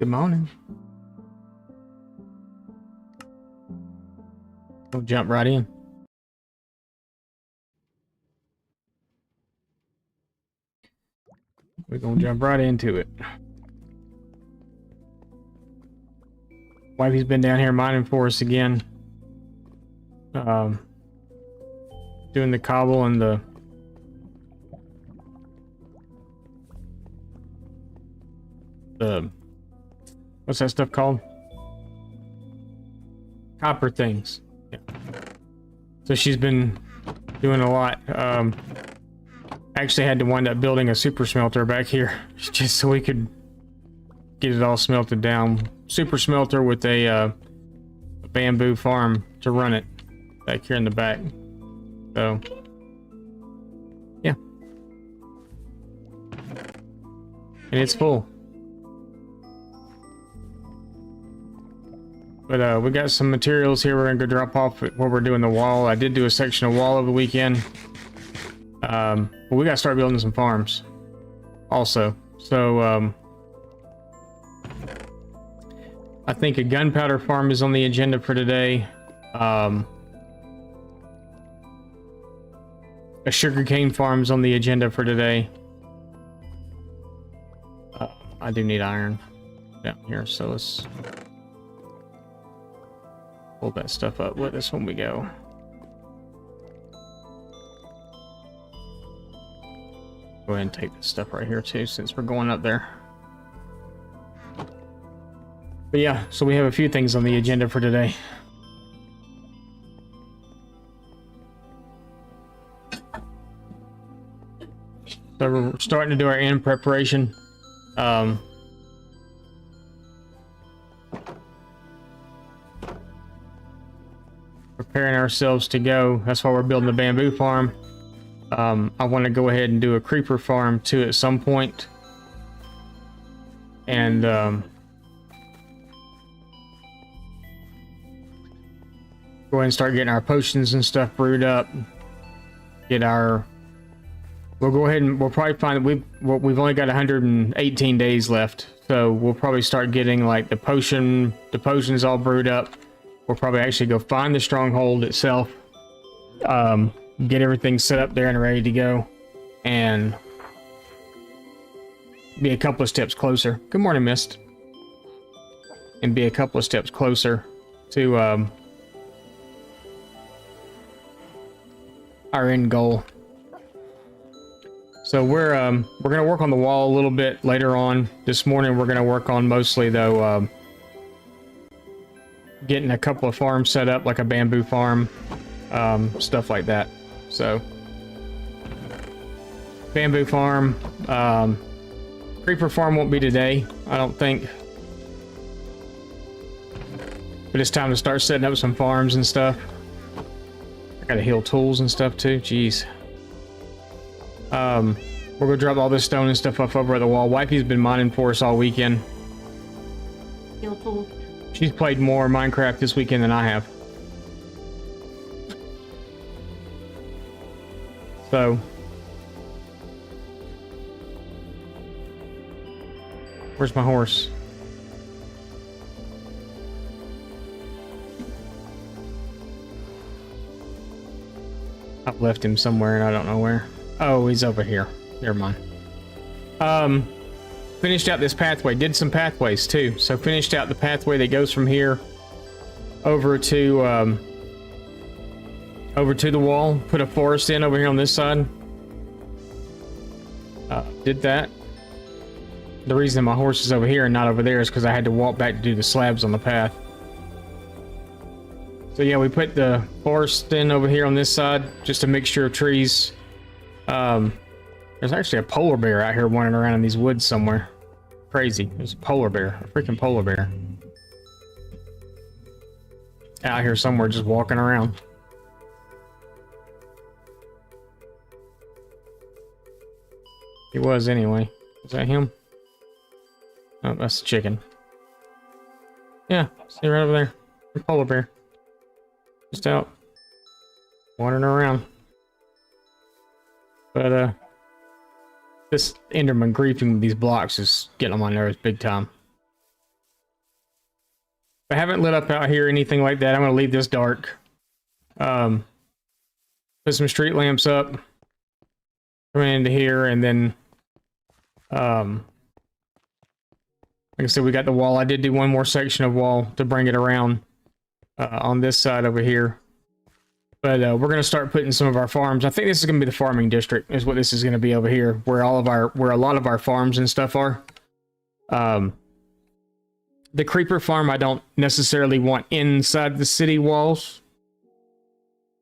Good morning. We'll jump right in. We're gonna jump right into it. Wifey's been down here mining for us again. Doing the cobble and the what's that stuff called? Copper things. Yeah. So she's been doing a lot. Actually had to wind up building a super smelter back here just so we could get it all smelted down. Super smelter with a bamboo farm to run it back here in the back. So yeah, and it's full. But we got some materials here we're gonna go drop off where we're doing the wall. I did do a section of wall over the weekend. But we gotta start building some farms also. So I think a gunpowder farm is on the agenda for today. A sugarcane farm is on the agenda for today. I do need iron down here, so let's pull that stuff up with us when we go. Go ahead and take this stuff right here too, since we're going up there. But yeah, so we have a few things on the agenda for today. So we're starting to do our end preparation. Preparing ourselves to go. That's why we're building the bamboo farm. I want to go ahead and do a creeper farm too at some point. And go ahead and start getting our potions and stuff brewed up. Get our... We'll go ahead and we'll probably find that we've only got 118 days left. So we'll probably start getting like the potions all brewed up. We'll probably actually go find the stronghold itself. Get everything set up there and ready to go. And be a couple of steps closer. Good morning, Mist. And be a couple of steps closer to our end goal. So we're gonna work on the wall a little bit later on. This morning we're gonna work on mostly though getting a couple of farms set up, like a bamboo farm, stuff like that. So bamboo farm, creeper farm won't be today, I don't think. But it's time to start setting up some farms and stuff. I gotta heal tools and stuff too. Jeez. We're gonna drop all this stone and stuff up over at the wall. Wifey's been mining for us all weekend. Heal tools. She's played more Minecraft this weekend than I have. So where's my horse? I've left him somewhere and I don't know where. Oh, he's over here. Never mind. Finished out this pathway. Did some pathways too. So finished out the pathway that goes from here over to the wall. Put a forest in over here on this side. Did that. The reason my horse is over here and not over there is because I had to walk back to do the slabs on the path. So yeah, we put the forest in over here on this side. Just a mixture of trees. There's actually a polar bear out here wandering around in these woods somewhere. Crazy. There's a polar bear. A freaking polar bear. Out here somewhere just walking around. He was anyway. Is that him? Oh, that's the chicken. Yeah, see right over there. A polar bear. Just out. Wandering around. But, this Enderman griefing with these blocks is getting on my nerves big time. I haven't lit up out here anything like that. I'm gonna leave this dark. Put some street lamps up coming into here, and then like I said, we got the wall. I did do one more section of wall to bring it around on this side over here. But we're gonna start putting some of our farms. I think this is gonna be the farming district, is what this is gonna be over here, where a lot of our farms and stuff are. The creeper farm I don't necessarily want inside the city walls.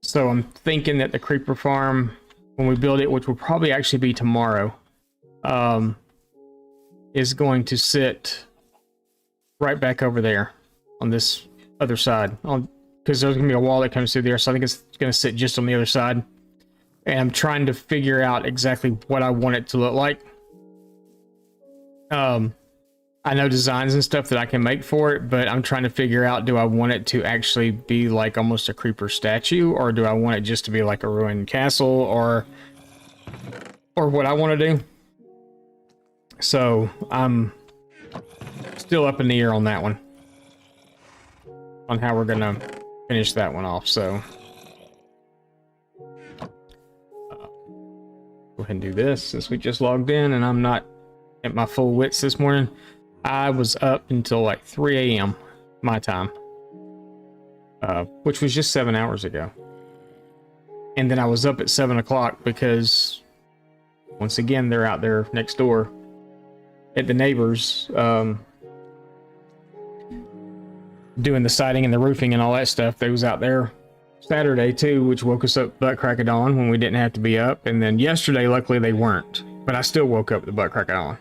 So I'm thinking that the creeper farm, when we build it, which will probably actually be tomorrow, is going to sit right back over there on this other side. Because there's going to be a wall that comes through there, so I think it's going to sit just on the other side. And I'm trying to figure out exactly what I want it to look like. I know designs and stuff that I can make for it, but I'm trying to figure out, do I want it to actually be like almost a creeper statue, or do I want it just to be like a ruined castle, or what I want to do? So I'm still up in the air on that one, on how we're gonna finish that one off. So go ahead and do this since we just logged in and I'm not at my full wits this morning. I was up until like 3 a.m. my time, which was just 7 hours ago. And then I was up at 7 o'clock because, once again, they're out there next door at the neighbors, doing the siding and the roofing and all that stuff. They was out there Saturday too, which woke us up butt crack of dawn when we didn't have to be up. And then yesterday, luckily they weren't, but I still woke up at the butt crack of dawn.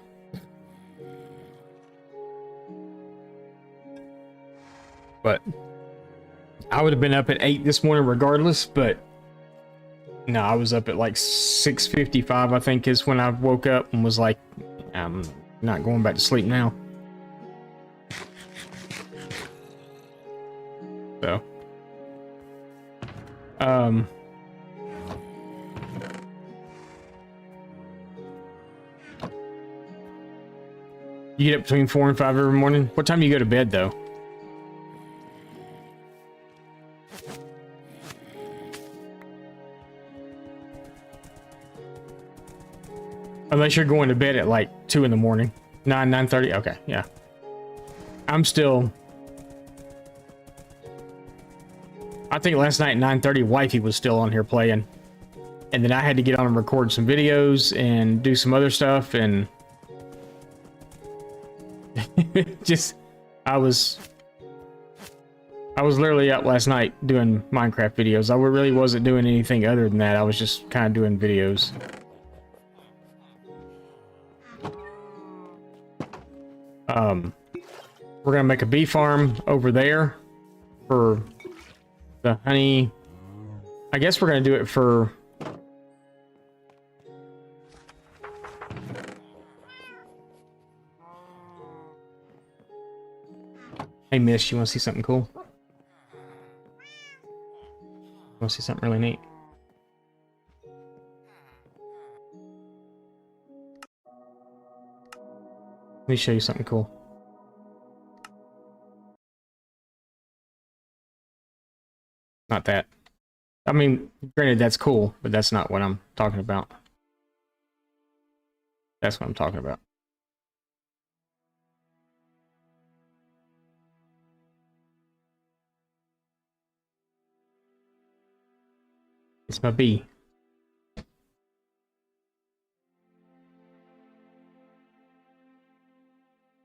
But I would have been up at 8 this morning regardless, but no, I was up at like 6:55, I think, is when I woke up and was like, I'm not going back to sleep now. So, you get up between 4 and 5 every morning. What time do you go to bed though? Unless you're going to bed at like 2 in the morning. 9:30. Okay, yeah. I'm still... I think last night at 9:30, wifey was still on here playing. And then I had to get on and record some videos and do some other stuff, and... just... I was literally up last night doing Minecraft videos. I really wasn't doing anything other than that. I was just kind of doing videos. We're gonna make a bee farm over there for the honey. I guess we're gonna do it for... Hey miss, you wanna see something cool? You wanna see something really neat? Let me show you something cool. Not that. I mean, granted, that's cool, but that's not what I'm talking about. That's what I'm talking about. It's my bee.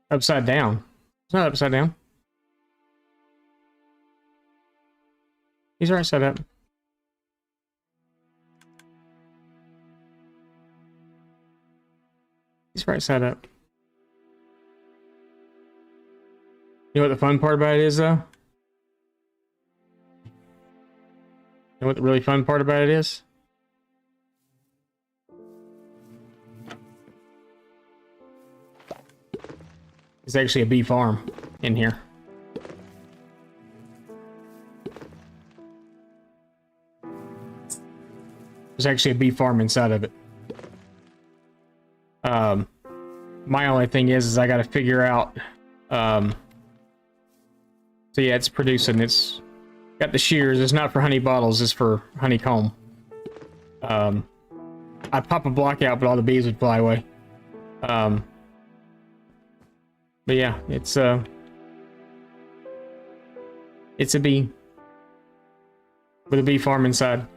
Upside down. It's not upside down. He's right side up. He's right side up. You know what the fun part about it is, though? You know what the really fun part about it is? It's actually a bee farm in here. There's actually a bee farm inside of it. My only thing is I got to figure out So yeah, it's producing. It's got the shears. It's not for honey bottles. It's for honeycomb. I'd pop a block out, but all the bees would fly away. But yeah, it's a bee with a bee farm inside.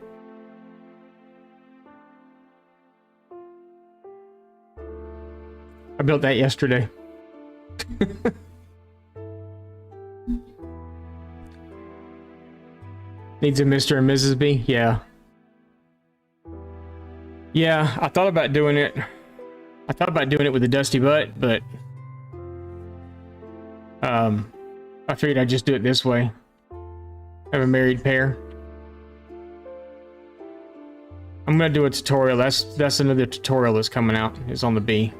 I built that yesterday. Needs a Mr. and Mrs. B? Yeah. Yeah, I thought about doing it. I thought about doing it with a dusty butt, but I figured I'd just do it this way. Have a married pair. I'm gonna do a tutorial. That's another tutorial that's coming out. It's on the bee.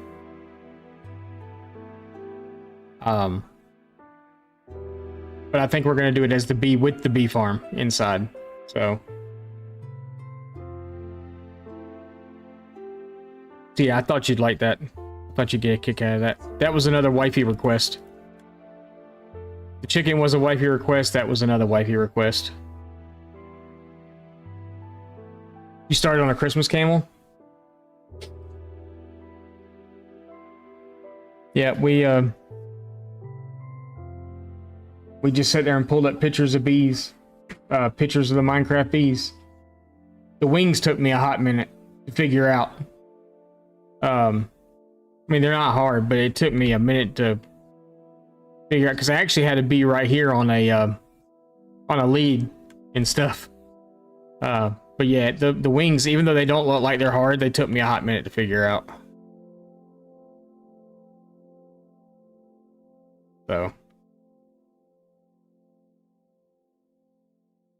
But I think we're gonna do it as the bee with the bee farm inside. So yeah, I thought you'd like that. I thought you'd get a kick out of that. That was another wifey request. The chicken was a wifey request. That was another wifey request. You started on a Christmas camel? Yeah, we just sat there and pulled up pictures of bees. Pictures of the Minecraft bees. The wings took me a hot minute to figure out. I mean, they're not hard, but it took me a minute to figure out, because I actually had a bee right here on a lead and stuff. But yeah, the wings, even though they don't look like they're hard, they took me a hot minute to figure out. So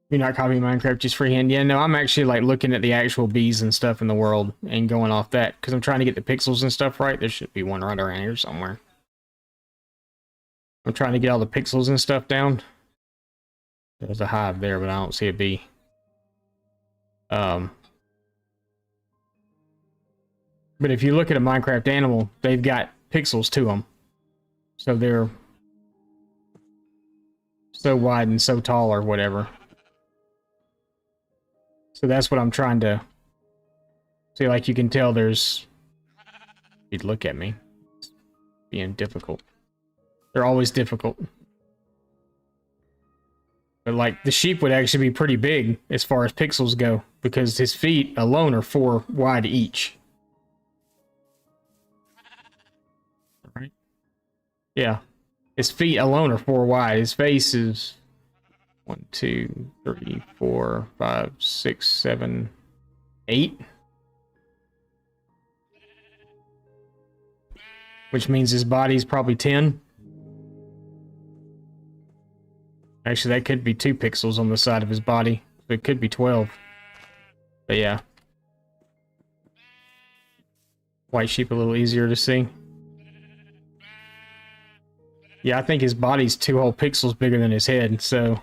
you're not copying Minecraft, just freehand? Yeah, no, I'm actually like looking at the actual bees and stuff in the world and going off that, because I'm trying to get the pixels and stuff right. There should be one right around here somewhere. I'm trying to get all the pixels and stuff down. There's a hive there, but I don't see a bee. But if you look at a Minecraft animal, they've got pixels to them. So they're so wide and so tall or whatever. So that's what I'm trying to see. Like, you can tell there's... You'd look at me. It's being difficult. They're always difficult. But like, the sheep would actually be pretty big as far as pixels go, because his feet alone are 4 wide each. Right? Yeah. His feet alone are 4 wide. His face is 1, 2, 3, 4, 5, 6, 7, 8. Which means his body's probably 10. Actually, that could be 2 pixels on the side of his body. So it could be 12. But yeah. White sheep a little easier to see. Yeah, I think his body's 2 whole pixels bigger than his head, so...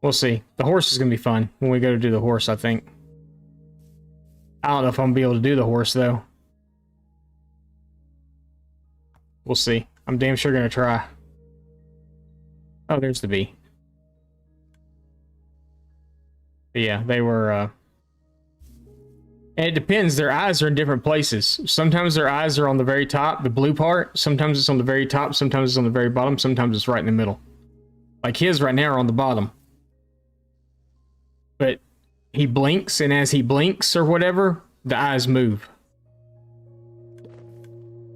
We'll see. The horse is going to be fun when we go to do the horse, I think. I don't know if I'm going to be able to do the horse, though. We'll see. I'm damn sure going to try. Oh, there's the bee. But yeah, they were... And it depends. Their eyes are in different places. Sometimes their eyes are on the very top, the blue part. Sometimes it's on the very top. Sometimes it's on the very bottom. Sometimes it's right in the middle. Like his right now are on the bottom. But he blinks, and as he blinks or whatever, the eyes move.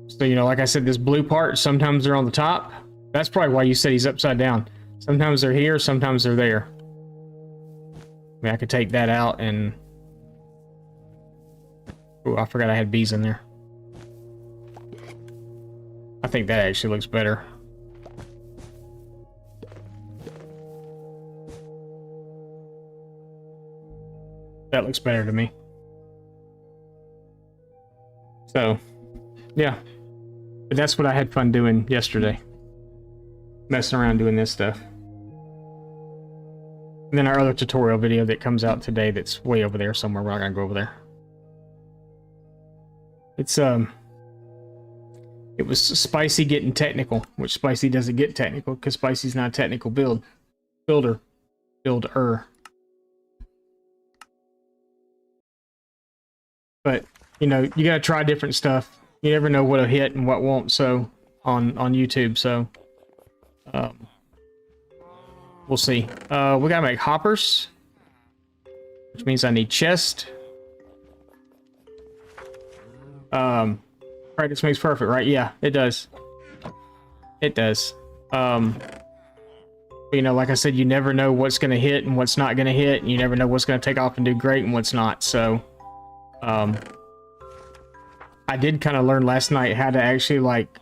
So, you know, like I said, this blue part, sometimes they're on the top. That's probably why you said he's upside down. Sometimes they're here, sometimes they're there. I mean, I could take that out and... Oh, I forgot I had bees in there. I think that actually looks better. That looks better to me. So, yeah. But that's what I had fun doing yesterday. Messing around doing this stuff. And then our other tutorial video that comes out today that's way over there somewhere. We're not gonna go over there. It It was Spicy getting technical, which Spicy doesn't get technical because Spicy's not a technical builder. But you know, you gotta try different stuff. You never know what'll hit and what won't. So on YouTube, so we'll see. We gotta make hoppers, which means I need chest. Practice makes perfect, right? Yeah, it does. It does. You know, like I said, you never know what's gonna hit and what's not gonna hit, and you never know what's gonna take off and do great and what's not. So, I did kind of learn last night how to actually like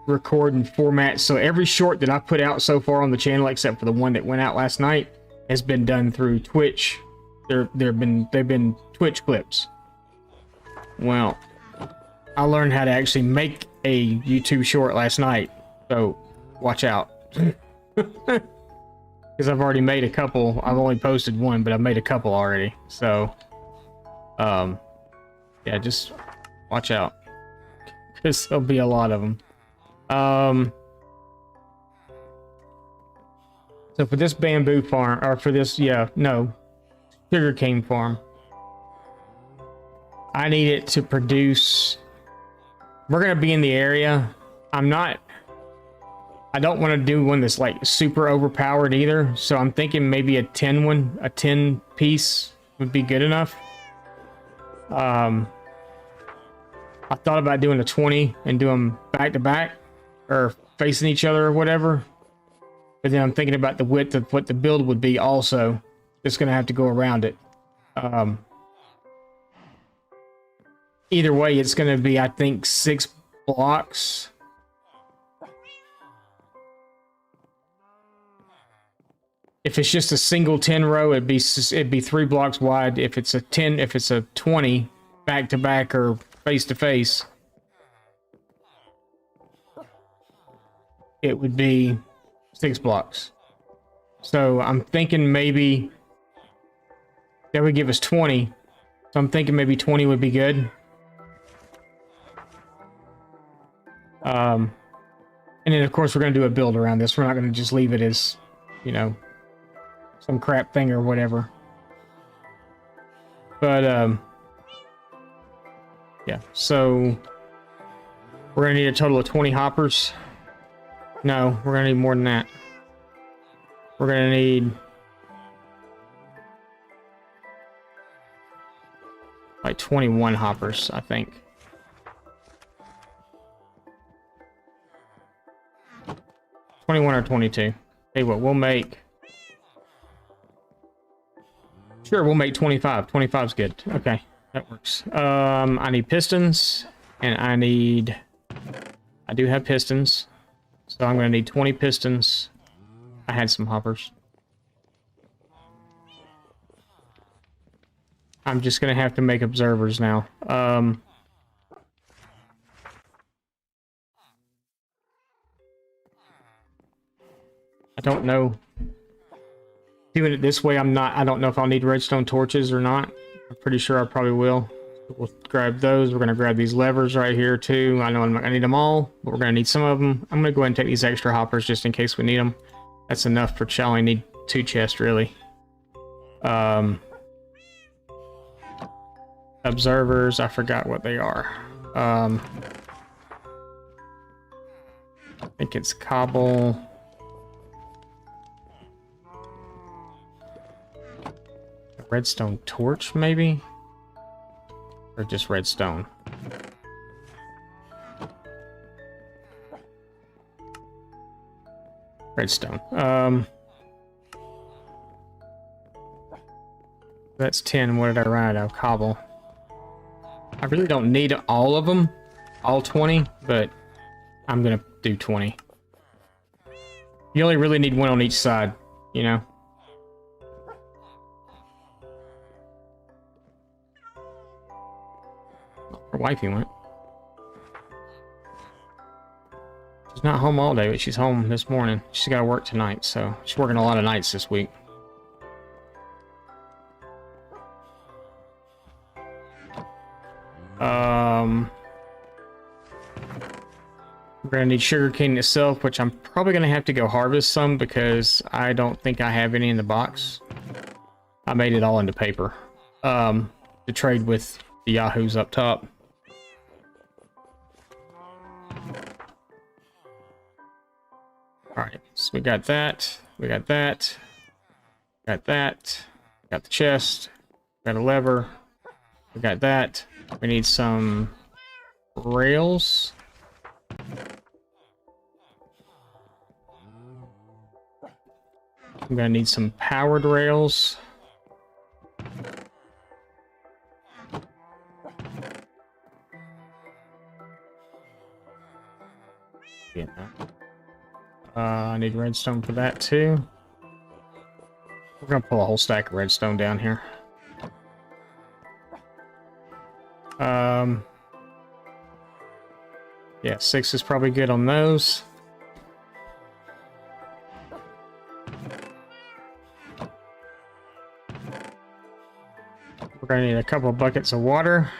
record and format. So every short that I put out so far on the channel, except for the one that went out last night, has been done through Twitch. They've been Twitch clips. Well, I learned how to actually make a YouTube short last night, so watch out. Because I've already made a couple. I've only posted one, but I've made a couple already. So, yeah, just watch out. Because there'll be a lot of them. So for this bamboo farm, or for this, sugarcane farm, I need it to produce. We're gonna be in the area. I don't want to do one that's like super overpowered either. So I'm thinking maybe a 10 piece would be good enough. I thought about doing a 20 and do them back to back or facing each other or whatever. But then I'm thinking about the width of what the build would be also. It's gonna have to go around it. Either way, it's going to be, I think, 6 blocks. If it's just a single 10 row, it'd be 3 blocks wide. If it's a 20 back to back or face to face, it would be 6 blocks. So I'm thinking maybe that would give us 20. So I'm thinking maybe 20 would be good. And then of course we're going to do a build around this. We're not going to just leave it as, you know, some crap thing or whatever. But, yeah, so we're going to need a total of 20 hoppers. No, we're going to need more than that. We're going to need like 21 hoppers, I think. 21 or 22. Hey, what we'll make. Sure, we'll make 25. 25 is good. Okay, that works. I need pistons, and I do have pistons, so I'm gonna need 20 pistons. I had some hoppers. I'm just gonna have to make observers now. I don't know. Doing it this way, I don't know if I'll need redstone torches or not. I'm pretty sure I probably will. We'll grab those. We're gonna grab these levers right here too. I know I'm not gonna need them all, but we're gonna need some of them. I'm gonna go ahead and take these extra hoppers just in case we need them. That's enough for I only need 2 chests really. Observers, I forgot what they are. I think it's cobble. Redstone torch, maybe? Or just redstone? Redstone. That's 10. What did I run out of? Cobble. I really don't need all of them, all 20, but I'm gonna do 20. You only really need one on each side, you know? Her wifey went. She's not home all day, but she's home this morning. She's got to work tonight, so she's working a lot of nights this week. We're gonna need sugarcane itself, which I'm probably gonna have to go harvest some because I don't think I have any in the box. I made it all into paper to trade with the yahoos up top. All right, so we got that, we got that, got that, got the chest, got a lever, we got that. We need some rails. I'm gonna need some powered rails. Yeah. I need redstone for that too. We're gonna pull a whole stack of redstone down here. Yeah, 6 is probably good on those. We're gonna need a couple of buckets of water.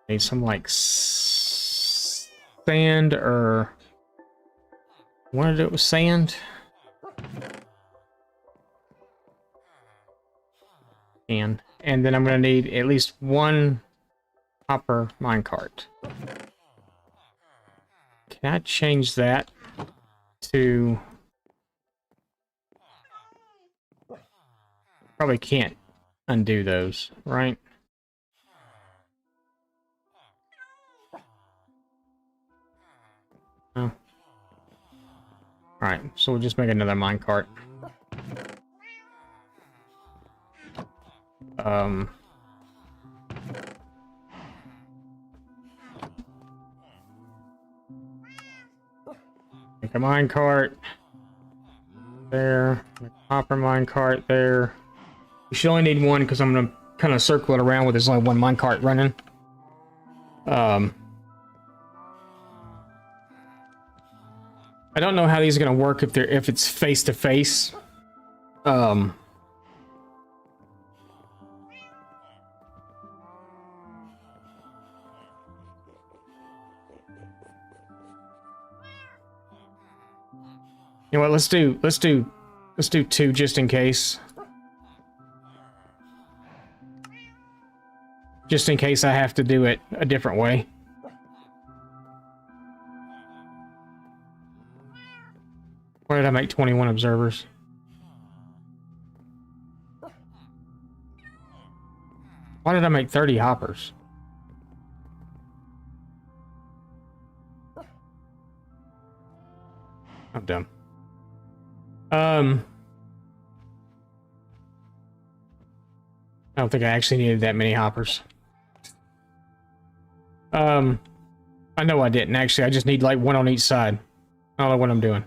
Need some like sand, or I wanted it with sand. And then I'm gonna need at least one copper minecart. Can I change that to? Probably can't undo those, right? Oh. Alright, so we'll just make another minecart. Make a minecart there, a copper minecart there. We should only need one because I'm gonna kind of circle it around with there's only one minecart running. I don't know how these are gonna work if it's face to face. You know what? Let's do 2 just in case. Just in case I have to do it a different way. Why did I make 21 observers? Why did I make 30 hoppers? I'm dumb. I don't think I actually needed that many hoppers. I know I didn't actually. I just need like one on each side. I don't know what I'm doing.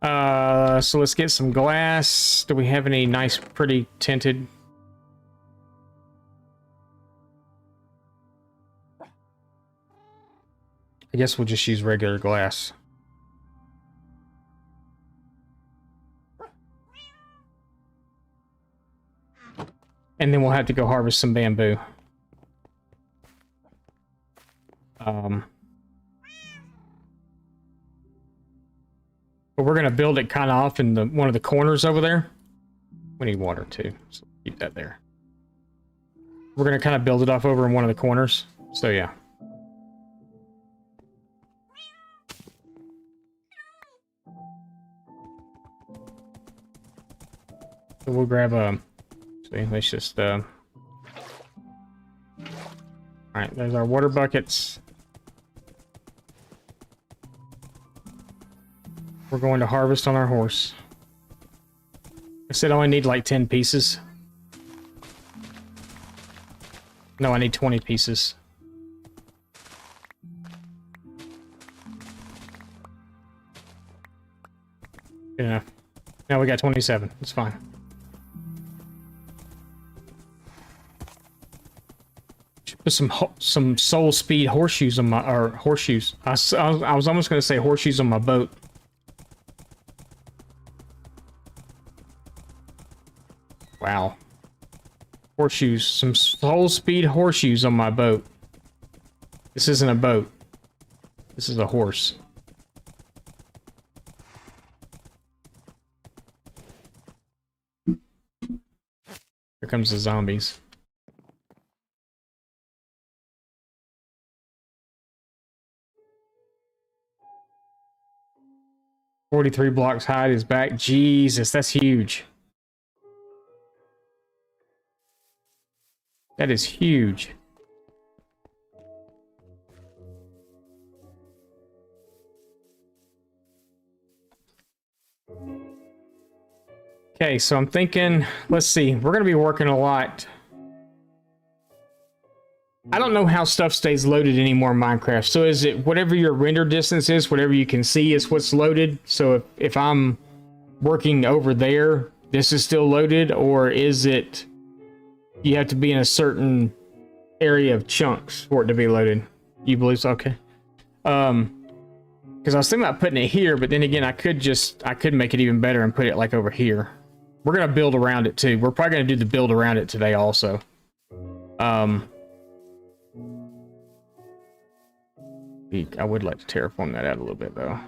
So let's get some glass. Do we have any nice, pretty tinted? I guess we'll just use regular glass. And then we'll have to go harvest some bamboo. But we're gonna build it kind of off in one of the corners over there. We need water too, so keep that there. We're gonna kind of build it off over in one of the corners. So yeah. So we'll grab a. See, let's just. All right, there's our water buckets. We're going to harvest on our horse. I said I only need like 10 pieces. No, I need 20 pieces. Good enough. Now we got 27. It's fine. Should put some soul speed horseshoes on my horseshoes. I was almost going to say horseshoes on my boat. Wow. horseshoes. Some slow speed horseshoes on my boat. This isn't a boat. This is a horse. Here comes the zombies. "43 blocks hide is back." Jesus, that's huge. That is huge. Okay, so I'm thinking, let's see, we're going to be working a lot. I don't know how stuff stays loaded anymore in Minecraft. So is it whatever your render distance is, whatever you can see is what's loaded? So if I'm working over there, this is still loaded? Or is it you have to be in a certain area of chunks for it to be loaded? You believe so? Okay. Because I was thinking about putting it here, but then again, I could make it even better and put it like over here. We're going to build around it too. We're probably going to do the build around it today also. I would like to terraform that out a little bit though.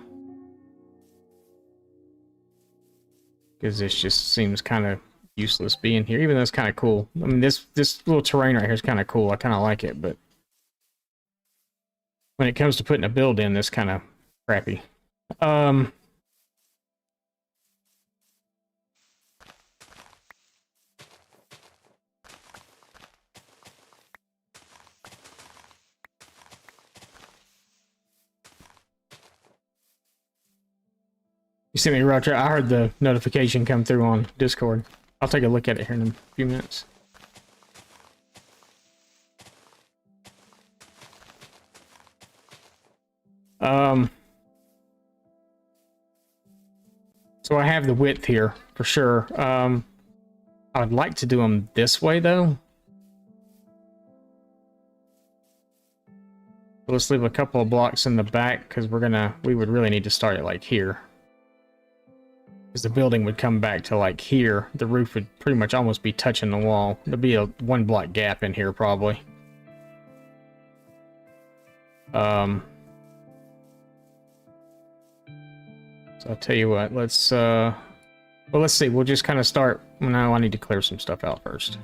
Because this just seems kind of useless being here, even though it's kind of cool. I mean, this little terrain right here is kind of cool. I kind of like it, but when it comes to putting a build in, this kind of crappy. You sent me, Roger. I heard the notification come through on Discord. I'll take a look at it here in a few minutes. So I have the width here for sure. I would like to do them this way though. So let's leave a couple of blocks in the back because we would really need to start it like here. Because the building would come back to like here. The roof would pretty much almost be touching the wall. There'd be a 1 block gap in here probably. So I'll tell you what, let's see. We'll just kind of start. No, I need to clear some stuff out first.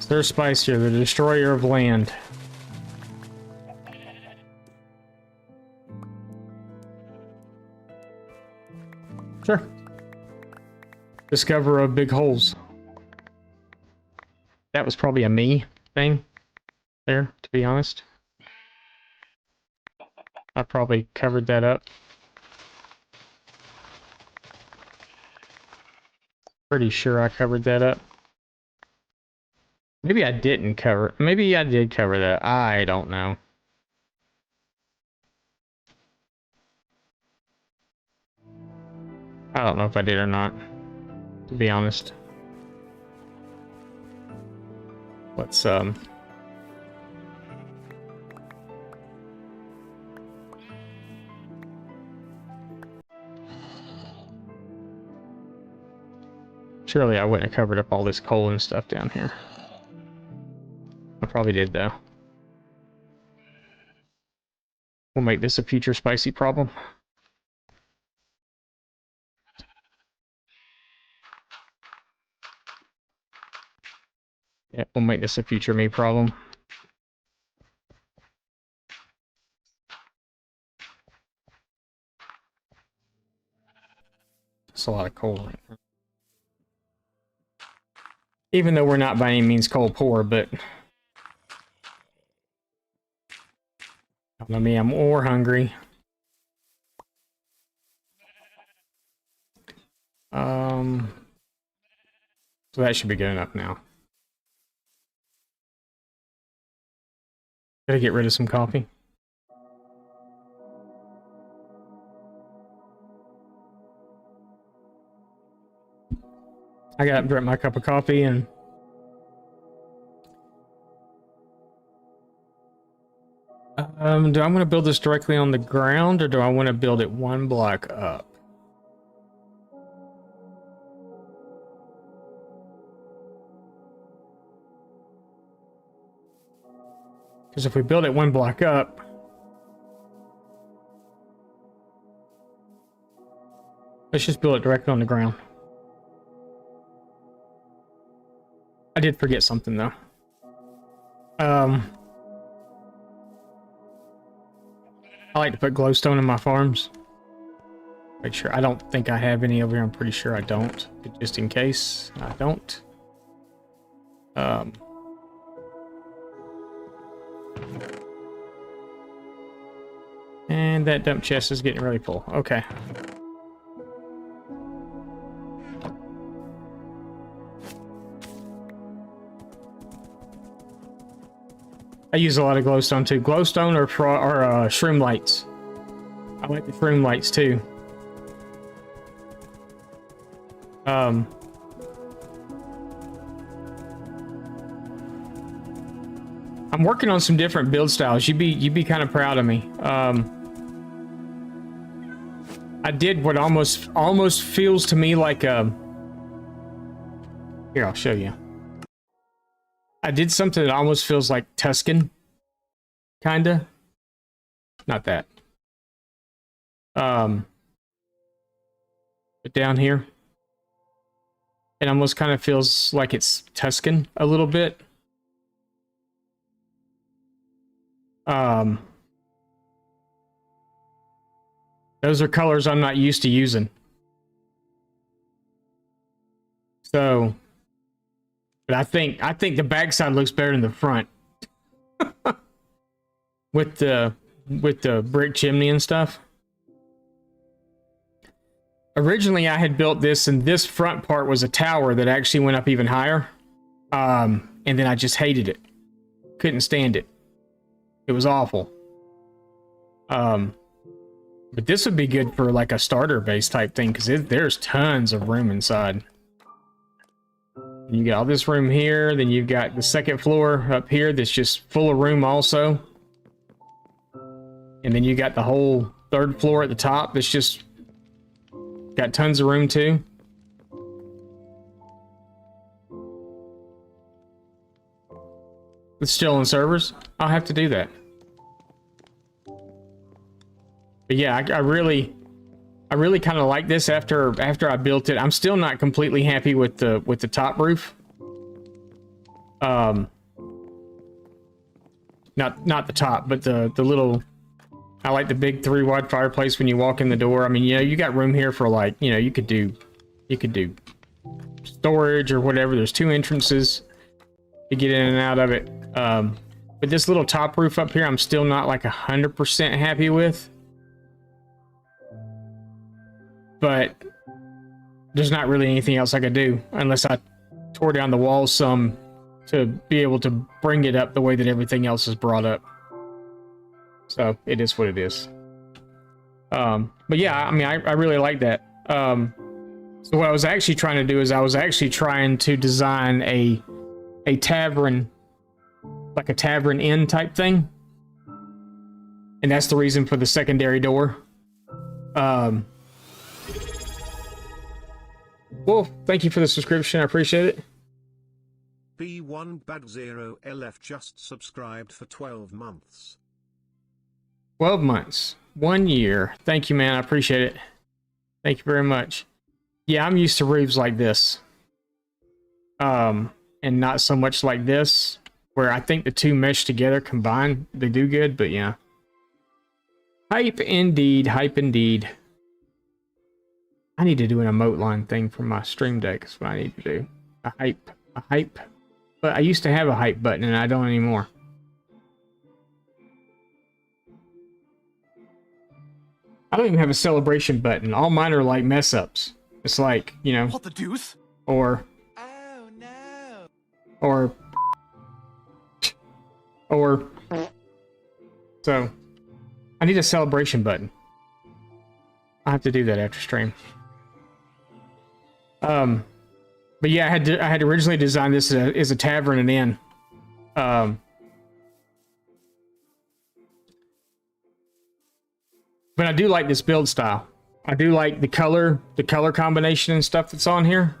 There's Spice here, the destroyer of land. Sure. Discover of big holes. That was probably a me thing there, to be honest. I probably covered that up. Pretty sure I covered that up. Maybe I didn't cover. Maybe I did cover that. I don't know. I don't know if I did or not, to be honest. Let's surely I wouldn't have covered up all this coal and stuff down here. I probably did though. We'll make this a future spicy problem. Yeah, we'll make this a future me problem. That's a lot of coal right now. Even though we're not by any means coal poor, but I mean, I'm more hungry. So that should be good enough now. Gotta get rid of some coffee. I got up, drank my cup of coffee, and Do I want to build this directly on the ground, or do I want to build it one block up? Because if we build it one block up, let's just build it directly on the ground. I did forget something though. I like to put glowstone in my farms. Make sure. I don't think I have any over here. I'm pretty sure I don't. But just in case I don't. And that dump chest is getting really full. Okay. I use a lot of glowstone too. Glowstone or shroom lights. I like the shroom lights too. I'm working on some different build styles. You'd be kind of proud of me. I did what almost feels to me like a. Here, I'll show you. I did something that almost feels like Tuscan, kinda. Not that. But down here, it almost kind of feels like it's Tuscan a little bit. Those are colors I'm not used to using. So. But I think the backside looks better than the front. with the brick chimney and stuff. Originally I had built this, and this front part was a tower that actually went up even higher. And then I just hated it. Couldn't stand it. It was awful. But this would be good for like a starter base type thing, because there's tons of room inside. You got all this room here, then you've got the second floor up here that's just full of room also. And then you got the whole third floor at the top that's just got tons of room too. It's still on servers. I'll have to do that. But yeah, I really kind of like this after I built it. I'm still not completely happy with the top roof. Not the top, but the little. I like the big 3-wide fireplace when you walk in the door. I mean, you know, you got room here for like, you know, you could do storage or whatever. There's 2 entrances to get in and out of it. But this little top roof up here, I'm still not like 100% happy with. But there's not really anything else I could do unless I tore down the walls some to be able to bring it up the way that everything else is brought up. So it is what it is. But yeah, I mean, I really like that. So what I was actually trying to do is I was actually trying to design a tavern, like a tavern inn type thing. And that's the reason for the secondary door. Well, thank you for the subscription. I appreciate it. B1Bad0LF just subscribed for 12 months. 12 months. 1 year. Thank you, man. I appreciate it. Thank you very much. Yeah, I'm used to roofs like this. And not so much like this, where I think the two mesh together combined, they do good, but yeah. Hype indeed. Hype indeed. I need to do an emote line thing for my stream deck. That's what I need to do. A hype. But I used to have a hype button and I don't anymore. I don't even have a celebration button. All mine are like mess ups. It's like, you know. What the deuce? Or. Oh no. Or. So. I need a celebration button. I'll have to do that after stream. But yeah, I had originally designed this as a tavern and inn. But I do like this build style. I do like the color combination and stuff that's on here.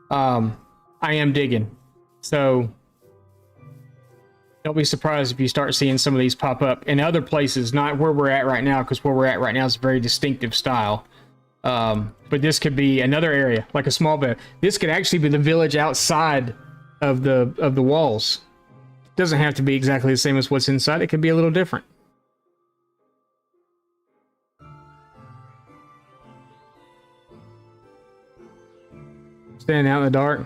I am digging. So don't be surprised if you start seeing some of these pop up in other places, not where we're at right now, because where we're at right now is a very distinctive style. But this could be another area, like a small bit. This could actually be the village outside of the walls. It doesn't have to be exactly the same as what's inside. It could be a little different. Standing out in the dark.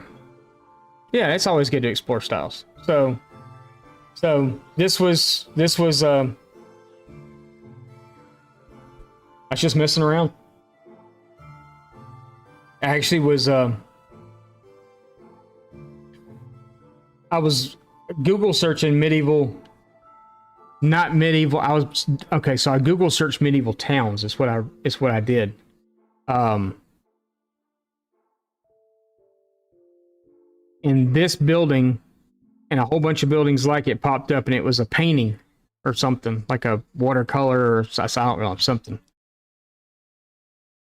Yeah, it's always good to explore styles. So this was I was just messing around. I actually was I was Google searching medieval, not medieval. I was okay, so I Google searched medieval towns. It's what I did. In this building and a whole bunch of buildings like it popped up, and it was a painting or something, like a watercolor or I don't know, something.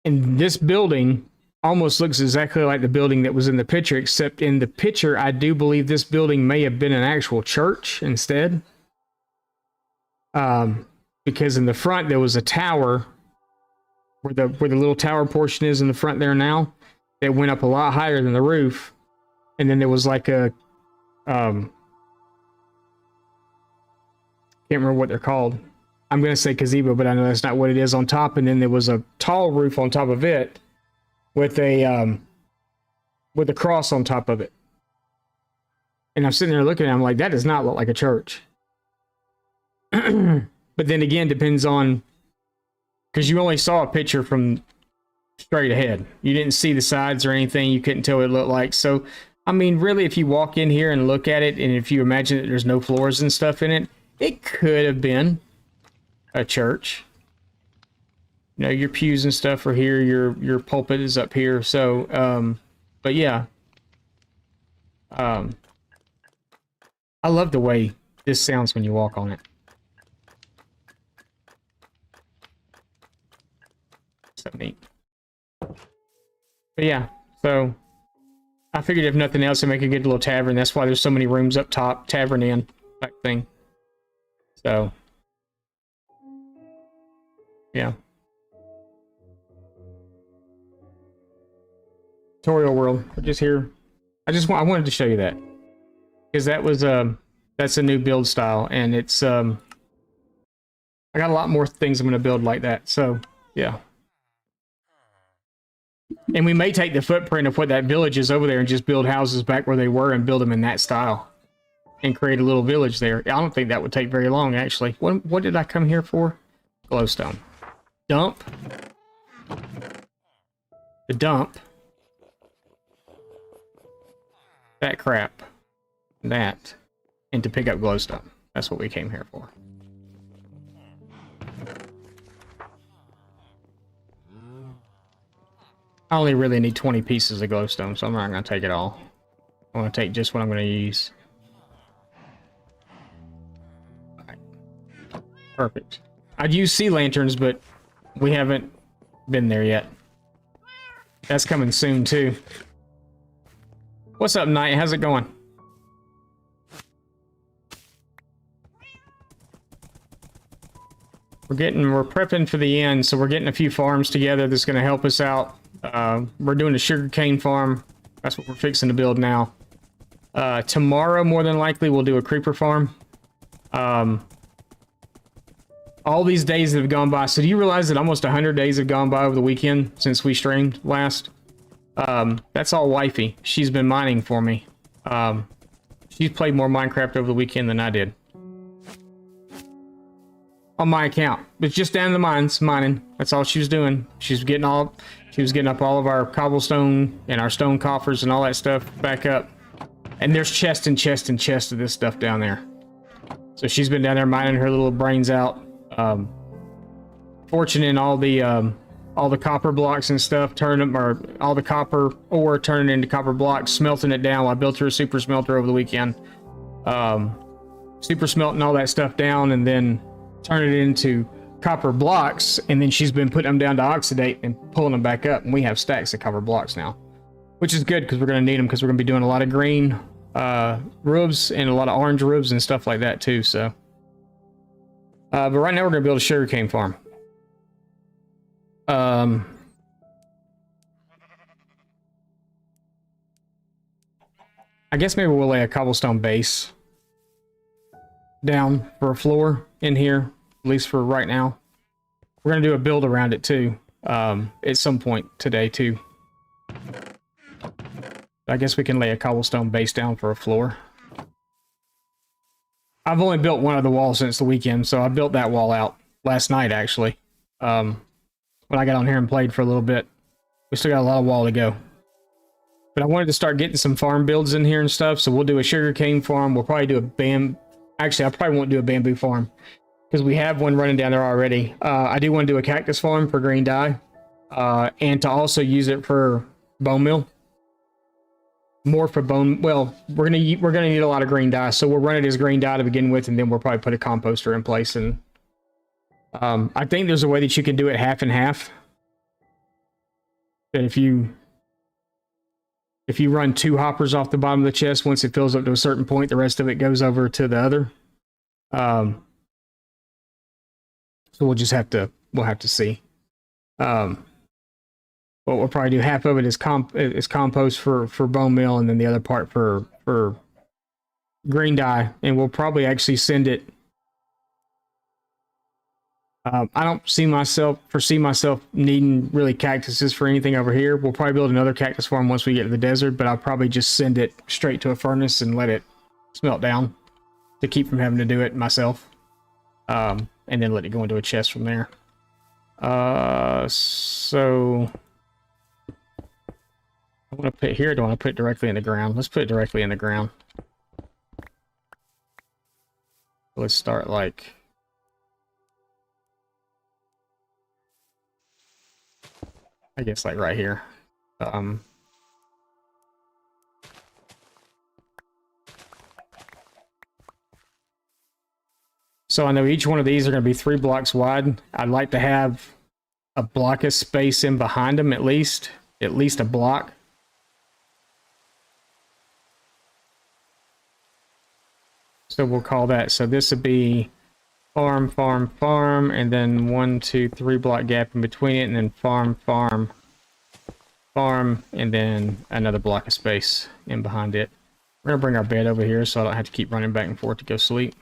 And this building almost looks exactly like the building that was in the picture, except in the picture, I do believe this building may have been an actual church instead. Because in the front, there was a tower where the little tower portion is in the front there now, that went up a lot higher than the roof. And then there was like a, can't remember what they're called. I'm going to say gazebo, but I know that's not what it is on top. And then there was a tall roof on top of it with a cross on top of it. And I'm sitting there looking at it, I'm like, that does not look like a church. But then again, depends on, because you only saw a picture from straight ahead. You didn't see the sides or anything. You couldn't tell what it looked like. So, I mean, really, if you walk in here and look at it, and if you imagine that there's no floors and stuff in it, it could have been a church. You know, your pews and stuff are here. Your pulpit is up here. So, but yeah. I love the way this sounds when you walk on it. So neat. But yeah, so I figured if nothing else, to make a good little tavern. That's why there's so many rooms up top, tavern inn type thing. So yeah. Tutorial world. We're just here. I wanted to show you that, because that was that's a new build style, and it's I got a lot more things I'm going to build like that. So yeah. And we may take the footprint of what that village is over there and just build houses back where they were and build them in that style and create a little village there. I don't think that would take very long, actually. What did I come here for? Glowstone. Dump. The dump. That crap. That. And to pick up glowstone. That's what we came here for. I only really need 20 pieces of glowstone, so I'm not going to take it all. I'm going to take just what I'm going to use. Right. Perfect. I'd use sea lanterns, but we haven't been there yet. That's coming soon, too. What's up, Knight? How's it going? We're prepping for the end, so we're getting a few farms together that's going to help us out. We're doing a sugarcane farm. That's what we're fixing to build now. Tomorrow, more than likely, we'll do a creeper farm. All these days that have gone by. So do you realize that almost 100 days have gone by over the weekend since we streamed last? That's all wifey. She's been mining for me. She's played more Minecraft over the weekend than I did. On my account. But just down in the mines, mining. That's all she was doing. She was getting up all of our cobblestone and our stone coffers and all that stuff back up. And there's chest and chest and chest of this stuff down there. So she's been down there mining her little brains out. Fortune in all the copper blocks and stuff, turning them, or all the copper ore turning into copper blocks, smelting it down. I built her a super smelter over the weekend. Super smelting all that stuff down and then turn it into copper blocks, and then she's been putting them down to oxidate and pulling them back up, and we have stacks of copper blocks now, which is good because we're going to need them because we're going to be doing a lot of green roofs and a lot of orange roofs and stuff like that too. So, but right now we're going to build a sugarcane farm. I guess maybe we'll lay a cobblestone base down for a floor in here, at least for right now. We're going to do a build around it too, at some point today too. I guess we can lay a cobblestone base down for a floor. I've only built one of the walls since the weekend, so I built that wall out last night actually. When I got on here and played for a little bit. We still got a lot of wall to go. But I wanted to start getting some farm builds in here and stuff, so we'll do a sugarcane farm. We'll probably do a Actually, I probably won't do a bamboo farm, because we have one running down there already. I do want to do a cactus farm for green dye, and to also use it for bone meal. More for bone. Well, we're gonna need a lot of green dye, so we'll run it as green dye to begin with, and then we'll probably put a composter in place. And I think there's a way that you can do it half and half. That if you run 2 hoppers off the bottom of the chest, once it fills up to a certain point, the rest of it goes over to the other. So we'll have to see. But we'll probably do half of it as compost for bone meal, and then the other part for green dye. And we'll probably actually send it. I don't foresee myself needing really cactuses for anything over here. We'll probably build another cactus farm once we get to the desert, but I'll probably just send it straight to a furnace and let it smelt down to keep from having to do it myself. And then let it go into a chest from there. So I want to put it here. Or do I want to put it directly in the ground? Let's put it directly in the ground. Let's start like... I guess like right here. So I know each one of these are going to be 3 blocks wide. I'd like to have a block of space in behind them, at least a block. So we'll call that. So this would be farm, farm, farm, and then 1, 2, 3 block gap in between it, and then farm, farm, farm, and then another block of space in behind it. We're gonna bring our bed over here so I don't have to keep running back and forth to go sleep.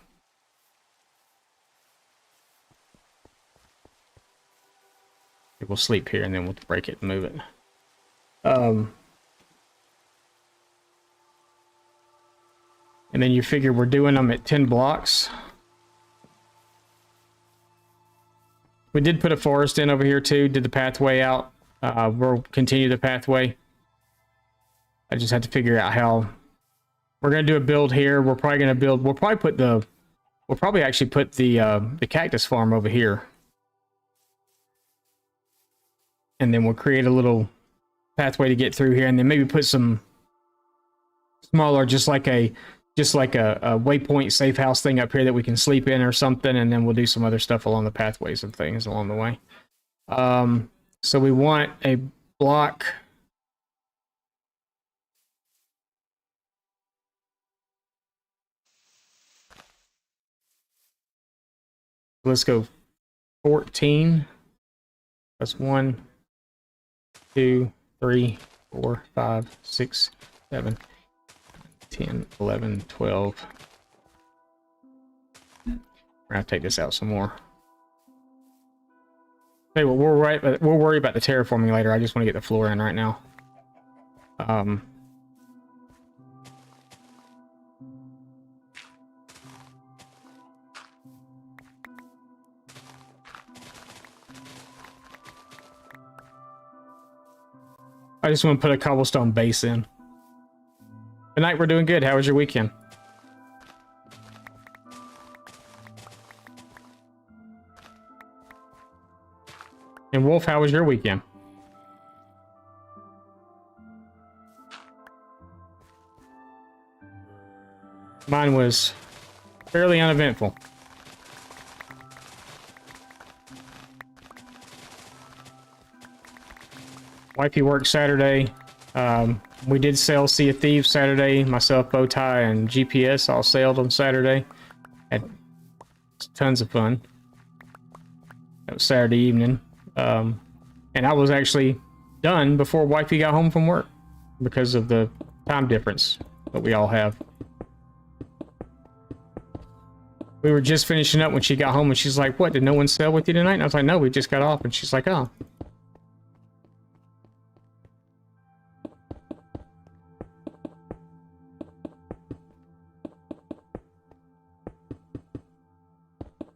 We'll sleep here and then we'll break it and move it. And then you figure we're doing them at 10 blocks. We did put a forest in over here too, did the pathway out. We'll continue the pathway. I just have to figure out how. We're gonna do a build here. We're probably actually put the cactus farm over here. And then we'll create a little pathway to get through here, and then maybe put some smaller, just like a waypoint safe house thing up here that we can sleep in or something, and then we'll do some other stuff along the pathways and things along the way. So we want a block. Let's go 14. That's 1, 2, 3, 4, 5, 6, 7, 10, 11, 12. We're gonna take this out some more. Hey, well, we'll worry about the terraforming later. I just want to get the floor in right now. I just want to put a cobblestone base in. Tonight we're doing good. How was your weekend? And Wolf, how was your weekend? Mine was fairly uneventful. Wifey worked Saturday. We did sail Sea of Thieves Saturday. Myself, Bowtie, and GPS all sailed on Saturday. Had tons of fun. That was Saturday evening. And I was actually done before Wifey got home from work because of the time difference that we all have. We were just finishing up when she got home and she's like, "What, did no one sail with you tonight?" And I was like, "No, we just got off." And she's like, "Oh."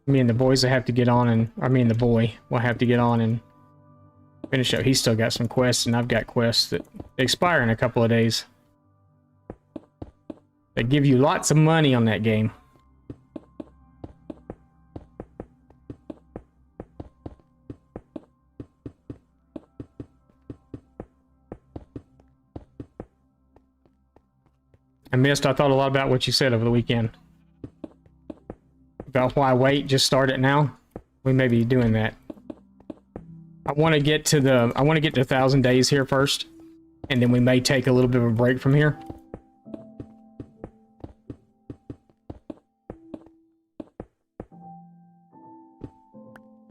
Me and the boys will have to get on and, I mean the boy will have to get on and finish up. He's still got some quests and I've got quests that expire in a couple of days. They give you lots of money on that game. I thought a lot about what you said over the weekend. About why wait, just start it now. We may be doing that. I want to get to 1,000 days here first, and then we may take a little bit of a break from here.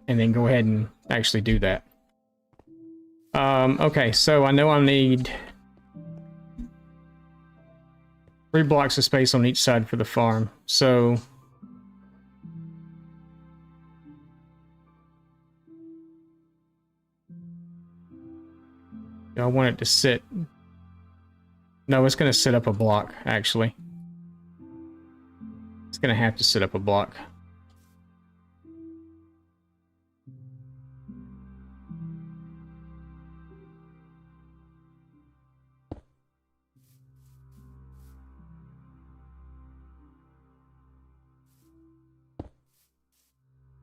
And then go ahead and actually do that. Okay, so I know I need 3 blocks of space on each side for the farm. So I want it to sit. No, it's going to sit up a block, actually. It's going to have to sit up a block.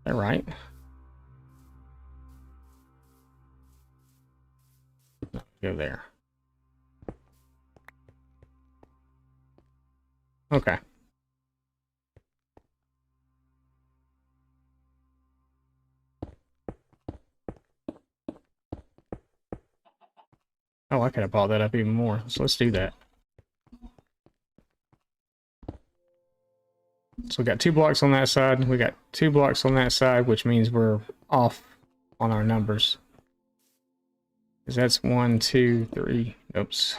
All right. Go there. Okay. Oh, I could have bought that up even more. So let's do that. So we got 2 blocks on that side. We got 2 blocks on that side, which means we're off on our numbers. Because that's 1, 2, 3. Oops.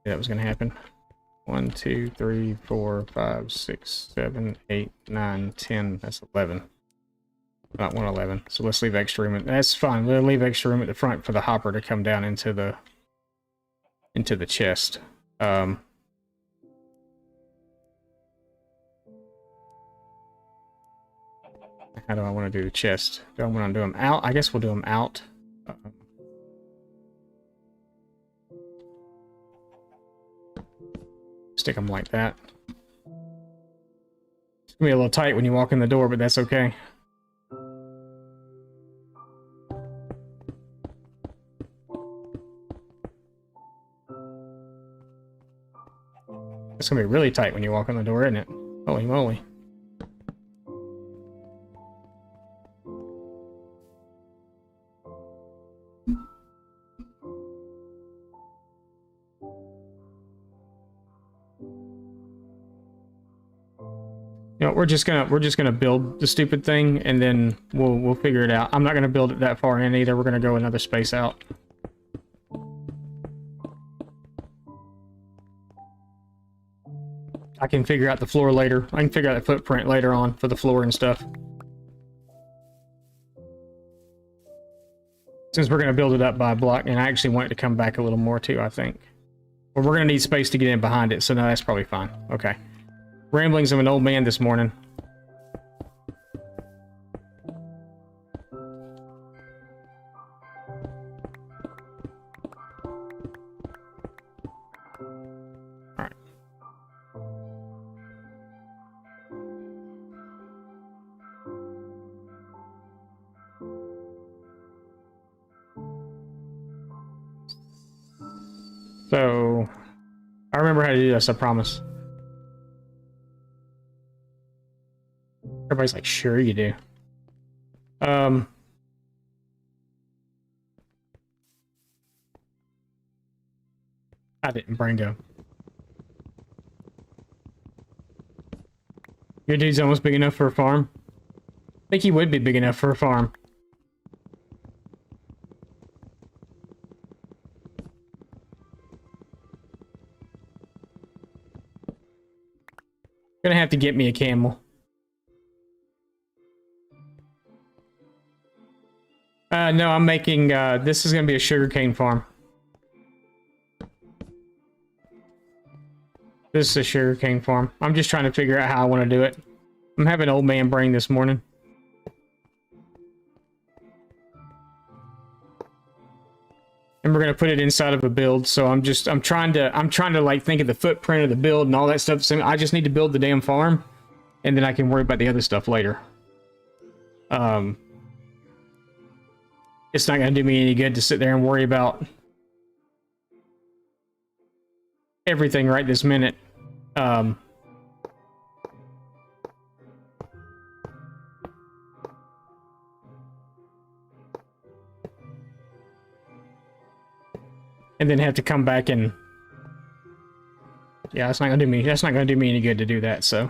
That was going to happen. 1, 2, 3, 4, 5, 6, 7, 8, 9, 10. That's 11. Not 111. So let's leave extra room. That's fine. We'll leave extra room at the front for the hopper to come down into the chest. How do I want to do the chest? Do I want to do them out? I guess we'll do them out. Stick them like that. It's gonna be a little tight when you walk in the door, but that's okay. It's gonna be really tight when you walk in the door, isn't it? Holy moly. You know, we're just gonna build the stupid thing and then we'll figure it out. I'm not gonna build it that far in either. We're gonna go another space out. I can figure out the floor later. I can figure out the footprint later on for the floor and stuff. Since we're gonna build it up by a block, and I actually want it to come back a little more too, I think. But we're gonna need space to get in behind it, so no, that's probably fine. Okay. Ramblings of an old man this morning. Alright. So, I remember how to do this, I promise. Everybody's like, sure you do. I didn't Brango. Your dude's almost big enough for a farm. I think he would be big enough for a farm. Gonna have to get me a camel. No, I'm making, this is gonna be a sugarcane farm. This is a sugarcane farm. I'm just trying to figure out how I want to do it. I'm having old man brain this morning. And we're gonna put it inside of a build, so I'm trying to like think of the footprint of the build and all that stuff. So I just need to build the damn farm, and then I can worry about the other stuff later. It's not gonna do me any good to sit there and worry about everything right this minute. And then have to come back and yeah, that's not gonna do me any good to do that, so.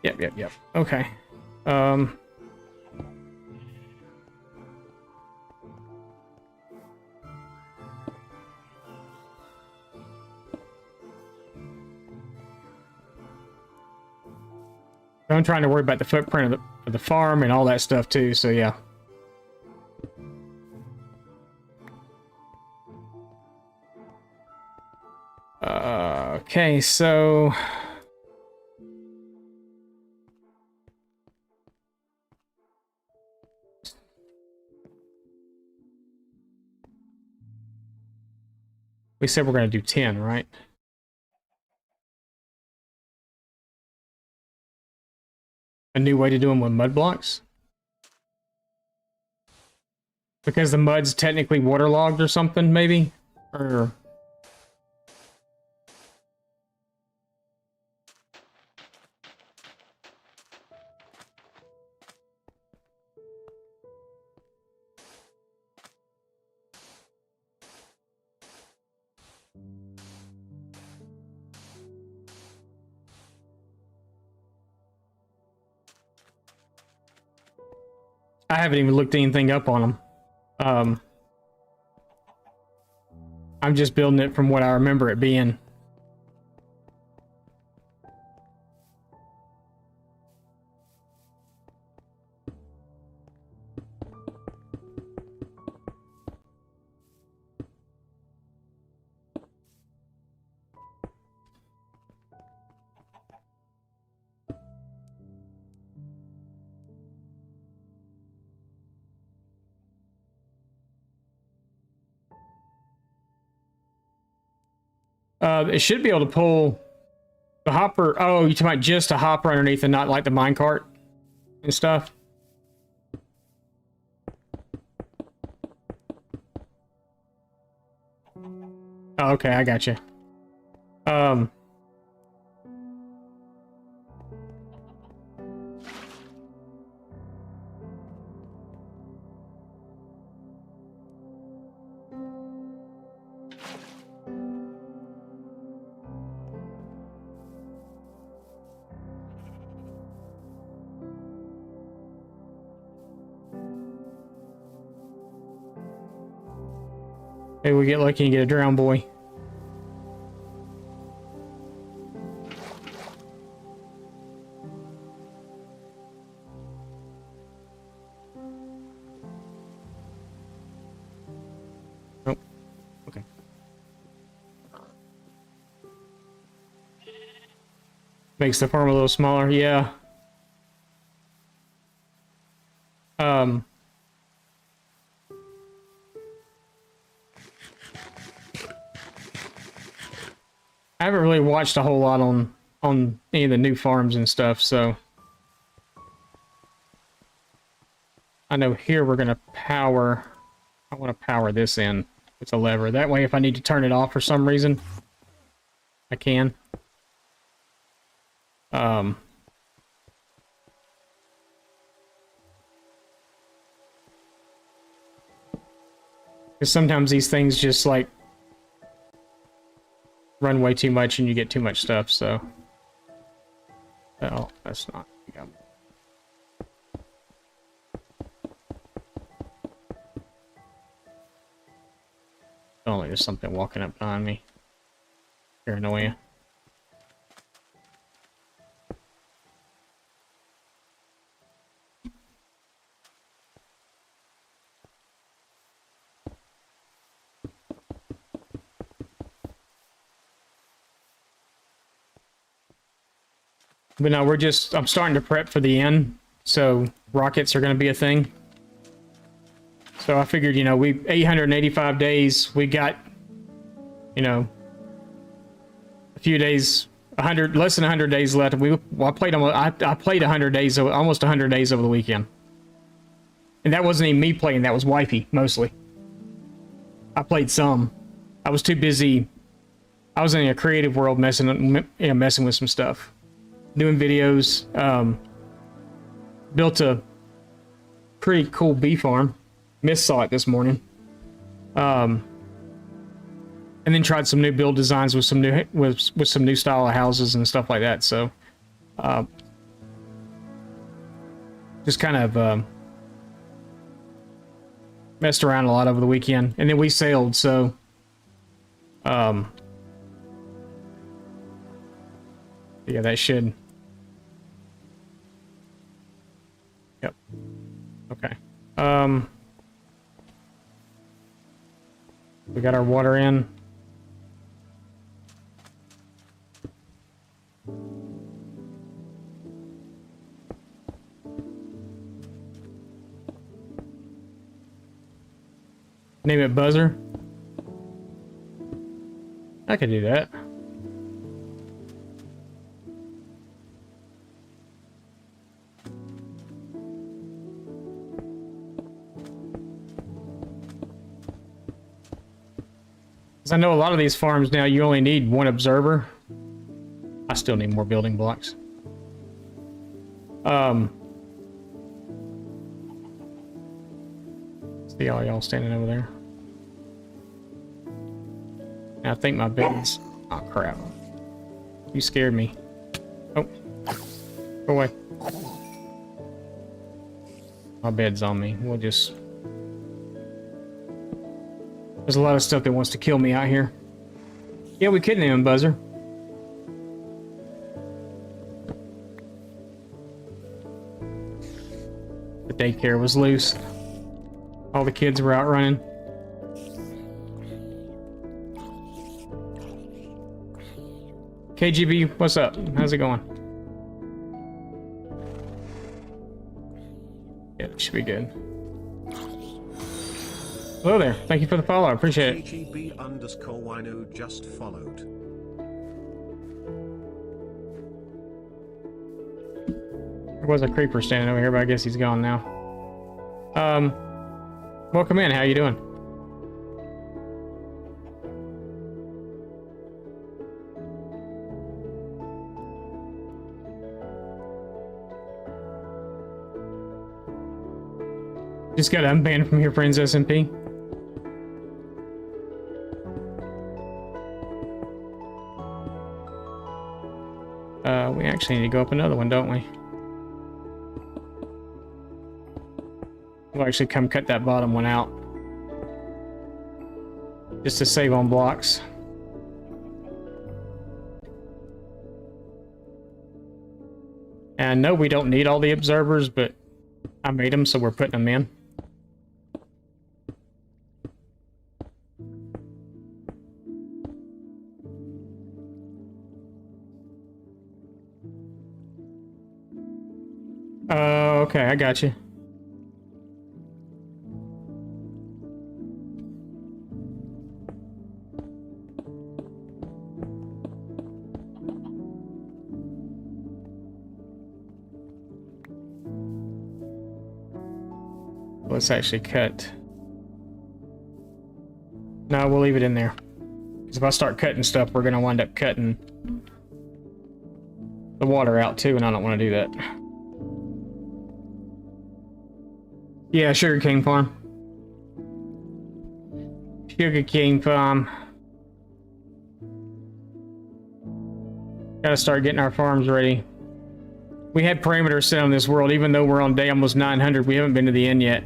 Yeah. Yep. Okay. I'm trying to worry about the footprint of the farm and all that stuff too, so yeah. Okay, so... We said we're going to do 10, right? A new way to do them with mud blocks? Because the mud's technically waterlogged or something, maybe? Or... I haven't even looked anything up on them. I'm just building it from what I remember it being. It should be able to pull the hopper. Oh, you're talking about just a hopper underneath and not like the minecart and stuff? Oh, okay, I got you. Maybe we get lucky and get a drowned boy. Nope. Okay. Makes the farm a little smaller, yeah. I haven't really watched a whole lot on any of the new farms and stuff, so I know here we're gonna power. I want to power this in with a lever. That way, if I need to turn it off for some reason, I can. Because sometimes these things just like run way too much and you get too much stuff, so. Oh, that's not. Yeah. Oh, like there's something walking up behind me. You're annoying. But no, I'm starting to prep for the end, so rockets are going to be a thing. So I figured, you know, 885 days, we got, you know, a few days, less than 100 days left. I played 100 days, almost 100 days over the weekend. And that wasn't even me playing, that was wifey, mostly. I played some. I was too busy. I was in a creative world messing with some stuff. Doing videos, built a pretty cool bee farm. Miss saw it this morning. And then tried some new build designs with some new style of houses and stuff like that. So, just kind of messed around a lot over the weekend, and then we sailed. So, yeah, that should. Yep. Okay. We got our water in. Name it Buzzer. I could do that. I know a lot of these farms now, you only need one observer. I still need more building blocks. See all y'all standing over there. I think my bed's... Oh, crap. You scared me. Oh. Go away. My bed's on me. We'll just... There's a lot of stuff that wants to kill me out here. Yeah, we could name him Buzzer. The daycare was loose. All the kids were out running. KGB, what's up? How's it going? Yeah, it should be good. Hello there. Thank you for the follow. I appreciate it. KGB_Wino just followed. There was a creeper standing over here, but I guess he's gone now. Welcome in. How you doing? Just got unbanned from your friends, SMP. We actually need to go up another one, don't we? We'll actually come cut that bottom one out. Just to save on blocks. And no, we don't need all the observers, but I made them, so we're putting them in. Okay, I got you. Let's actually cut. No, we'll leave it in there. 'Cause if I start cutting stuff, we're gonna wind up cutting the water out too, and I don't want to do that. Yeah, sugarcane farm. Sugarcane farm. Gotta start getting our farms ready. We had parameters set on this world, even though we're on day almost 900. We haven't been to the end yet.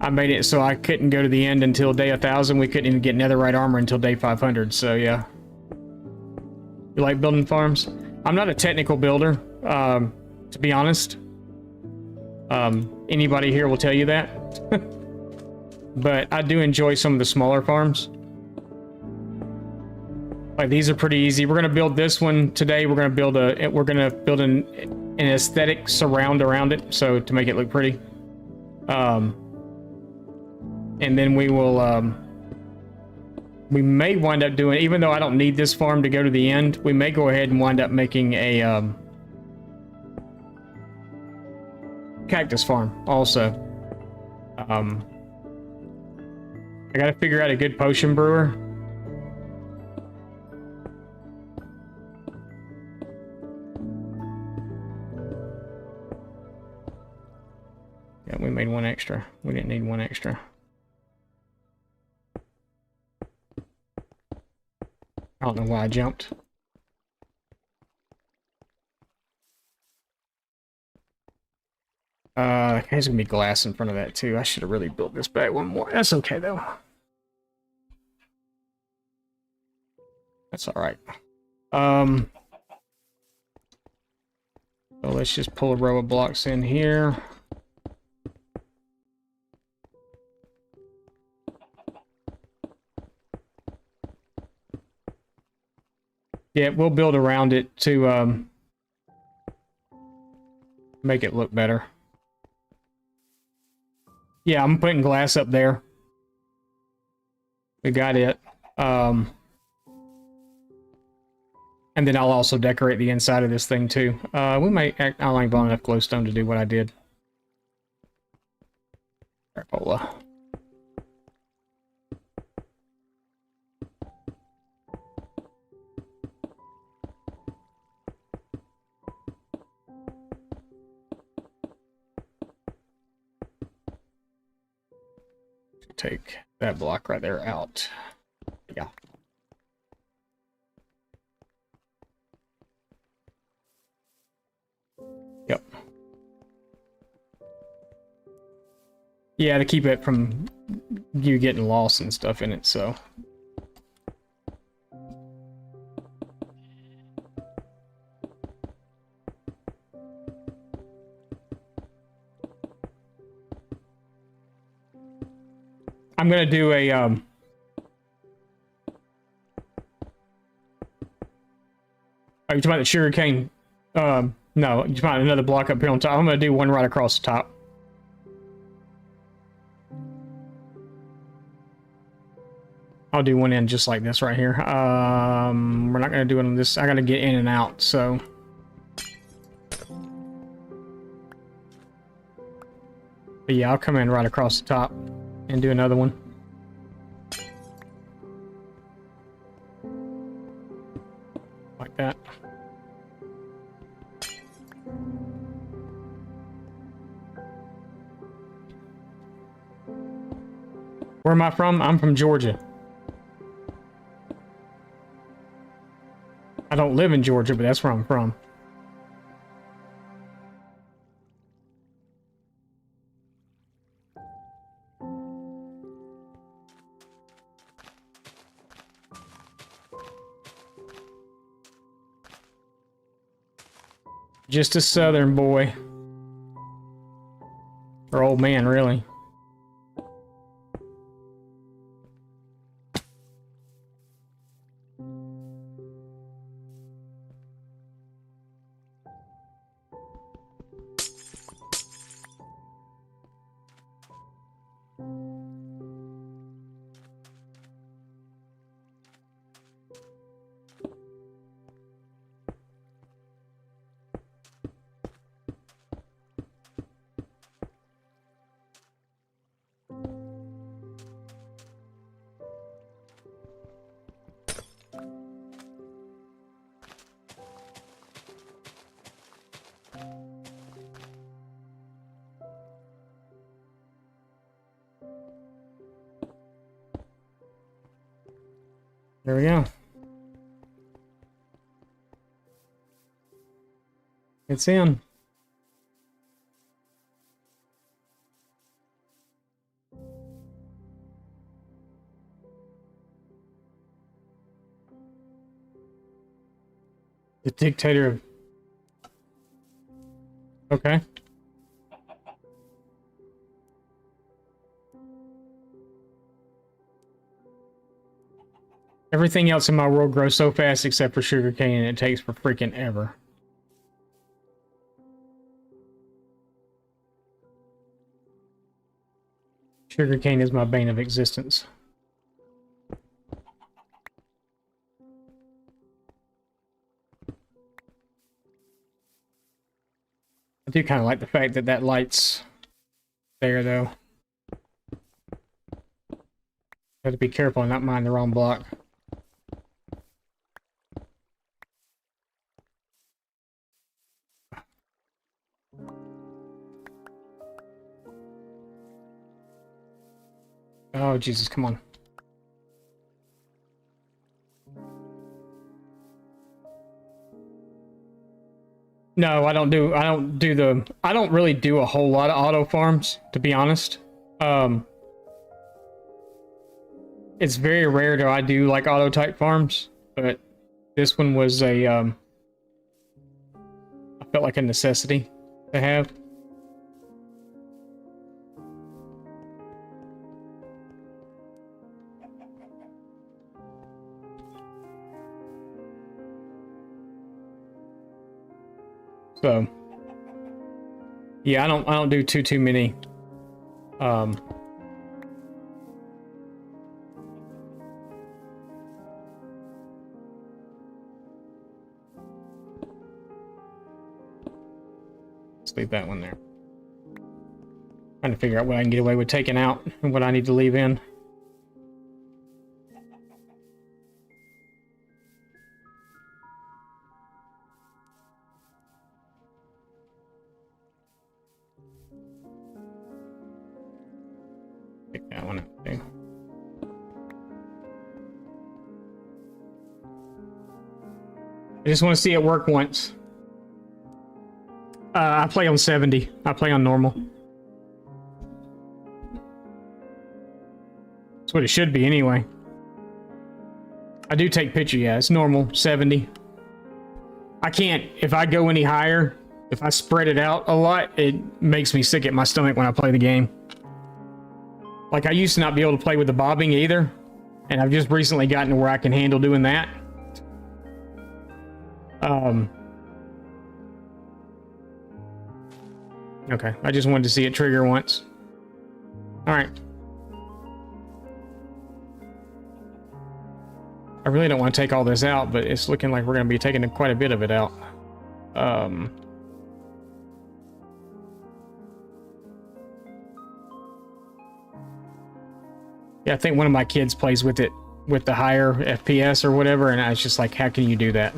I made it so I couldn't go to the end until day 1000. We couldn't even get netherite armor until day 500. So yeah. You like building farms? I'm not a technical builder, to be honest. Anybody here will tell you that. But I do enjoy some of the smaller farms. Like these are pretty easy. We're gonna build this one today. We're gonna build an aesthetic surround around it, so to make it look pretty. And then we will we may wind up doing, even though I don't need this farm to go to the end, we may go ahead and wind up making a cactus farm also. I gotta figure out a good potion brewer. Yeah, we made one extra. We didn't need one extra. I don't know why I jumped. There's gonna be glass in front of that too. I should have really built this back one more. That's okay though. That's all right. So let's just pull a row of blocks in here. Yeah, we'll build around it to make it look better. Yeah, I'm putting glass up there. We got it. And then I'll also decorate the inside of this thing too. We might. I ain't bought enough glowstone to do what I did. Caracola. Take that block right there out. Yeah. Yep. Yeah, to keep it from you getting lost and stuff in it, so. I'm gonna do a Are you talking about the sugarcane? No, you're talking about another block up here on top. I'm gonna do one right across the top. I'll do one in just like this right here. We're not gonna do it on this. I gotta get in and out, so. But yeah, I'll come in right across the top and do another one. Like that. Where am I from? I'm from Georgia. I don't live in Georgia, but that's where I'm from. Just a southern boy. Or old man, really. There we go. It's in. The dictator of... Okay. Everything else in my world grows so fast except for sugarcane, and it takes for freaking ever. Sugarcane is my bane of existence. I do kind of like the fact that that light's there, though. Have to be careful and not mine the wrong block. Oh, Jesus, come on. No, I don't really do a whole lot of auto farms, to be honest. It's very rare that I do like auto type farms, but this one was a, I felt like a necessity to have. So, yeah, I don't do too many. Let's leave that one there. Trying to figure out what I can get away with taking out and what I need to leave in. Take that one out too. I just want to see it work once. I play on 70. I play on normal. That's what it should be anyway. I do take picture, yeah. It's normal, 70. I can't, if I go any higher, if I spread it out a lot, it makes me sick at my stomach when I play the game. Like, I used to not be able to play with the bobbing either, and I've just recently gotten to where I can handle doing that. Okay, I just wanted to see it trigger once. Alright. I really don't want to take all this out, but it's looking like we're going to be taking quite a bit of it out. Yeah, I think one of my kids plays with it with the higher FPS or whatever, and I was just like, how can you do that?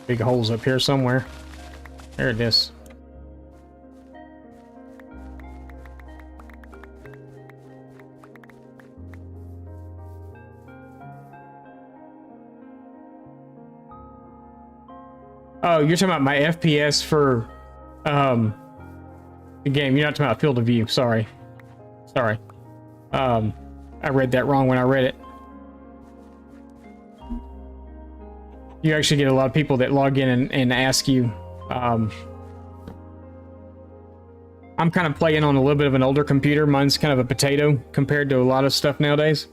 Big holes up here somewhere. There it is. Oh, you're talking about my FPS for the game. You're not talking about field of view. Sorry. Sorry. I read that wrong when I read it. You actually get a lot of people that log in and ask you. I'm kind of playing on a little bit of an older computer. Mine's kind of a potato compared to a lot of stuff nowadays.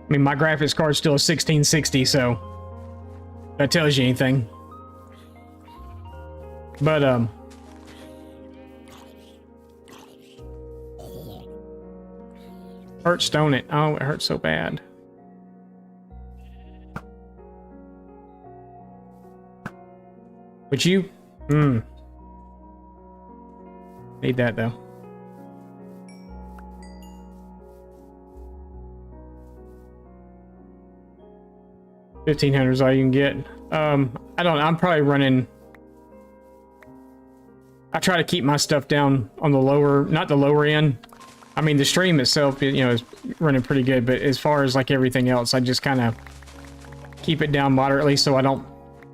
I mean, my graphics card's still a 1660, so that tells you anything. But, hurts, don't it? Oh, it hurts so bad. Would you? Need that, though. 1,500 is all you can get. I don't. I'm probably running. I try to keep my stuff down on the lower, not the lower end. I mean, the stream itself, you know, is running pretty good, but as far as like everything else, I just kind of keep it down moderately so I don't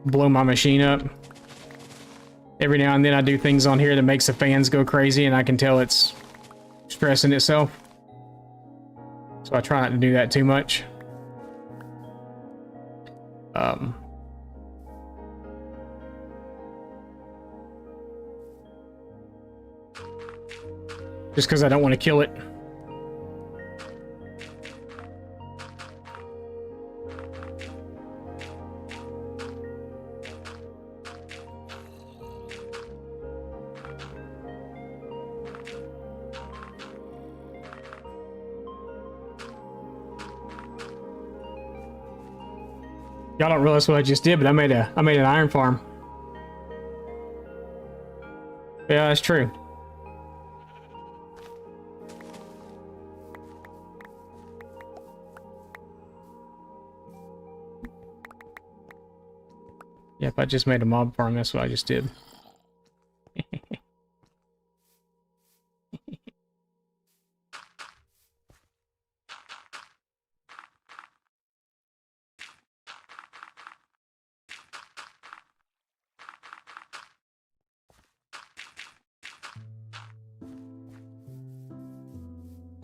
blow my machine up. Every now and then I do things on here that makes the fans go crazy, and I can tell it's stressing itself. So I try not to do that too much. Just because I don't want to kill it. Y'all don't realize what I just did, but I made an iron farm. Yeah, that's true. Yep, I just made a mob farm. That's what I just did.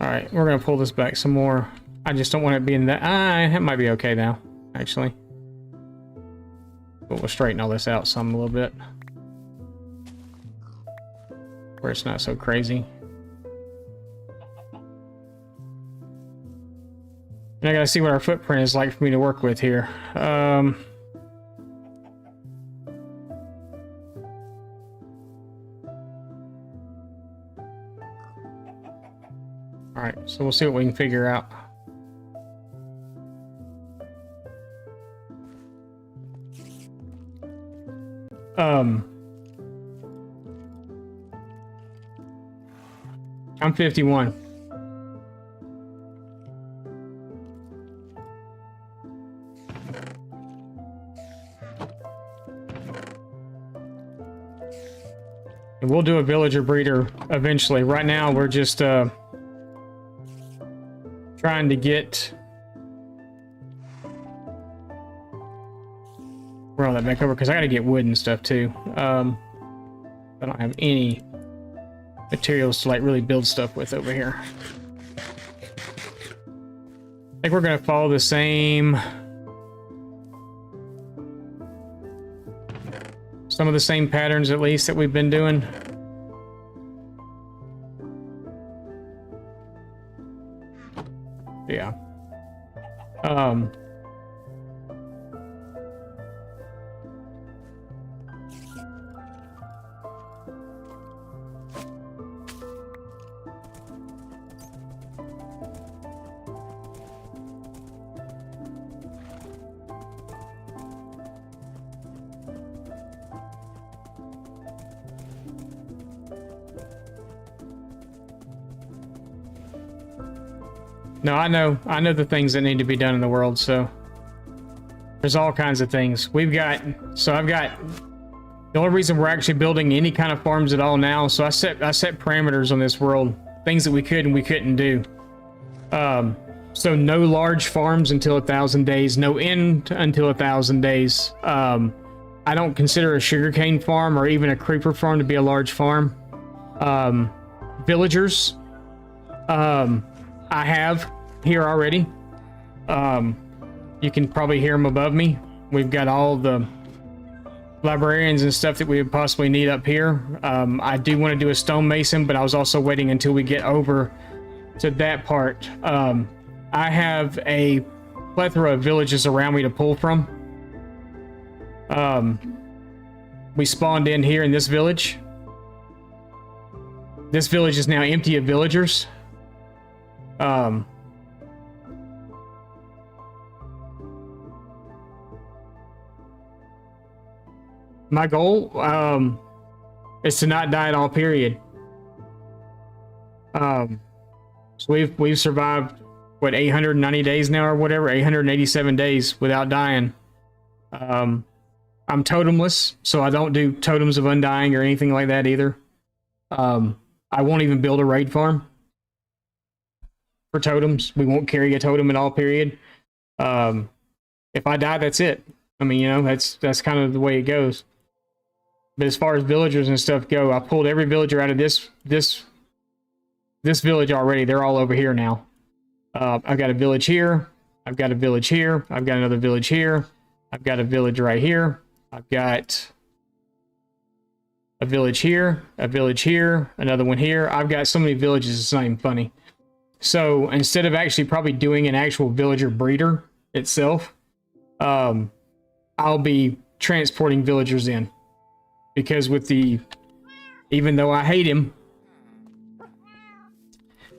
Alright, we're gonna pull this back some more. I just don't want it being that. It might be okay now, actually. But we'll straighten all this out some a little bit. Where it's not so crazy. And I gotta see what our footprint is like for me to work with here. Alright, so we'll see what we can figure out. I'm 51. And we'll do a villager breeder eventually. Right now, we're just trying to get... Roll that back over because I gotta get wood and stuff too. I don't have any materials to like really build stuff with over here. I think we're gonna follow the same, some of the same patterns at least that we've been doing. Yeah. No, I know the things that need to be done in the world, so there's all kinds of things. I've got the only reason we're actually building any kind of farms at all now, so I set parameters on this world, things that we could and we couldn't do. So no large farms until 1,000 days, no end until 1,000 days. I don't consider a sugarcane farm or even a creeper farm to be a large farm. Villagers, I have here already. You can probably hear them above me. We've got all the librarians and stuff that we would possibly need up here. I do want to do a stonemason, but I was also waiting until we get over to that part. I have a plethora of villages around me to pull from. We spawned in here in this village. This village is now empty of villagers. My goal is to not die at all, period. So we've survived what, 890 days now or whatever, 887 days without dying. I'm totemless, so I don't do totems of undying or anything like that either. I won't even build a raid farm for totems. We won't carry a totem at all, period. If I die, that's it. I mean, you know, that's kind of the way it goes. But as far as villagers and stuff go, I pulled every villager out of this village already. They're all over here now. I've got a village here. I've got a village here. I've got another village here. I've got a village right here. I've got a village here, a village here, another one here. I've got so many villages, it's not even funny. So instead of actually probably doing an actual villager breeder itself, I'll be transporting villagers in. Because with the, even though I hate him,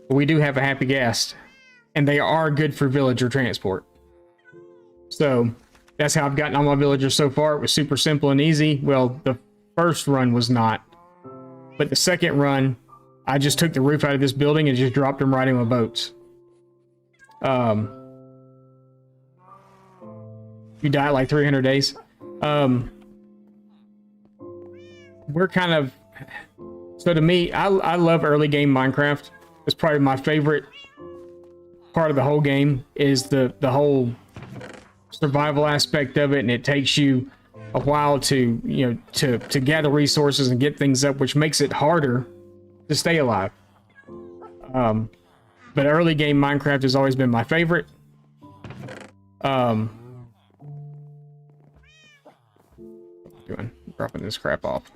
we do have a happy guest. And they are good for villager transport. So that's how I've gotten all my villagers so far. It was super simple and easy. Well, the first run was not. But the second run, I just took the roof out of this building and just dropped them right in my boats. You die at like 300 days. We're kind of... So to me, I love early game Minecraft. It's probably my favorite part of the whole game is the whole survival aspect of it, and it takes you a while to, you know, to gather resources and get things up, which makes it harder to stay alive. But early game Minecraft has always been my favorite. Dropping this crap off.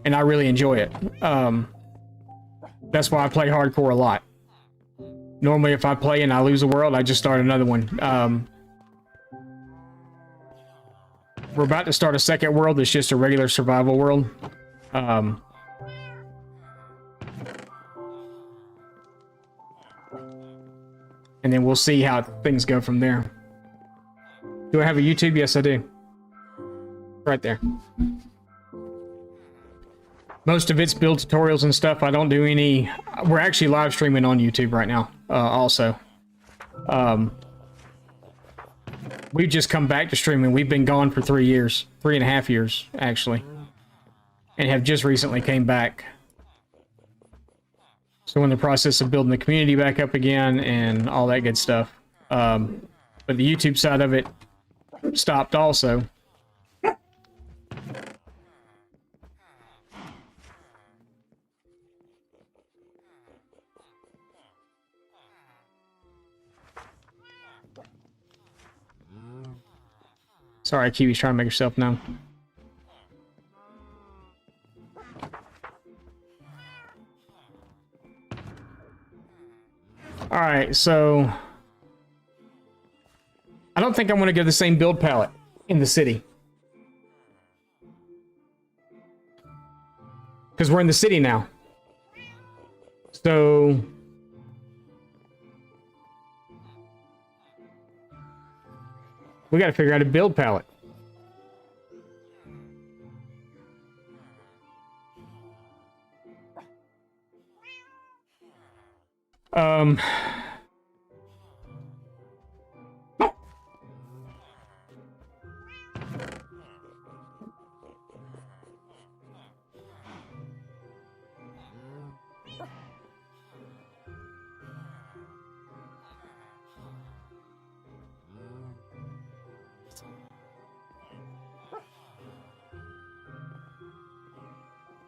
And I really enjoy it. That's why I play hardcore a lot. Normally, if I play and I lose a world, I just start another one. We're about to start a second world that's just a regular survival world. And then we'll see how things go from there. Do I have a YouTube? Yes, I do. Right there. Most of it's build tutorials and stuff. I don't do any... We're actually live streaming on YouTube right now, also. We've just come back to streaming. We've been gone for 3 years. 3.5 years, actually. And have just recently came back. So we're in the process of building the community back up again and all that good stuff. But the YouTube side of it stopped also. Sorry, Kiwi's trying to make herself known. Alright, so... I don't think I want to go the same build palette in the city. Because we're in the city now. So... we got to figure out a build palette.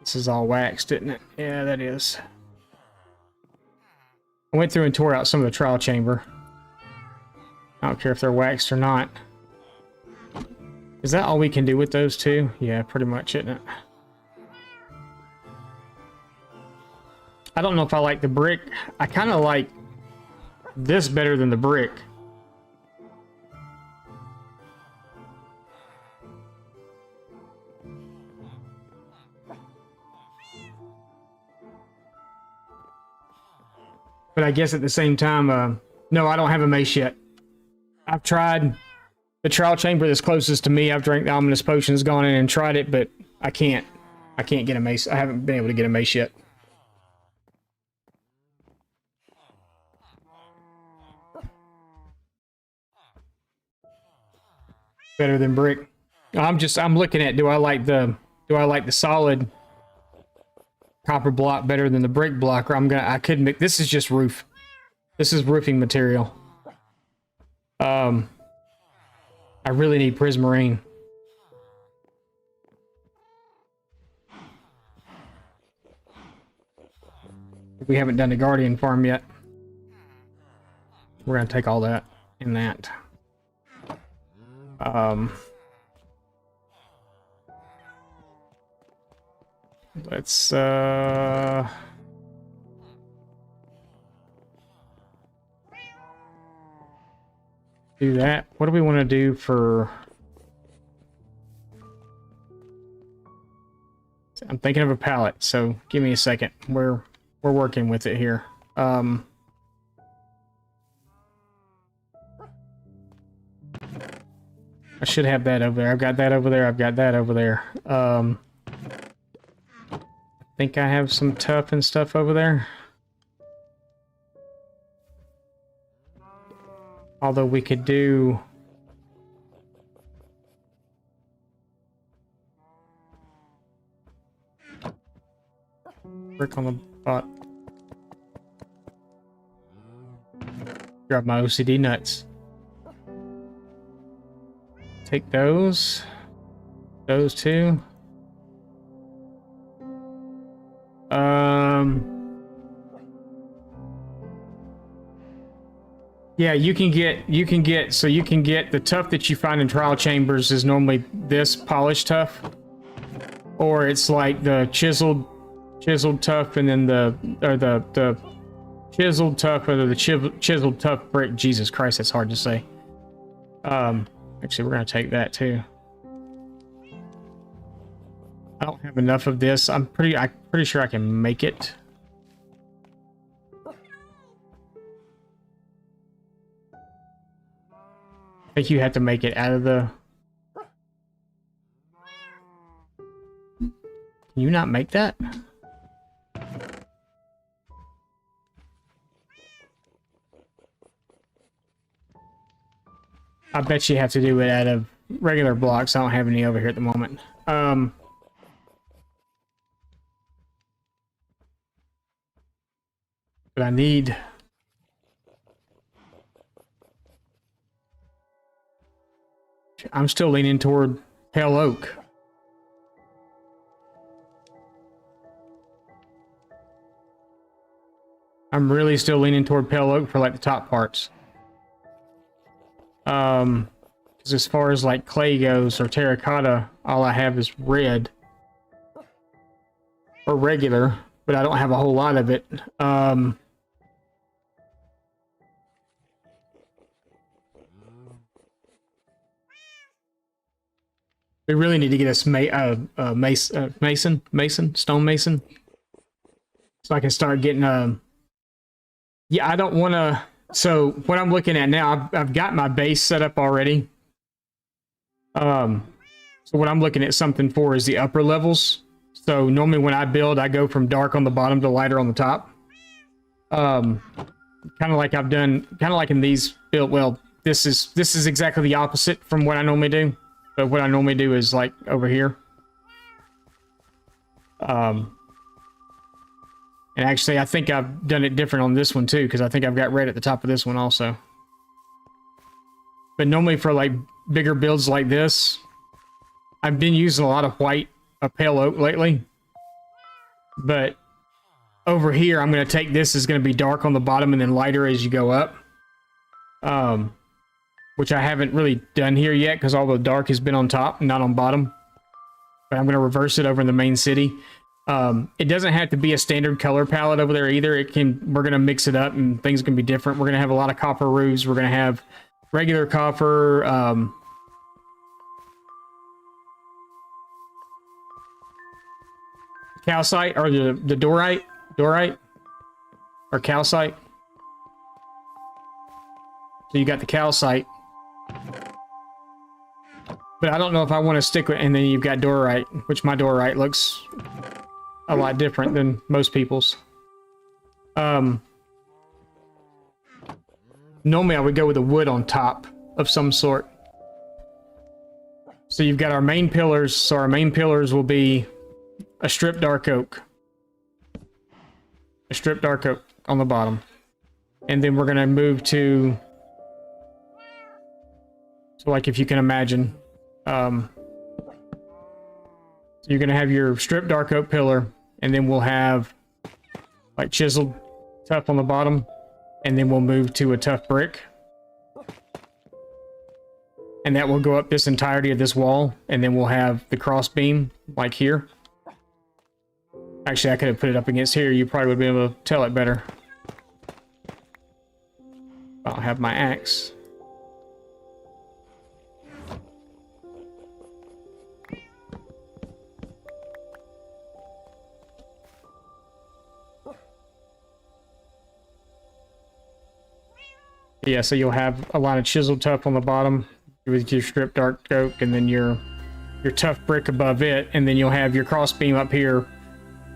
This is all waxed, isn't it? Yeah, that is. I went through and tore out some of the trial chamber. I don't care if they're waxed or not. Is that all we can do with those two? Yeah, pretty much, isn't it? I don't know if I like the brick. I kind of like this better than the brick. But I guess at the same time, no, I don't have a mace yet. I've tried the trial chamber that's closest to me. I've drank the ominous potions, gone in and tried it, but I can't get a mace. I haven't been able to get a mace yet. Better than brick. I'm looking at, do I like the solid copper block better than the brick block, or I could make, this is just roof. This is roofing material. I really need prismarine. We haven't done the Guardian farm yet. We're gonna take all that and that. Let's do that. What do we want to do for... I'm thinking of a pallet, so give me a second. We're working with it here. I should have that over there. I've got that over there. I've got that over there. I think I have some tough and stuff over there. Although we could do... brick on the bot. Grab my OCD nuts. Take those. Those two. Yeah, you can get the tuff that you find in trial chambers is normally this polished tuff, or it's like the chiseled tuff, and then the chiseled tuff, or the chiseled tuff brick. Jesus Christ, that's hard to say. Actually, we're gonna take that too. I don't have enough of this. I'm pretty sure I can make it. I think you have to make it out of the... Can you not make that? I bet you have to do it out of regular blocks. I don't have any over here at the moment. But I need... I'm still leaning toward pale oak. I'm really still leaning toward pale oak for like the top parts. Because as far as like clay goes or terracotta, all I have is red or regular, but I don't have a whole lot of it. We really need to get us stone mason, so I can start getting yeah, I don't want to. So what I'm looking at now, I've got my base set up already. So what I'm looking at something for is the upper levels. So normally when I build, I go from dark on the bottom to lighter on the top. Kind of like I've done, kind of like in these build. Well, this is exactly the opposite from what I normally do. But what I normally do is like over here. And actually, I think I've done it different on this one too, because I think I've got red at the top of this one also. But normally for like bigger builds like this, I've been using a lot of white, pale oak lately. But over here, I'm going to take this is going to be dark on the bottom and then lighter as you go up. Which I haven't really done here yet because all the dark has been on top, not on bottom. But I'm going to reverse it over in the main city. It doesn't have to be a standard color palette over there either. We're going to mix it up and things can be different. We're going to have a lot of copper roofs. We're going to have regular copper, calcite, or the dorite, or calcite. So you got the calcite. But I don't know if I want to stick with, and then you've got dorite, which my dorite looks a lot different than most people's. Normally I would go with a wood on top of some sort. So you've got our main pillars. So our main pillars will be a stripped dark oak. A stripped dark oak on the bottom. And then we're going to move to... So like if you can imagine, you're going to have your stripped dark oak pillar, and then we'll have like chiseled tough on the bottom, and then we'll move to a tough brick. And that will go up this entirety of this wall, and then we'll have the cross beam like here. Actually, I could have put it up against here. You probably would be able to tell it better. I'll have my axe. Yeah, so you'll have a lot of chiseled tough on the bottom with your stripped dark oak, and then your tough brick above it, and then you'll have your cross beam up here.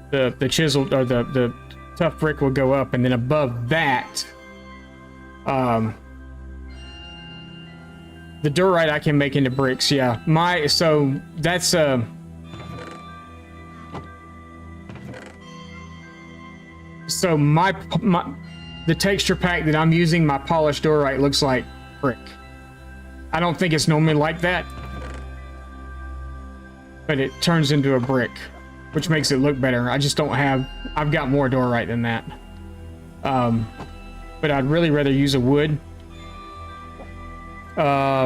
The chiseled or the tough brick will go up, and then above that, the diorite I can make into bricks. Yeah, so that's so the texture pack that I'm using, my polished diorite, looks like brick. I don't think it's normally like that, but it turns into a brick, which makes it look better. I just don't have... I've got more diorite than that. But I'd really rather use a wood. I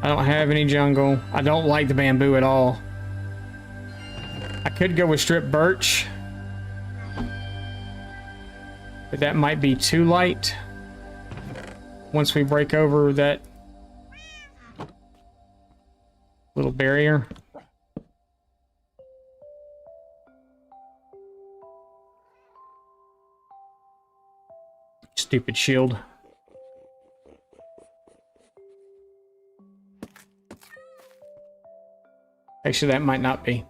don't have any jungle. I don't like the bamboo at all. I could go with stripped birch, but that might be too light once we break over that little barrier. Stupid shield. Actually, that might not be.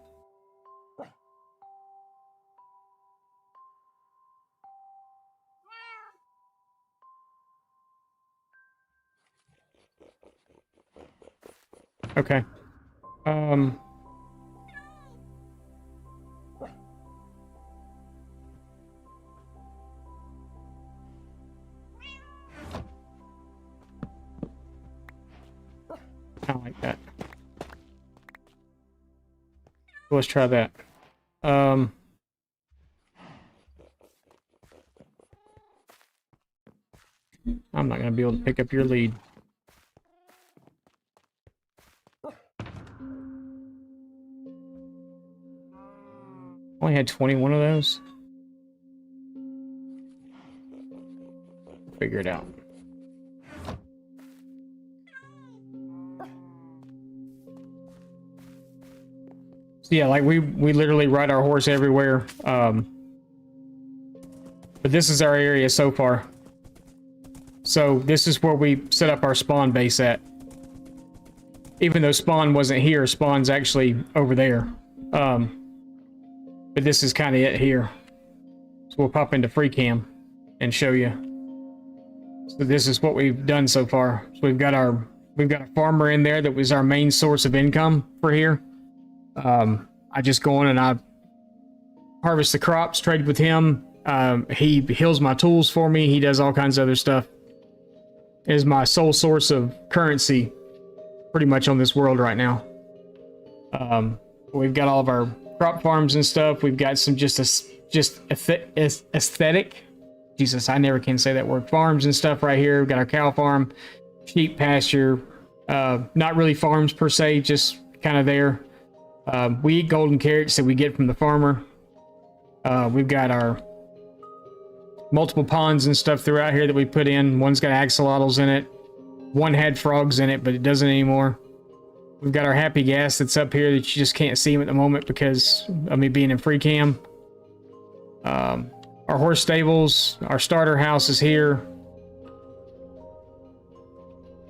Okay. I don't like that. Let's try that. I'm not going to be able to pick up your lead. Only had 21 of those. Figure it out. So yeah, like we literally ride our horse everywhere. But this is our area so far. So this is where we set up our spawn base at. Even though spawn wasn't here, spawn's actually over there. But this is kind of it here. So we'll pop into free cam and show you. So this is what we've done so far. So we've got a farmer in there that was our main source of income for here. I just go on and I harvest the crops, trade with him. He heals my tools for me. He does all kinds of other stuff. It is my sole source of currency pretty much on this world right now. We've got all of our crop farms and stuff. We've got some just aesthetic. Jesus, I never can say that word. Farms and stuff right here. We've got our cow farm, sheep pasture. Not really farms per se, just kind of there. We eat golden carrots that we get from the farmer. We've got our multiple ponds and stuff throughout here that we put in. One's got axolotls in it. One had frogs in it, but it doesn't anymore. We've got our happy gas that's up here that you just can't see him at the moment because of me being in free cam. Our horse stables, our starter house is here.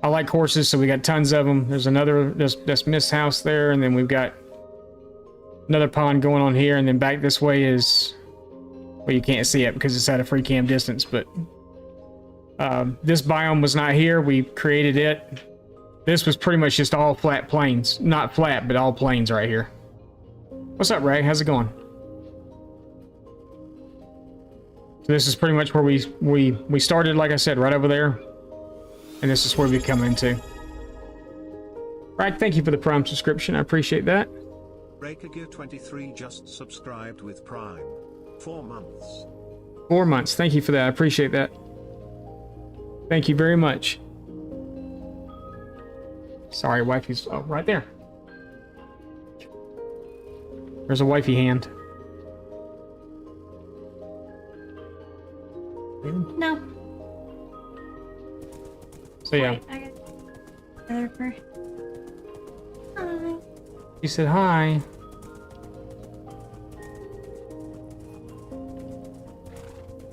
I like horses, so we got tons of them. There's that's Miss House there, and then we've got another pond going on here, and then back this way is, well, you can't see it because it's at a free cam distance, but This biome was not here. We created it. This was pretty much just all flat plains. Not flat, but all plains right here. What's up, Ray? How's it going? So this is pretty much where we started, like I said, right over there. And this is where we come into. Right, thank you for the Prime subscription. I appreciate that. Breakergear23 just subscribed with Prime. 4 months. 4 months. Thank you for that. I appreciate that. Thank you very much. Sorry, wifey's... Oh, right there. There's a wifey hand. No. So yeah. Wait, I got other for. Hi. She said hi.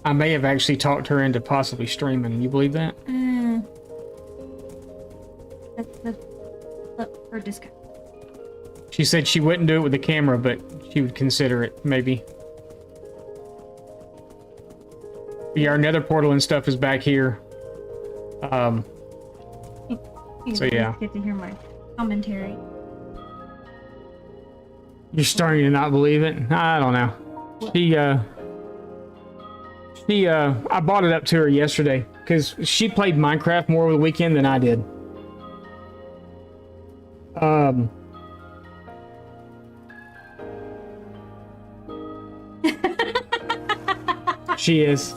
I may have actually talked her into possibly streaming. You believe that? That's the flip for discount. She said she wouldn't do it with the camera, but she would consider it, maybe. Yeah, our nether portal and stuff is back here. So yeah. Get to hear my commentary. You're starting to not believe it? I don't know. I brought it up to her yesterday because she played Minecraft more over the weekend than I did. She is.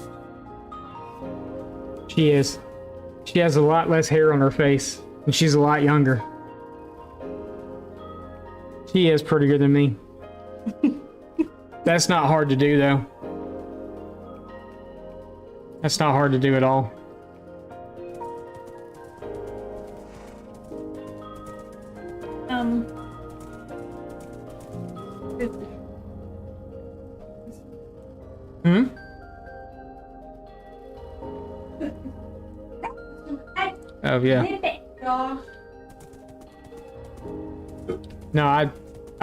She is. She has a lot less hair on her face, and she's a lot younger. She is prettier than me. That's not hard to do, though. That's not hard to do at all. Hmm? Oh, yeah. No, I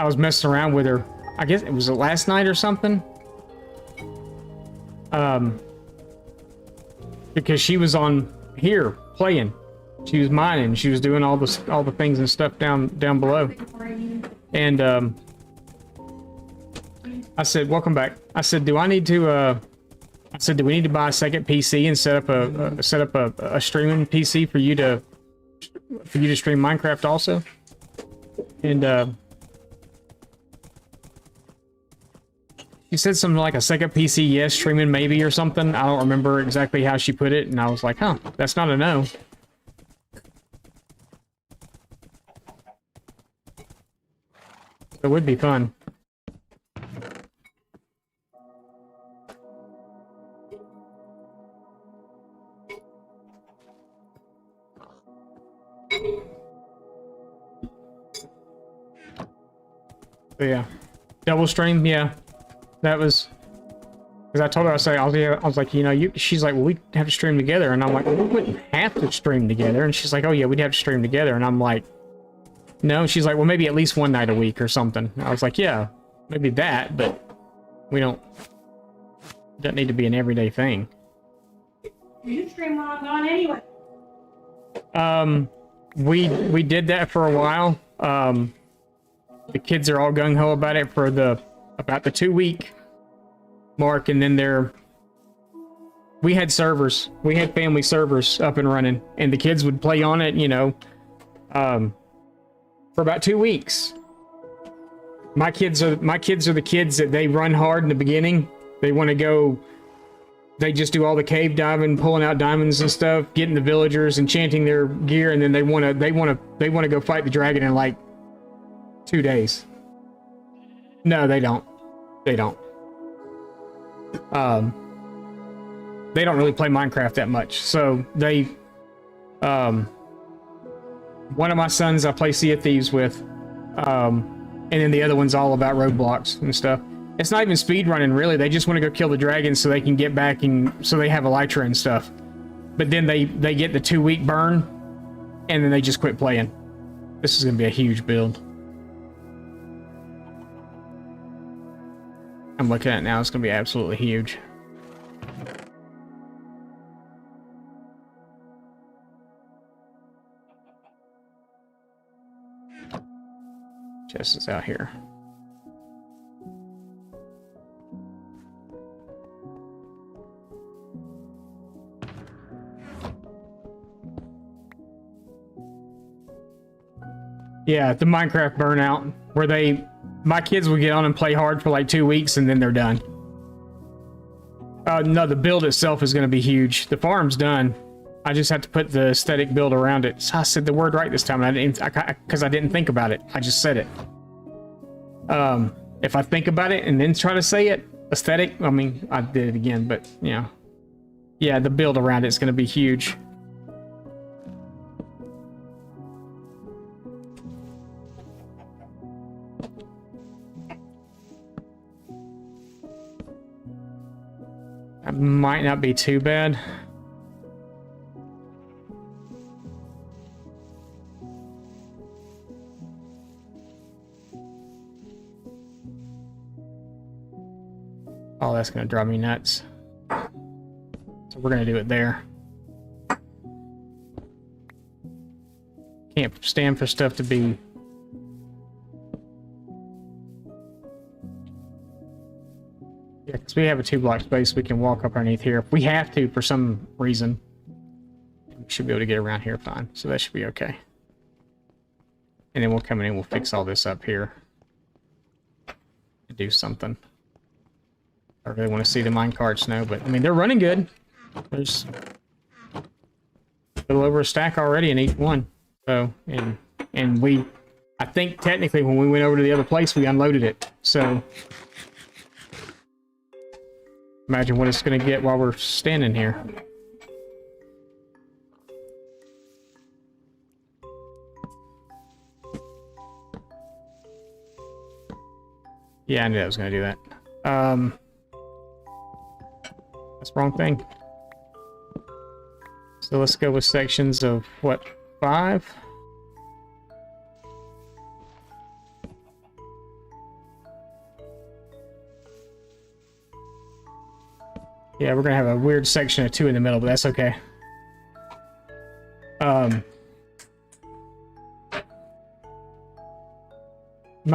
was messing around with her. I guess it was last night or something. Because she was on here playing. She was mining. She was doing all the things and stuff down below. And I said, "Welcome back." I said, "Do I need to?" I said, "Do we need to buy a second PC and set up a streaming PC for you to stream Minecraft also?" And she said something like a second PC, yes, streaming maybe or something. I don't remember exactly how she put it, and I was like, "Huh, that's not a no." It would be fun. So yeah, double stream, yeah, that was because I told her I was like, you know, she's like, well, we have to stream together, and I'm like, well, we wouldn't have to stream together, and she's like, oh yeah, we'd have to stream together, and I'm like, no, she's like, well, maybe at least one night a week or something. I was like, yeah, maybe that, but we don't need to be an everyday thing. You stream while I'm gone anyway. We did that for a while. The kids are all gung-ho about it for about the 2-week mark, and then we had servers. We had family servers up and running, and the kids would play on it, you know, for about 2 weeks. My kids are the kids that they run hard in the beginning. They want to go. They just do all the cave diving, pulling out diamonds and stuff, getting the villagers, enchanting their gear, and then they want to go fight the dragon in like 2 days. No, they don't. They don't. They don't really play Minecraft that much. So they, one of my sons I play Sea of Thieves with, and then the other one's all about roadblocks and stuff. It's not even speed running really. They just want to go kill the dragon so they can get back and so they have elytra and stuff. But then they get the 2-week burn, and then they just quit playing. This is gonna be a huge build. I'm looking at it now. It's gonna be absolutely huge. Chest is out here. Yeah, the Minecraft burnout, where my kids would get on and play hard for like 2 weeks and then they're done. No, the build itself is going to be huge. The farm's done. I just have to put the aesthetic build around it. So I said the word right this time, and because I didn't think about it. I just said it. If I think about it and then try to say it, aesthetic, I mean, I did it again, but yeah. Yeah, the build around it's going to be huge. That might not be too bad. Oh, that's gonna drive me nuts. So we're gonna do it there. Can't stand for stuff to be... Yeah, because we have a 2-block space, we can walk up underneath here. If we have to, for some reason, we should be able to get around here fine. So that should be okay. And then we'll come in and we'll fix all this up here. And do something. I really want to see the minecarts now, but I mean, they're running good. There's a little over a stack already in each one. So, and we, I think technically when we went over to the other place, we unloaded it. So, imagine what it's going to get while we're standing here. Yeah, I knew I was going to do that. That's the wrong thing. So let's go with sections of, what, 5? Yeah, we're gonna have a weird section of 2 in the middle, but that's okay. My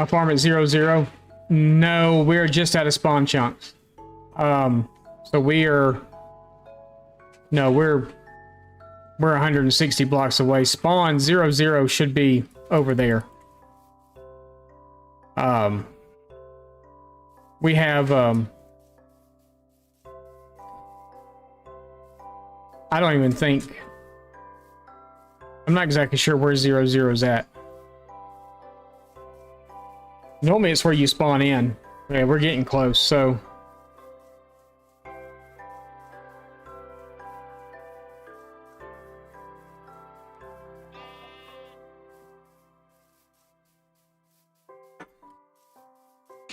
farm at 0, 0. No, we're just out of spawn chunks. So we are... No, we're 160 blocks away. Spawn 0, 0 should be over there. We have, I don't even think... I'm not exactly sure where 0, 0 is at. Normally it's where you spawn in. Okay, we're getting close, so...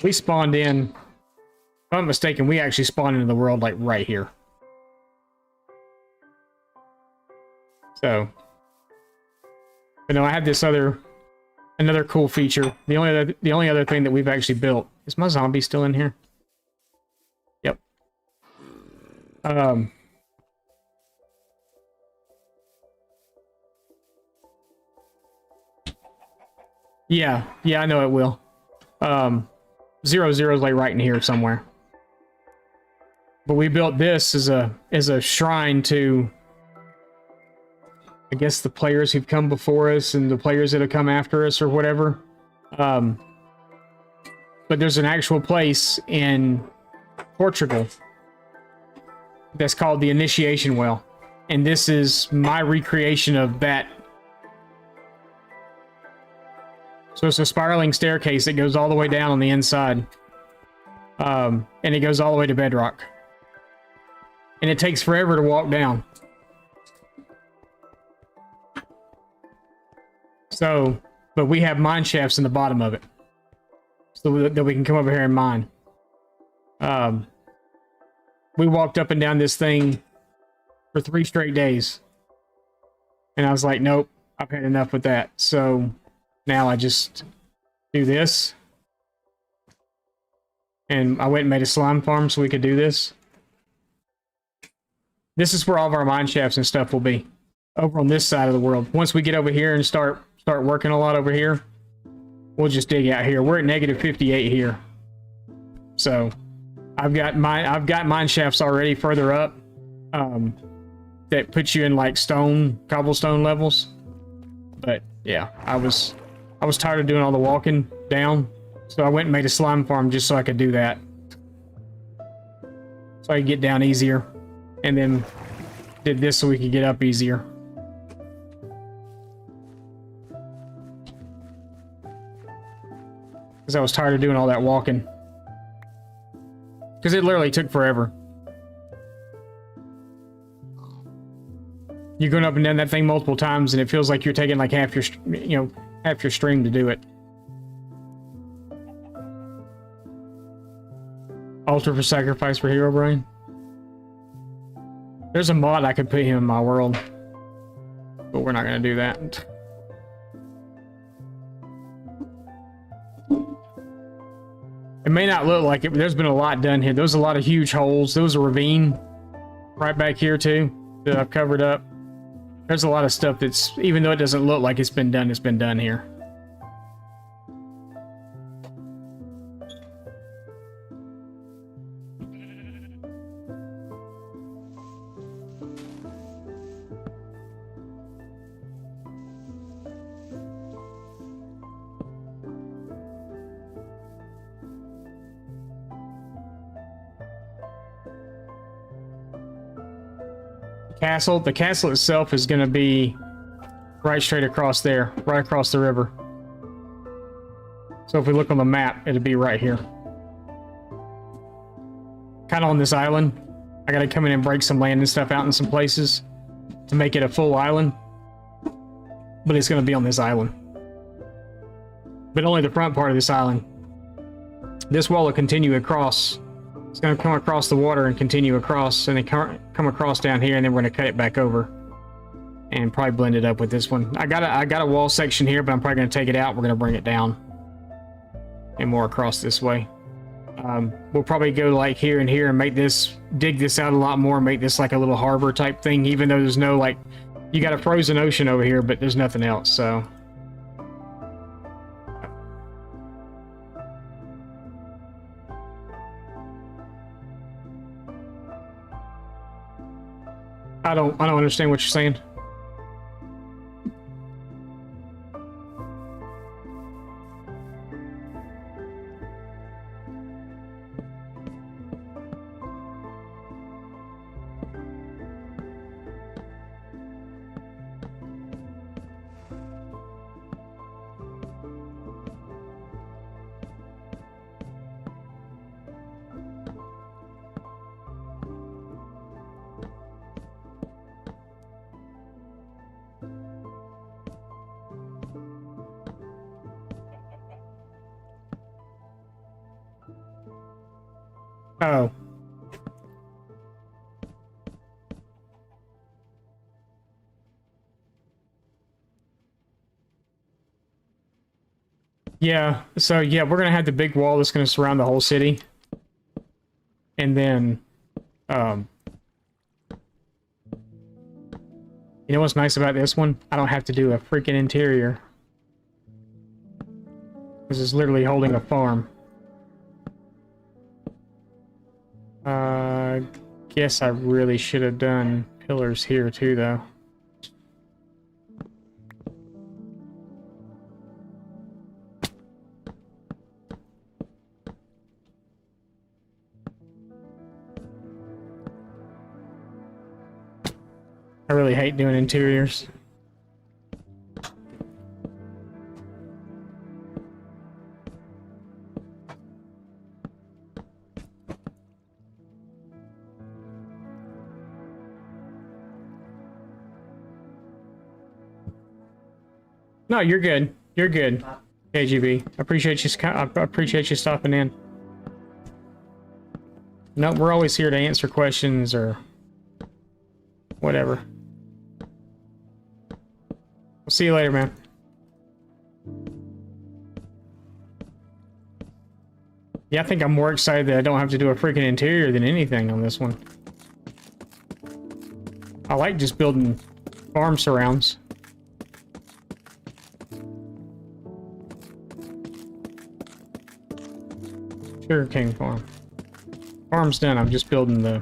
We spawned in... If I'm not mistaken, we actually spawned into the world, like, right here. So... But no, I have this another cool feature. The only other thing that we've actually built. Is my zombie still in here? Yep. Yeah, I know it will. 0, 0 is like right in here somewhere. But we built this as a shrine to, I guess, the players who've come before us and the players that have come after us or whatever. But there's an actual place in Portugal that's called the Initiation Well. And this is my recreation of that. So it's a spiraling staircase that goes all the way down on the inside. And it goes all the way to bedrock. And it takes forever to walk down. So, but we have mine shafts in the bottom of it. So that we can come over here and mine. We walked up and down this thing for 3 straight days. And I was like, nope, I've had enough with that. So now I just do this. And I went and made a slime farm so we could do this. This is where all of our mine shafts and stuff will be. Over on this side of the world. Once we get over here and start working a lot over here, we'll just dig out here. We're at negative 58 here. So I've got mine shafts already further up. That puts you in like cobblestone levels. But yeah, I was tired of doing all the walking down. So I went and made a slime farm just so I could do that. So I could get down easier. And then did this so we could get up easier. Because I was tired of doing all that walking. Because it literally took forever. You're going up and down that thing multiple times and it feels like you're taking like half your stream to do it. Altar for sacrifice for Herobrine. There's a mod I could put him in my world. But we're not going to do that. It may not look like it, but there's been a lot done here. There's a lot of huge holes. There was a ravine right back here too that I've covered up. There's a lot of stuff that's, even though it doesn't look like it's been done here. The castle itself is going to be right straight across there, right across the river. So if we look on the map, it'll be right here. Kind of on this island. I got to come in and break some land and stuff out in some places to make it a full island. But it's going to be on this island. But only the front part of this island. This wall will continue across. It's going to come across the water and continue across, and then come across down here, and then we're going to cut it back over and probably blend it up with this one. I got a wall section here, but I'm probably going to take it out. We're going to bring it down and more across this way. We'll probably go like here and here and dig this out a lot more, make this like a little harbor type thing, even though there's no like, you got a frozen ocean over here, but there's nothing else, so. I don't understand what you're saying. Oh. Yeah, so yeah, we're gonna have the big wall that's gonna surround the whole city. And then, you know what's nice about this one? I don't have to do a freaking interior. This is literally holding a farm. Guess I really should have done pillars here too, though. I really hate doing interiors. No, you're good. You're good, KGB. I appreciate you stopping in. No, we're always here to answer questions or whatever. We'll see you later, man. Yeah, I think I'm more excited that I don't have to do a freaking interior than anything on this one. I like just building farm surrounds. Sugarcane farm. Farm's done. I'm just building the...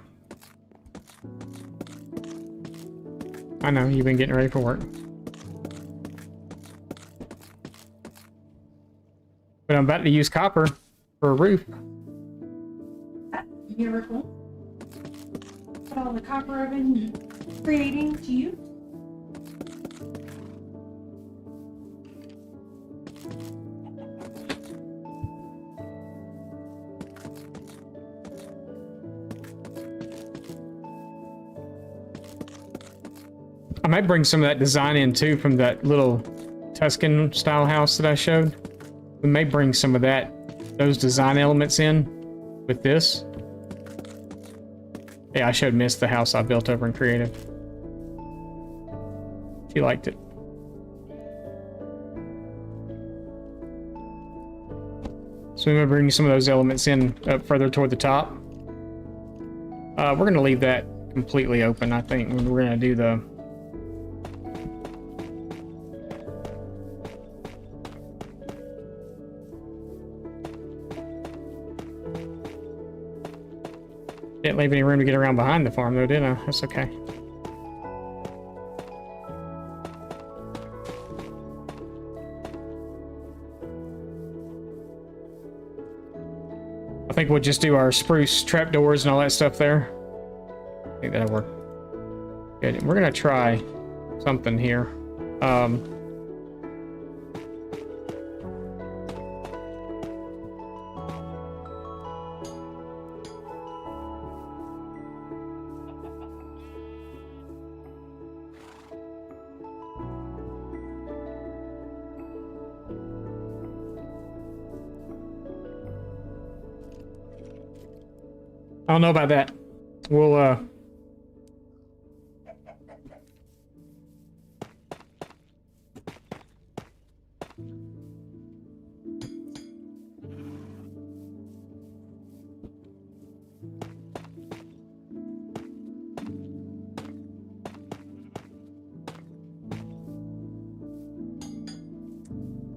I know, you've been getting ready for work. But I'm about to use copper for a roof. You ever cool? Put all the copper I've been creating to you. I might bring some of that design in too from that little Tuscan style house that I showed. We may bring some of those design elements in with this. Yeah, I showed Miss the house I built over in Creative. She liked it. So we may bring some of those elements in up further toward the top. We're going to leave that completely open, I think. We're going to do the... Didn't leave any room to get around behind the farm, though, did I? That's okay. I think we'll just do our spruce trapdoors and all that stuff there. I think that'll work. Good. We're gonna try something here. I don't know about that. We'll,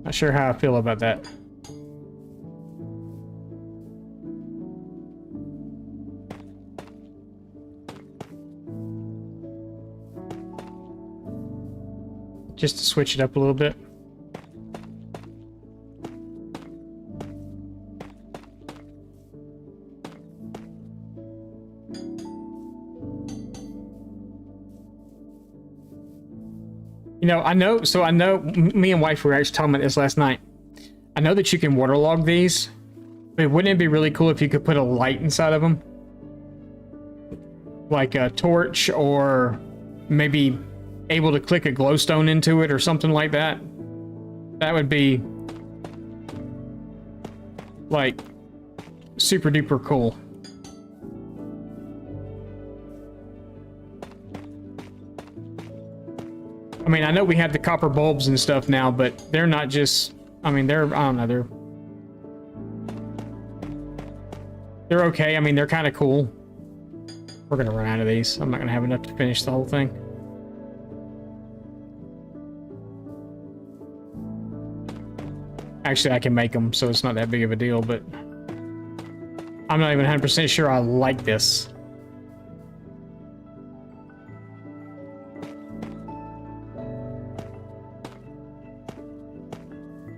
not sure how I feel about that. Just to switch it up a little bit. You know, I know, me and wife were actually talking about this last night. I know that you can waterlog these, but wouldn't it be really cool if you could put a light inside of them? Like a torch, or maybe able to click a glowstone into it or something like that. That would be like super duper cool. I mean, I know we have the copper bulbs and stuff now, but they're not just, I mean, they're, I don't know, they're okay. I mean, they're kind of cool. We're gonna run out of these. I'm not gonna have enough to finish the whole thing. Actually, I can make them, so it's not that big of a deal, but I'm not even 100% sure I like this.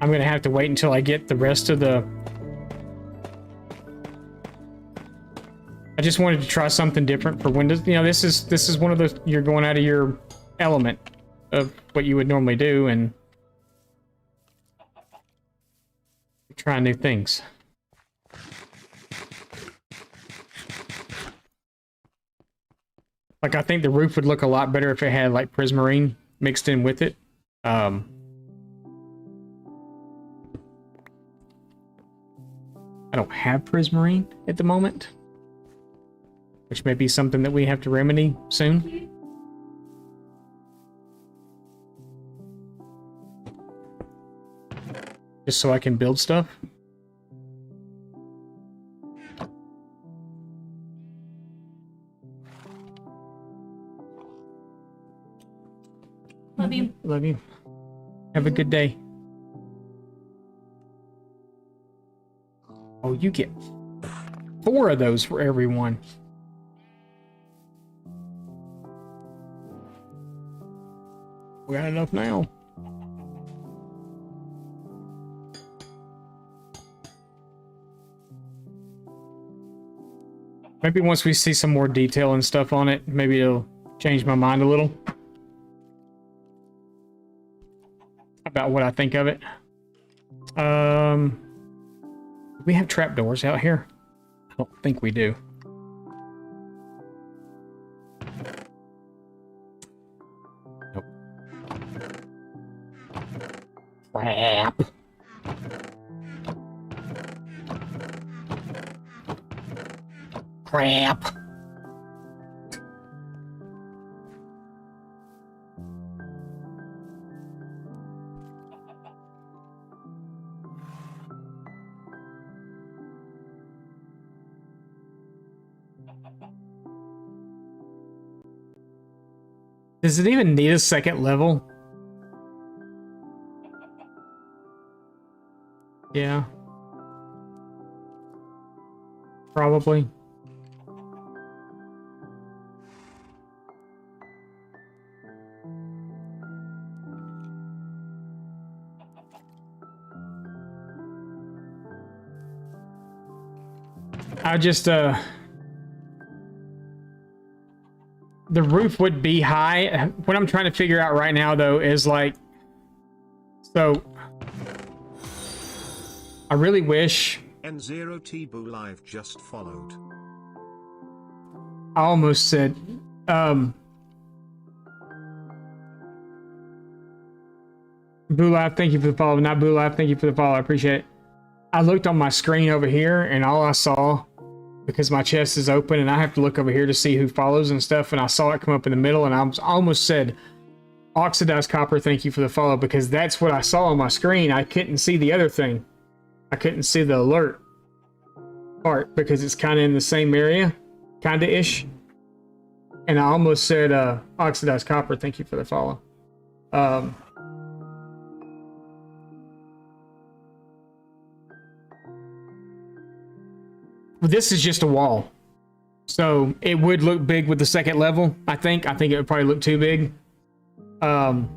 I'm gonna have to wait until I get the rest of the... I just wanted to try something different for Windows. You know, this is one of those, you're going out of your element of what you would normally do, and trying new things. Like, I think the roof would look a lot better if it had like prismarine mixed in with it. I don't have prismarine at the moment, which may be something that we have to remedy soon. Just so I can build stuff. Love you. Love you. Have a good day. Oh, you get 4 of those for everyone. We got enough now. Maybe once we see some more detail and stuff on it, maybe it'll change my mind a little about what I think of it. We have trapdoors out here? I don't think we do. Nope. Crap. Crap. Does it even need a second level? Yeah. Probably. I just, the roof would be high. What I'm trying to figure out right now, though, is like, so I really wish. N0T Boo Live just followed. I almost said, Boo Live, thank you for the follow. Not Boo Live, thank you for the follow. I appreciate it. I looked on my screen over here, and all I saw, because my chest is open, and I have to look over here to see who follows and stuff, and I saw it come up in the middle, and I almost said, Oxidized Copper, thank you for the follow, because that's what I saw on my screen. I couldn't see the other thing. I couldn't see the alert part, because it's kind of in the same area, kind of ish. And I almost said, Oxidized Copper, thank you for the follow. This is just a wall, so it would look big with the second level. I think it would probably look too big. What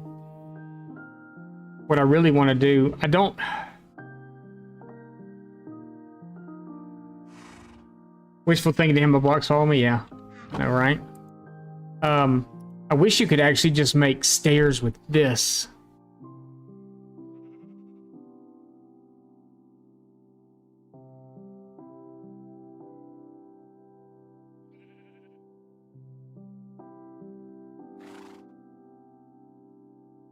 I really want to do, I don't. Wishful thinking to him, a blocks follow me. Yeah, all right. I wish you could actually just make stairs with this.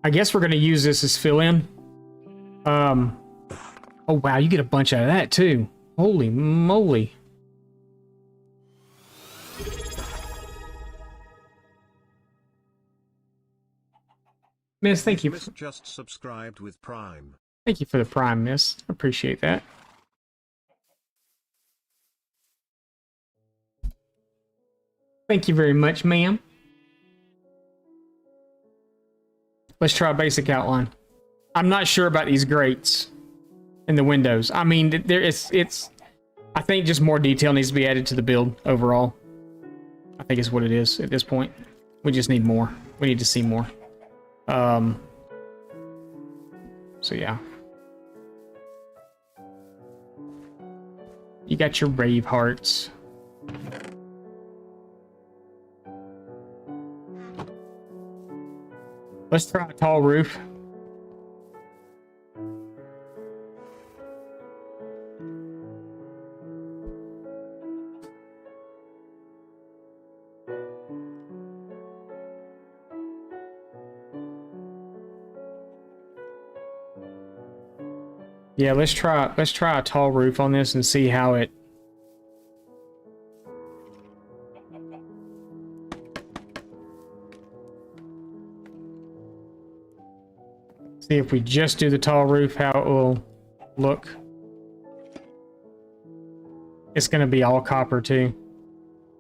I guess we're going to use this as fill-in. Oh, wow, you get a bunch out of that, too. Holy moly. Miss, thank you. Miss just subscribed with Prime. Thank you for the Prime, Miss. Appreciate that. Thank you very much, ma'am. Let's try a basic outline. I'm not sure about these grates in the windows. I mean, I think just more detail needs to be added to the build overall. I think is what it is at this point. We just need more. We need to see more. So yeah. You got your rave hearts. Let's try a tall roof. Yeah, let's try a tall roof on this and see how it. See if we just do the tall roof, how it will look. It's going to be all copper too.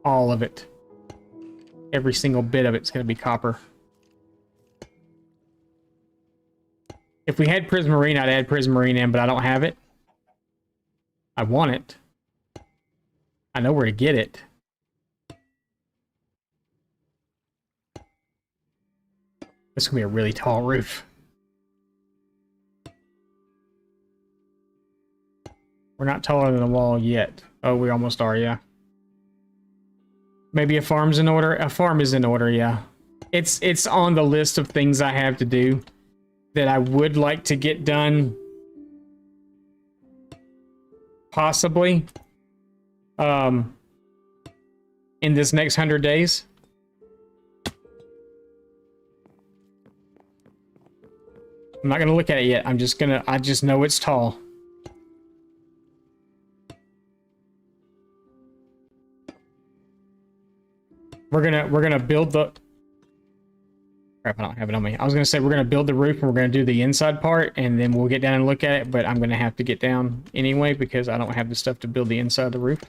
All of it. Every single bit of it's going to be copper. If we had Prismarine, I'd add Prismarine in, but I don't have it. I want it. I know where to get it. This is gonna be a really tall roof. We're not taller than the wall yet. Oh, we almost are, yeah. Maybe a farm's in order. A farm is in order, yeah. It's on the list of things I have to do that I would like to get done. Possibly. In this next 100 days. I'm not gonna look at it yet. I just know it's tall. We're gonna build the... Crap, I don't have it on me. I was gonna say we're gonna build the roof and we're gonna do the inside part and then we'll get down and look at it, but I'm gonna have to get down anyway because I don't have the stuff to build the inside of the roof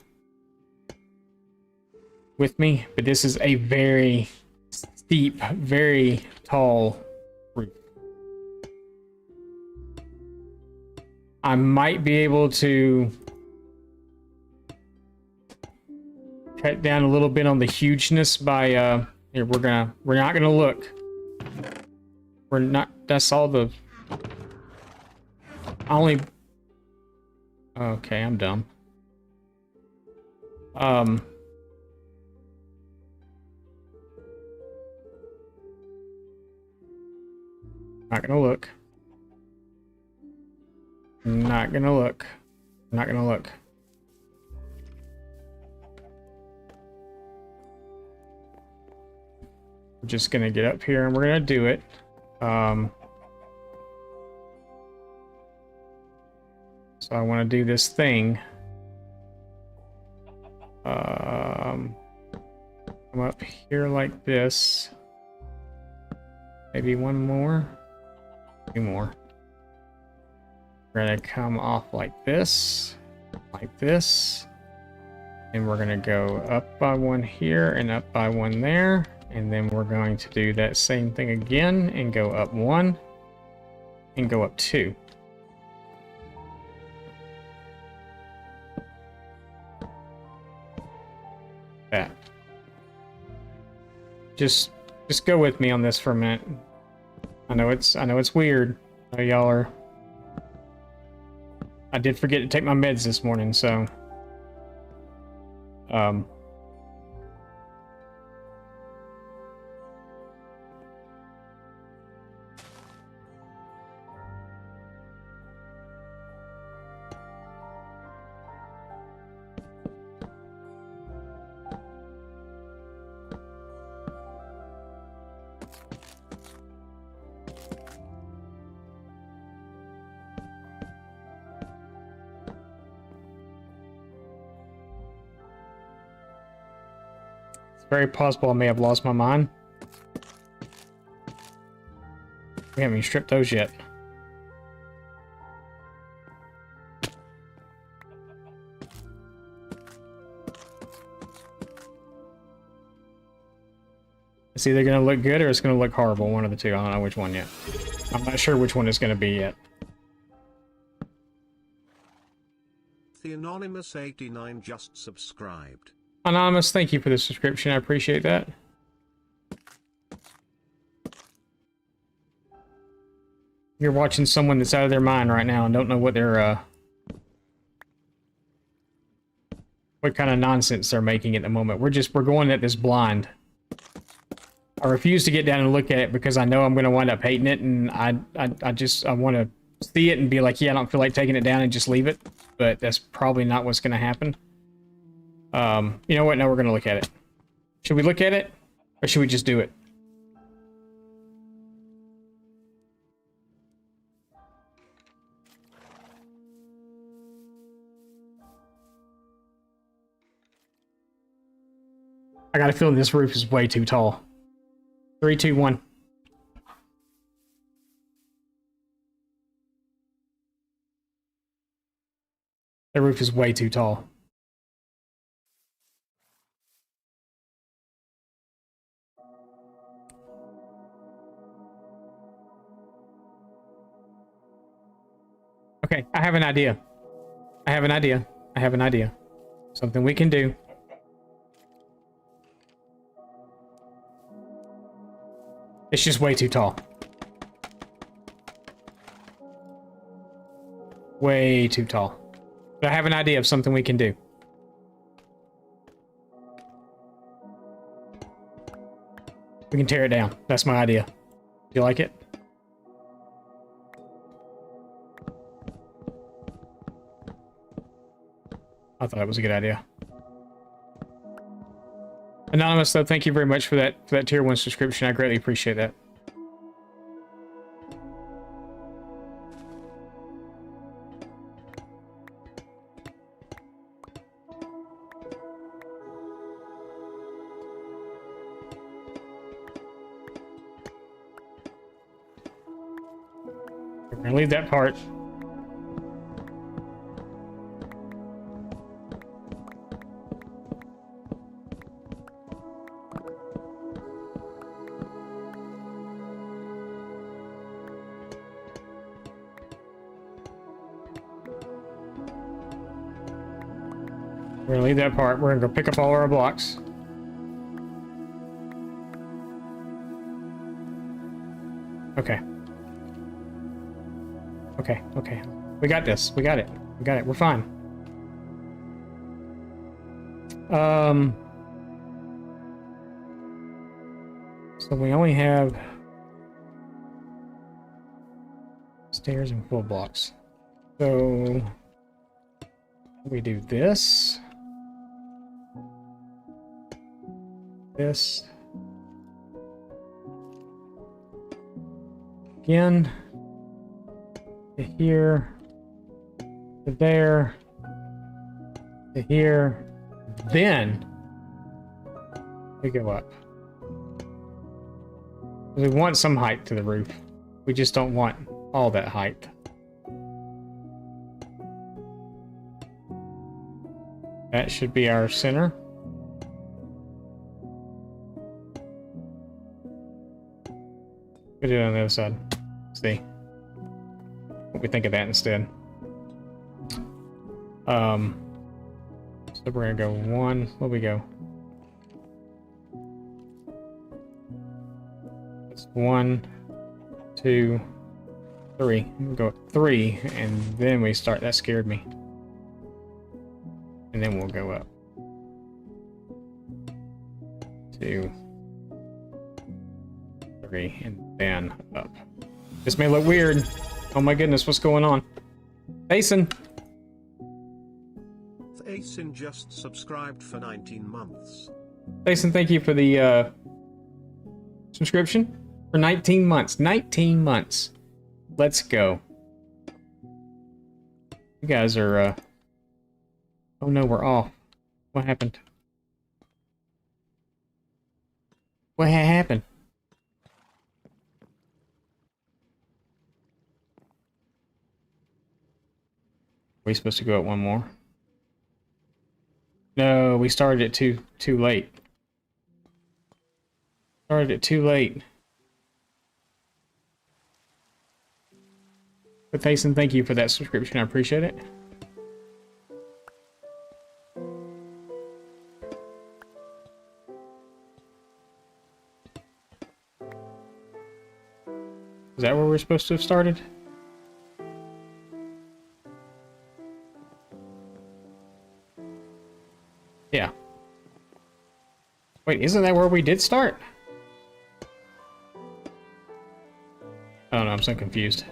with me. But this is a very steep, very tall roof. I might be able to cut down a little bit on the hugeness by here, we're not gonna look. We're not, that's all the okay, I'm dumb. Not gonna look. Not gonna look. Not gonna look. We're just gonna get up here and we're gonna do it. So I want to do this thing. Come up here like this. Maybe one more. Two more. We're gonna come off like this. And we're gonna go up by one here and up by one there. And then we're going to do that same thing again and go up one and go up two. That. Just go with me on this for a minute. I know it's weird. I know y'all are... I did forget to take my meds this morning, so very possible I may have lost my mind. We haven't even stripped those yet. It's either going to look good or it's going to look horrible. One of the two. I don't know which one yet. I'm not sure which one it's going to be yet. The Anonymous 89 just subscribed. Anonymous, thank you for the subscription. I appreciate that. You're watching someone that's out of their mind right now and don't know what they're, what kind of nonsense they're making at the moment. We're going at this blind. I refuse to get down and look at it because I know I'm going to wind up hating it, and I want to see it and be like, yeah, I don't feel like taking it down and just leave it. But that's probably not what's going to happen. You know what? No, we're going to look at it. Should we look at it? Or should we just do it? I got a feeling this roof is way too tall. 3, 2, 1. The roof is way too tall. Okay, I have an idea. I have an idea. Something we can do. It's just way too tall. Way too tall. But I have an idea of something we can do. We can tear it down. That's my idea. You like it? I thought it was a good idea. Anonymous, though, thank you very much for that tier 1 subscription. I greatly appreciate that. We're gonna leave that part. We're gonna leave that part. We're gonna go pick up all our blocks. Okay. Okay. We got this. We got it. We got it. We're fine. So we only have stairs and full blocks. So we do this. This. Again. To here. To there. To here. Then we go up. We want some height to the roof. We just don't want all that height. That should be our center. Put it on the other side. See what we think of that instead. So we're gonna go one. Where we go? It's 1, 2, 3. We'll go 3, and then we start. That scared me. And then we'll go up. 2, 3, and then up. This may look weird. Oh my goodness, what's going on? Jason! Asin just subscribed for 19 months. Jason, thank you for the subscription for 19 months. 19 months. Let's go. You guys are, oh no, we're off. What happened? What happened? Are we supposed to go up one more? No, we started it too late. Started it too late. But Thason, thank you for that subscription. I appreciate it. Is that where we're supposed to have started? Yeah. Wait, isn't that where we did start? I don't know, I'm so confused.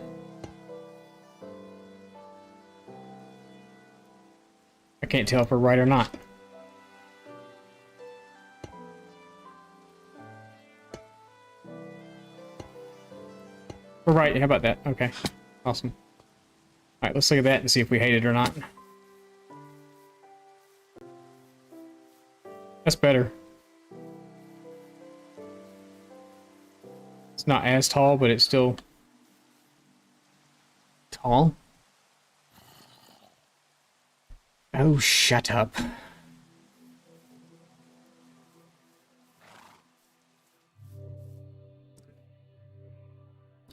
I can't tell if we're right or not. We're right, how about that? Okay, awesome. Alright, let's look at that and see if we hate it or not. That's better. It's not as tall, but it's still tall. Oh, shut up.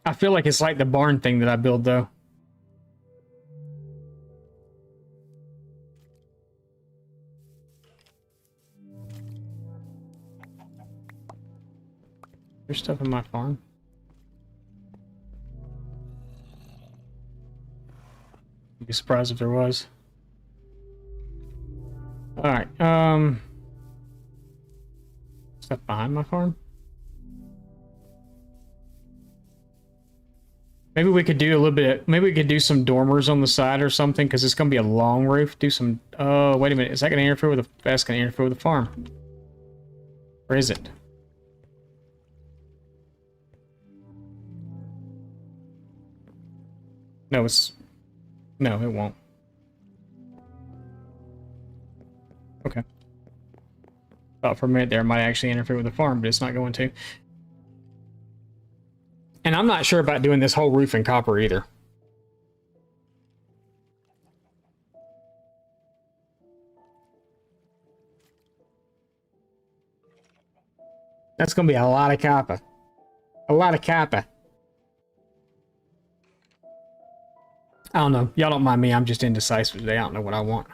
I feel like it's like the barn thing that I build, though. There's stuff in my farm. I'd be surprised if there was. Alright, stuff behind my farm? Maybe we could do a little bit, maybe we could do some dormers on the side or something, because it's going to be a long roof. Do some, oh, wait a minute, is that going to interfere with the, that's going to interfere with the farm? Or is it? No, it's, no, it won't. Okay. Thought for a minute there it might actually interfere with the farm, but it's not going to. And I'm not sure about doing this whole roof in copper either. That's going to be a lot of copper. A lot of copper. I don't know. Y'all don't mind me. I'm just indecisive today. I don't know what I want.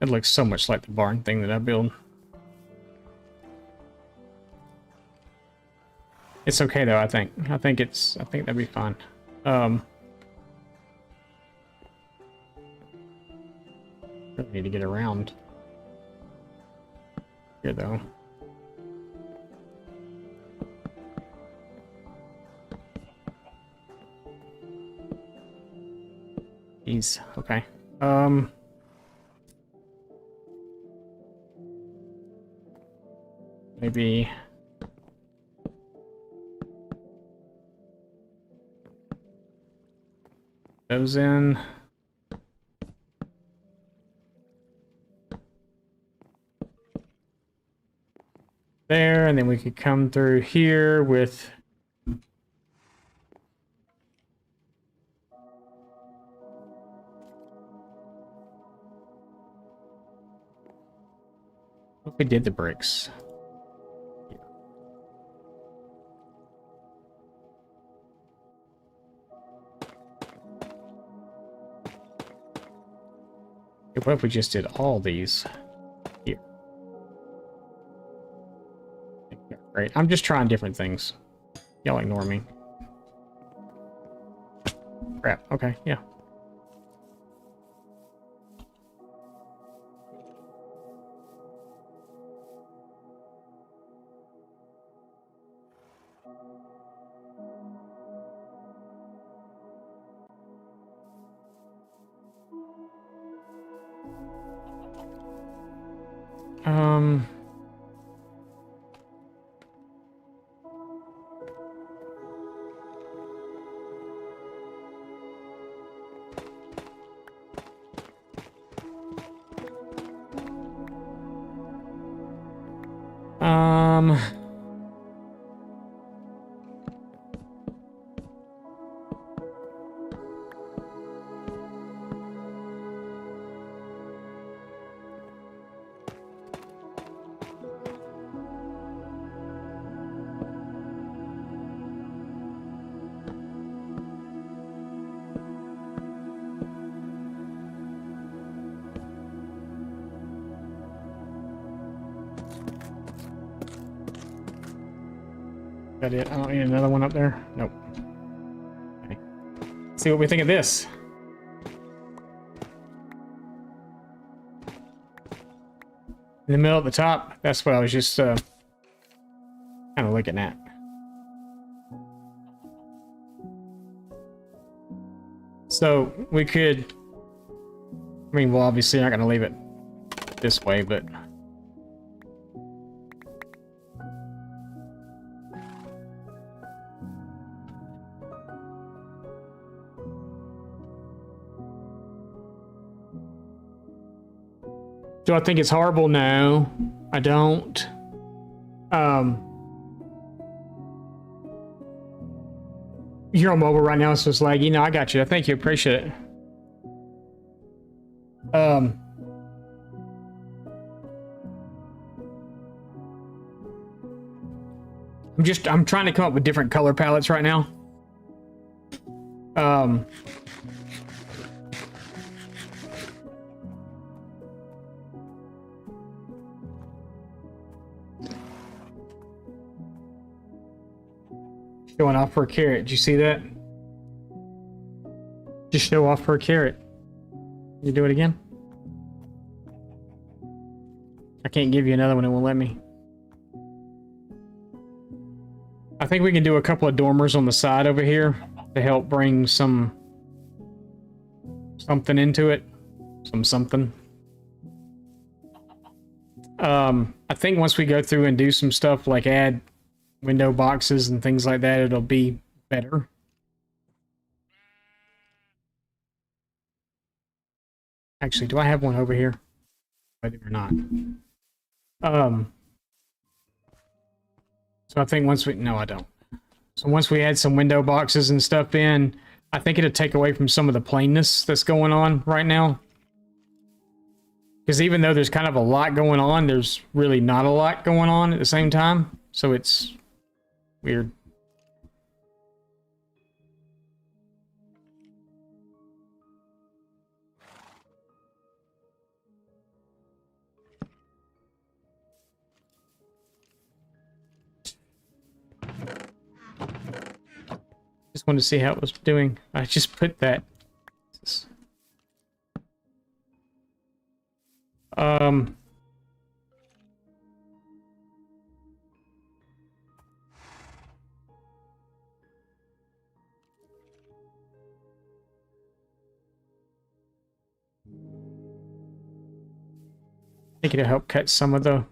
It looks so much like the barn thing that I built. It's okay though, I think. I think that'd be fine. Really need to get around here though. Jeez, okay. Maybe those in. There, and then we could come through here with what if we did the bricks. What if we just did all these here? Great. I'm just trying different things. Y'all ignore me. Crap. Okay, yeah. Um, That it? I don't need another one up there. Nope. Okay. See what we think of this. In the middle at the top, that's what I was just kind of looking at. So we could, I mean, well, obviously not going to leave it this way, but Do I think it's horrible? No, I don't. You're on mobile right now, so it's laggy. No, I got you. Thank you. Appreciate it. I'm trying to come up with different color palettes right now. Showing off for a carrot. Did you see that? Just show off for a carrot. You do it again? I can't give you another one. It won't let me. I think we can do a couple of dormers on the side over here to help bring something into it. Something. I think once we go through and do some stuff like add window boxes and things like that, it'll be better. Actually, do I have one over here? I do or not. So I think once we... No, I don't. So once we add some window boxes and stuff in, I think it'll take away from some of the plainness that's going on right now. Because even though there's kind of a lot going on, there's really not a lot going on at the same time. So it's weird. Just wanted to see how it was doing. I just put that. I think it'll help cut some of the...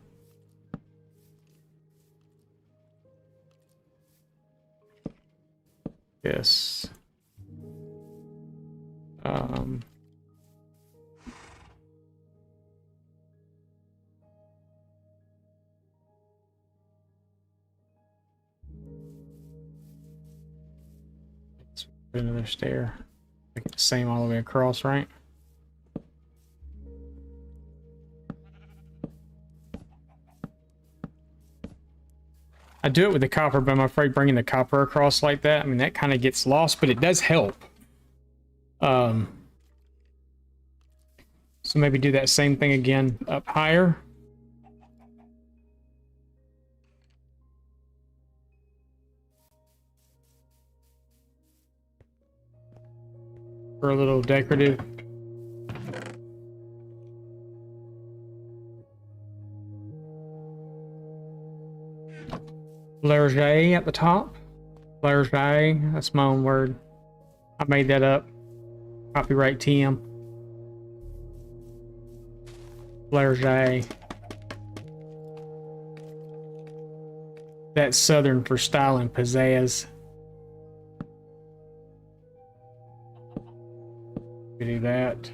Yes. Let's put another stair. Make it the same all the way across, right? I do it with the copper, but I'm afraid bringing the copper across like that, I mean, that kind of gets lost, but it does help. So maybe do that same thing again up higher. For a little decorative. Clerget at the top. Clerget, that's my own word. I made that up. Copyright TM. Clerget. That's Southern for style and pizzazz. We do that.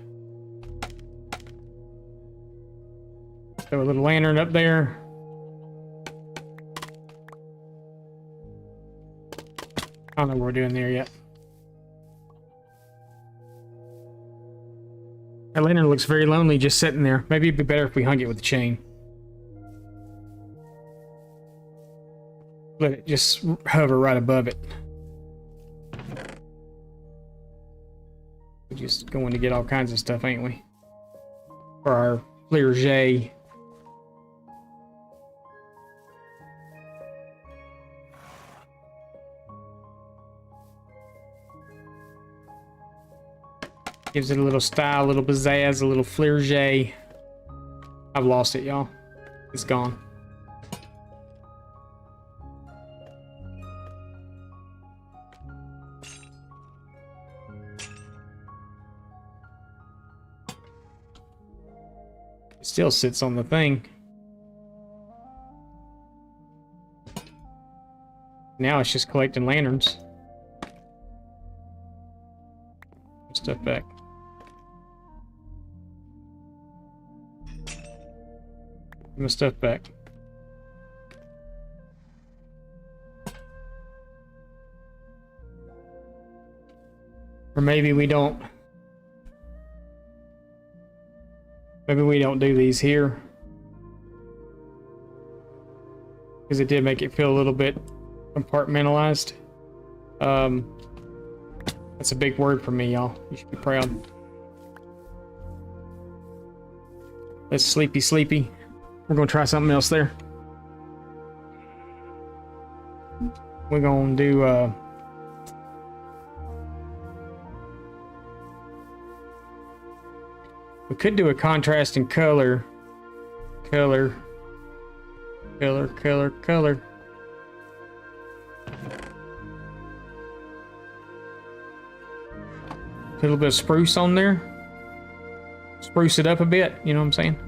Throw a little lantern up there. I don't know what we're doing there yet. That lantern looks very lonely just sitting there. Maybe it'd be better if we hung it with a chain. Let it just hover right above it. We're just going to get all kinds of stuff, ain't we? For our Clerget. Gives it a little style, a little pizzazz, a little Clerget. I've lost it, y'all. It's gone. It still sits on the thing. Now it's just collecting lanterns. Stuff back. Give my stuff back. Or maybe we don't. Maybe we don't do these here. Because it did make it feel a little bit compartmentalized. That's a big word for me, y'all. You should be proud. Let's sleepy. We're gonna try something else there. We're gonna do we could do a contrast in color. Color. Put a little bit of spruce on there. Spruce it up a bit, you know what I'm saying?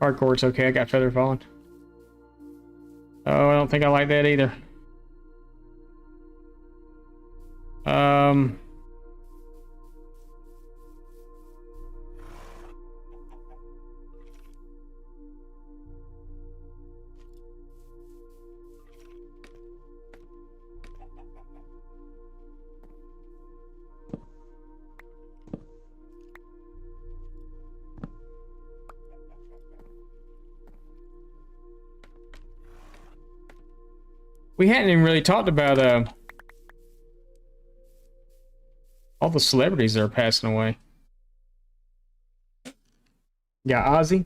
Hardcore's okay, I got feather falling. Oh, I don't think I like that either. We hadn't even really talked about all the celebrities that are passing away. You got Ozzy,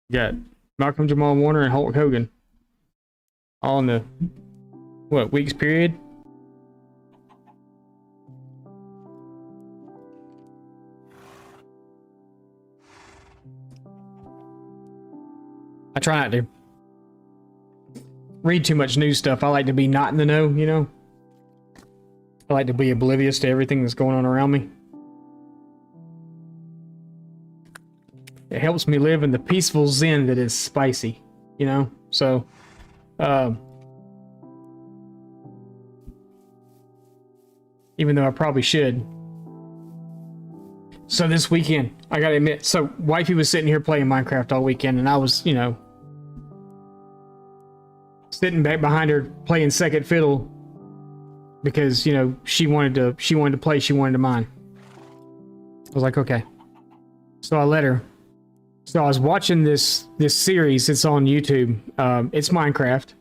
you got Malcolm Jamal Warner and Hulk Hogan, all in the what weeks period. I try not to read too much news stuff. I like to be not in the know, you know? I like to be oblivious to everything that's going on around me. It helps me live in the peaceful zen that is spicy, you know? So, even though I probably should. So this weekend, I gotta admit, so wifey was sitting here playing Minecraft all weekend, and I was, you know, sitting back behind her playing second fiddle because, you know, she wanted to play, she wanted to mine. I was like, okay. So I let her. So I was watching this series. It's on YouTube. It's Minecraft,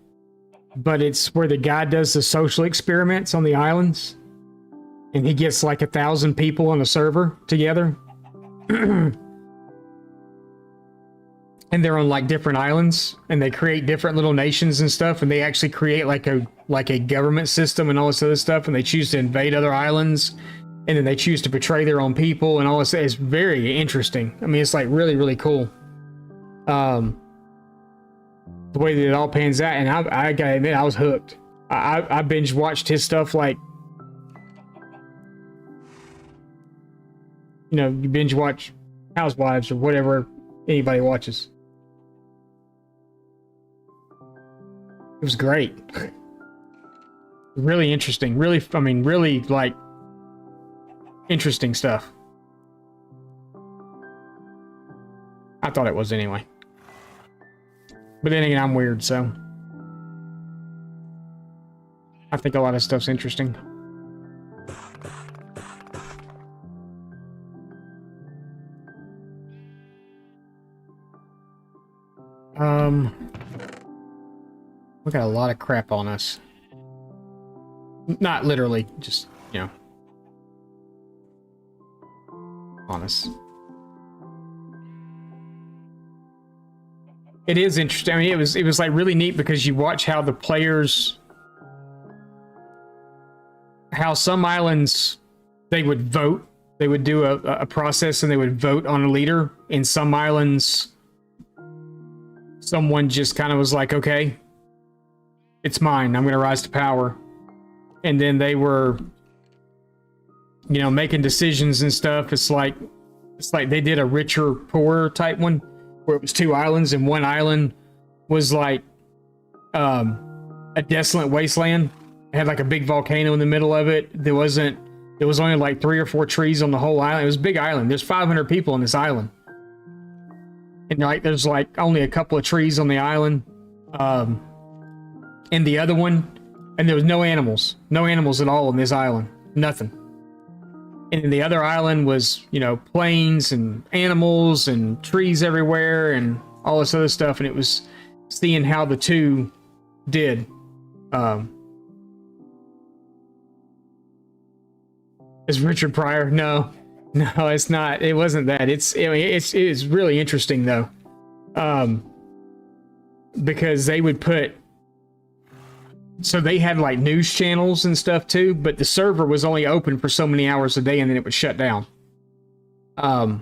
but it's where the guy does the social experiments on the islands, and he gets like 1,000 people on a server together. And they're on like different islands, and they create different little nations and stuff, and they actually create like a government system and all this other stuff, and they choose to invade other islands, and then they choose to betray their own people and all this. It's very interesting. I mean, it's like really cool. The way that it all pans out, and I gotta admit, I was hooked. I binge watched his stuff like, you know, you binge watch Housewives or whatever anybody watches. It was great. Really interesting. Really, I mean, really, like, interesting stuff. I thought it was anyway. But then again, I'm weird, so I think a lot of stuff's interesting. We got a lot of crap on us. Not literally, just, you know, on us. It is interesting. I mean, it was like really neat because you watch how the players, how some islands, they would vote. They would do a process and they would vote on a leader. In some islands, someone just kind of was like, okay, it's mine. I'm going to rise to power. And then they were, you know, making decisions and stuff. It's like they did a richer, poorer type one. where it was two islands, and one island was like a desolate wasteland. It had like a big volcano in the middle of it. There was only like 3 or 4 trees on the whole island. It was a big island. There's 500 people on this island. And like there's like only a couple of trees on the island. And the other one, and there was no animals at all on this island. Nothing. And then the other island was, you know, plains and animals and trees everywhere and all this other stuff. And it was seeing how the two did. Is Richard Pryor? No, it's not. It wasn't that. It's really interesting though. Because they would put, so they had like news channels and stuff too, but the server was only open for so many hours a day and then it would shut down. So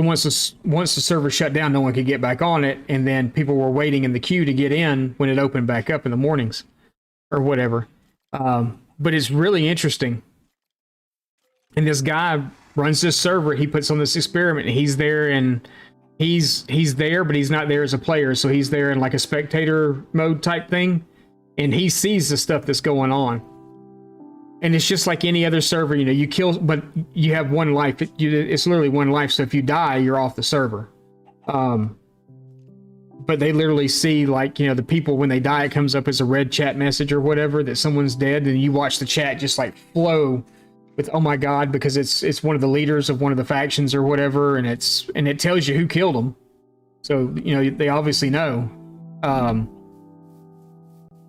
once the server shut down, no one could get back on it, and then people were waiting in the queue to get in when it opened back up in the mornings or whatever. But it's really interesting. And this guy runs this server. He puts on this experiment, and he's there, and he's there, but he's not there as a player. So he's there in like a spectator mode type thing, and he sees the stuff that's going on. And it's just like any other server, you know, you kill, but you have one life. It's literally one life. So if you die, you're off the server. But they literally see, like, you know, the people, when they die, it comes up as a red chat message or whatever that someone's dead, and you watch the chat just like flow with, oh my god, because it's one of the leaders of one of the factions or whatever, and it tells you who killed them. So, you know, they obviously know.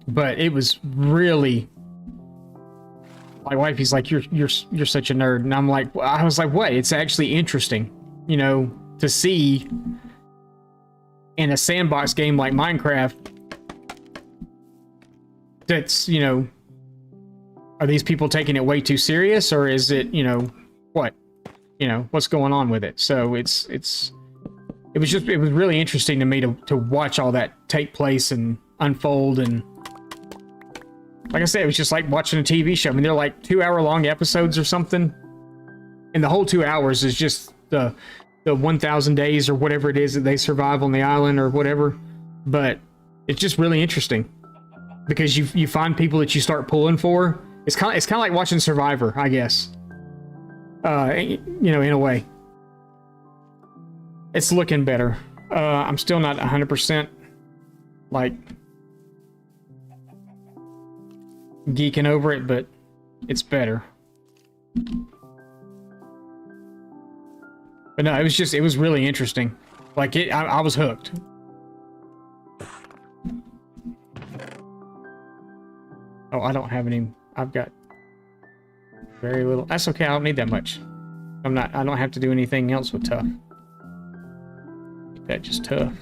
But it was really, my wifey's like, you're such a nerd, and I was like, what? It's actually interesting, you know, to see in a sandbox game like Minecraft that's, you know, are these people taking it way too serious, or is it, you know, what, you know, what's going on with it? So it was really interesting to me to watch all that take place and unfold. And like I said, it was just like watching a TV show. I mean, they're like 2-hour-long episodes or something, and the whole 2 hours is just the 1,000 days or whatever it is that they survive on the island or whatever. But it's just really interesting because you find people that you start pulling for. It's kind of like watching Survivor, I guess. You know, in a way. It's looking better. I'm still not 100% like geeking over it, but it's better. But no, it was really interesting. Like I was hooked. Oh, I don't have any. I've got very little. That's okay. I don't need that much. I don't have to do anything else with tough. Make that just tough.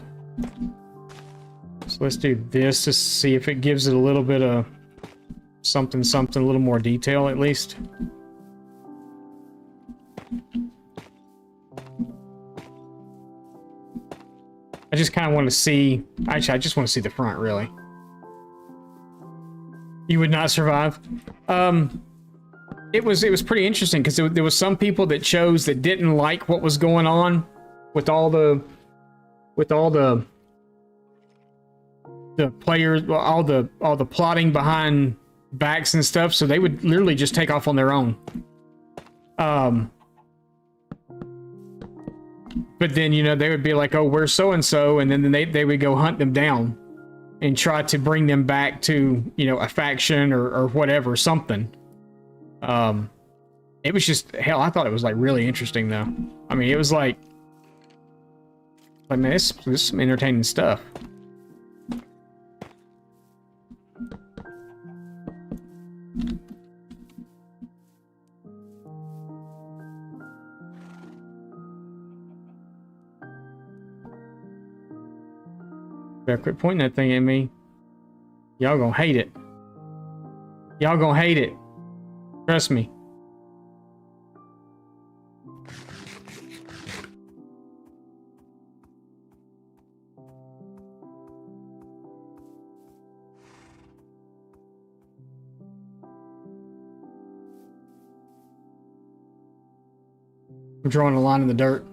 So let's do this to see if it gives it a little bit of something, a little more detail at least. I just kind of want to see. Actually, I just want to see the front, really. You would not survive. It was pretty interesting because there was some people that chose that didn't like what was going on with all the players, all the plotting behind backs and stuff. So they would literally just take off on their own. But then, you know, they would be like, oh, where's so-and-so? And then they would go hunt them down and try to bring them back to, you know, a faction or whatever, something. It was just, hell, I thought it was like really interesting though. I mean, it was like man, this is some entertaining stuff. Better quit pointing that thing at me. Y'all gonna hate it. Y'all gonna hate it. Trust me. I'm drawing a line in the dirt.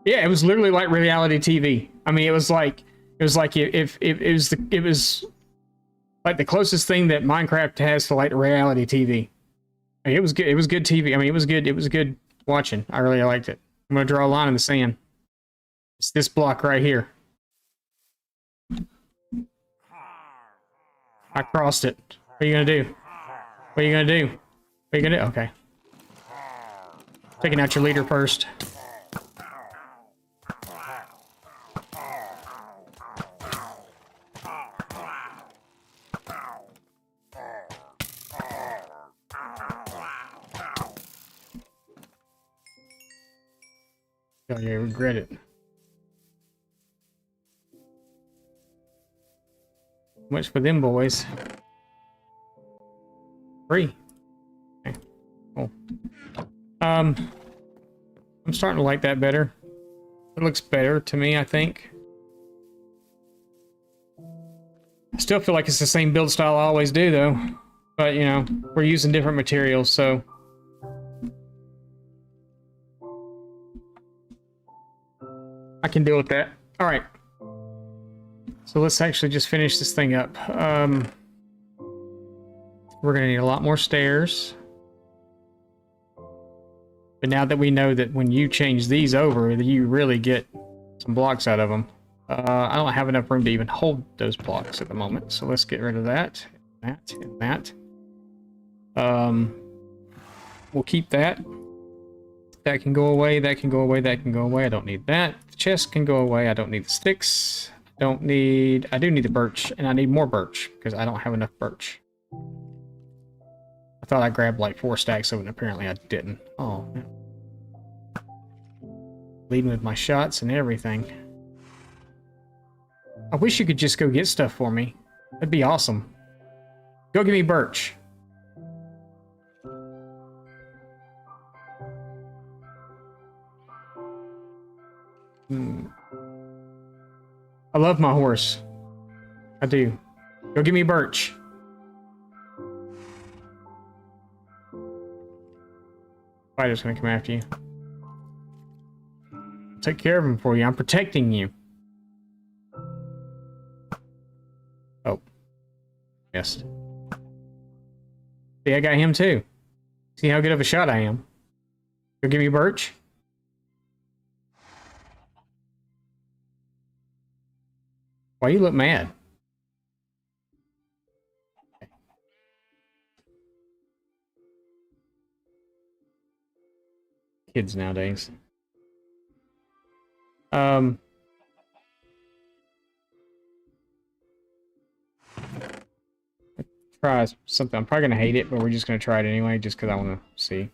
Yeah, it was literally like reality TV. I mean, it was like if it was like the closest thing that Minecraft has to like reality TV. I mean, it was good. It was good TV. I mean, it was good. It was good watching. I really liked it. I'm gonna draw a line in the sand. It's this block right here. I crossed it. What are you gonna do? What are you gonna do? What are you gonna do? Okay. Taking out your leader first. Oh, yeah, regret it. Much for them boys. 3. Okay, cool. I'm starting to like that better. It looks better to me, I think. I still feel like it's the same build style I always do, though. But, you know, we're using different materials, so... I can deal with that. Alright. So let's actually just finish this thing up. We're going to need a lot more stairs. But now that we know that when you change these over, you really get some blocks out of them. I don't have enough room to even hold those blocks at the moment. So let's get rid of that, and that. We'll keep that. That can go away, that can go away, that can go away. I don't need that. The chest can go away. I don't need the sticks. I do need the birch, and I need more birch because I don't have enough birch. I thought I grabbed like 4 stacks of it, and apparently I didn't. Oh, man. Leading with my shots and everything. I wish you could just go get stuff for me. That'd be awesome. Go give me birch. I love my horse. I do. Go give me birch. Spider's gonna come after you. I'll take care of him for you. I'm protecting you. Oh. Missed. See, I got him too. See how good of a shot I am. Go give me birch. Why you look mad? Kids nowadays. Try something. I'm probably gonna hate it, but we're just gonna try it anyway, just because I want to see.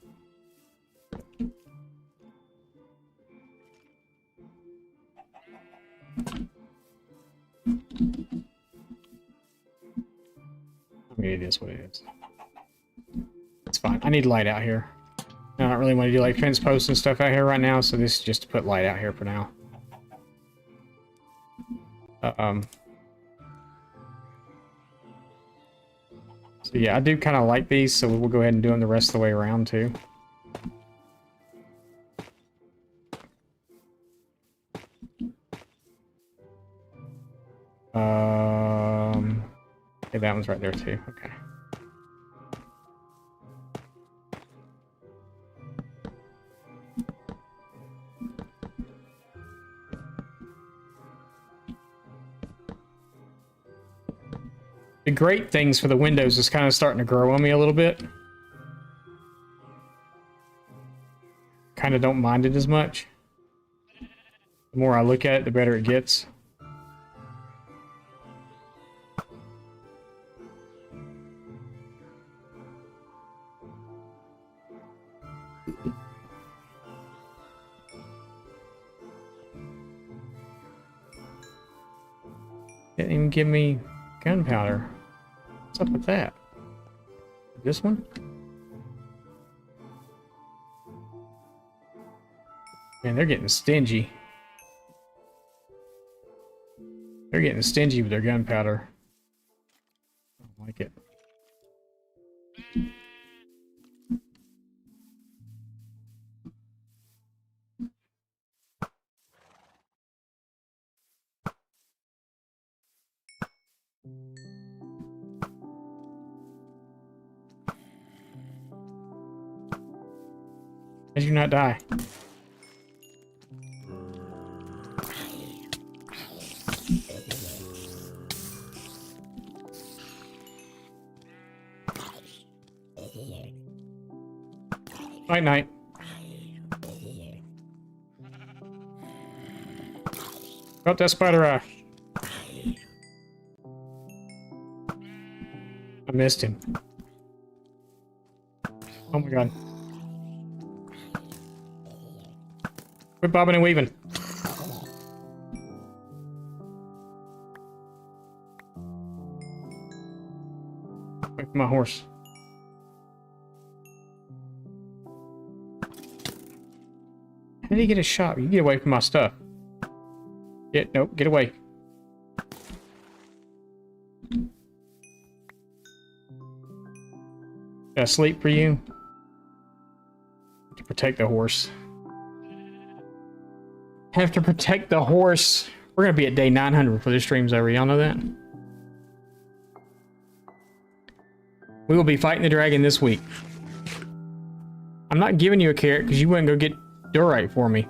I mean, it is what it is. It's fine. I need light out here. I don't really want to do like fence posts and stuff out here right now, so this is just to put light out here for now. So yeah, I do kind of like these, so we'll go ahead and do them the rest of the way around too. Okay, that one's right there too. Okay. The great things for the windows is kind of starting to grow on me a little bit. Kind of don't mind it as much. The more I look at it, the better it gets. Didn't even give me gunpowder. What's up with that? This one? Man, they're getting stingy. They're getting stingy with their gunpowder. I don't like it. Did you not die? Night night. Got that spider eye. I missed him. Oh my god. Quit bobbing and weaving. Wait for my horse. How did he get a shot? You get away from my stuff. Nope, get away. Gotta sleep for you. To protect the horse. Have to protect the horse. We're gonna be at day 900 before this stream's over. Y'all know that? We will be fighting the dragon this week. I'm not giving you a carrot because you wouldn't go get Durite for me.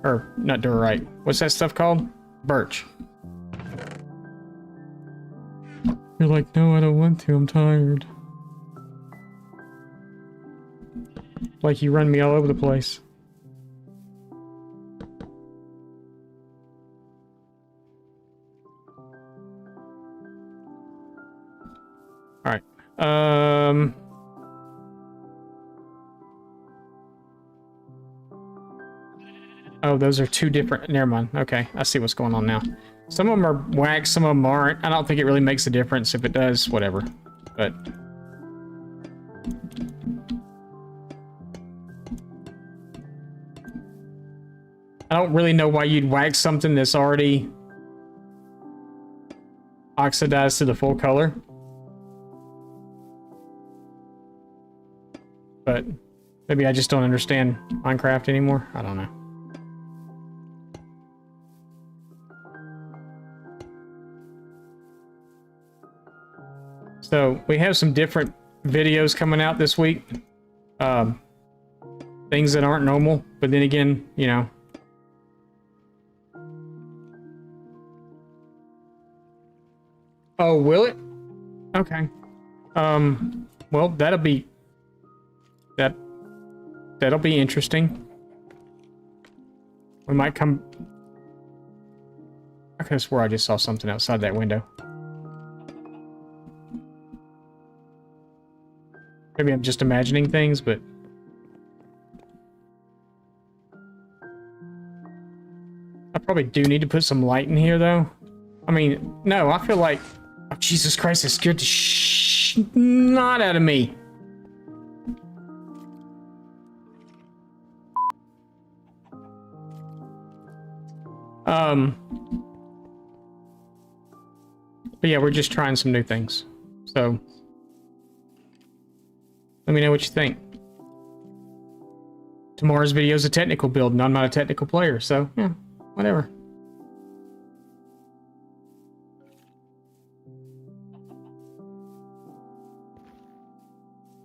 Or, not Durite. What's that stuff called? Birch. You're like, no, I don't want to. I'm tired. Like you run me all over the place. Alright. Oh, those are two different... Never mind. Okay, I see what's going on now. Some of them are wax, some of them aren't. I don't think it really makes a difference. If it does, whatever. But... I don't really know why you'd wax something that's already oxidized to the full color. But maybe I just don't understand Minecraft anymore. I don't know. So we have some different videos coming out this week. Things that aren't normal, but then again, you know. Oh, will it? Okay. Well, that'll be interesting. We might come... I could have swore I just saw something outside that window. Maybe I'm just imagining things, but... I probably do need to put some light in here, though. I mean, no, I feel like... Oh, Jesus Christ, it scared the snot out of me. But yeah, we're just trying some new things. So... let me know what you think. Tomorrow's video is a technical build, and I'm not a technical player, so yeah, whatever.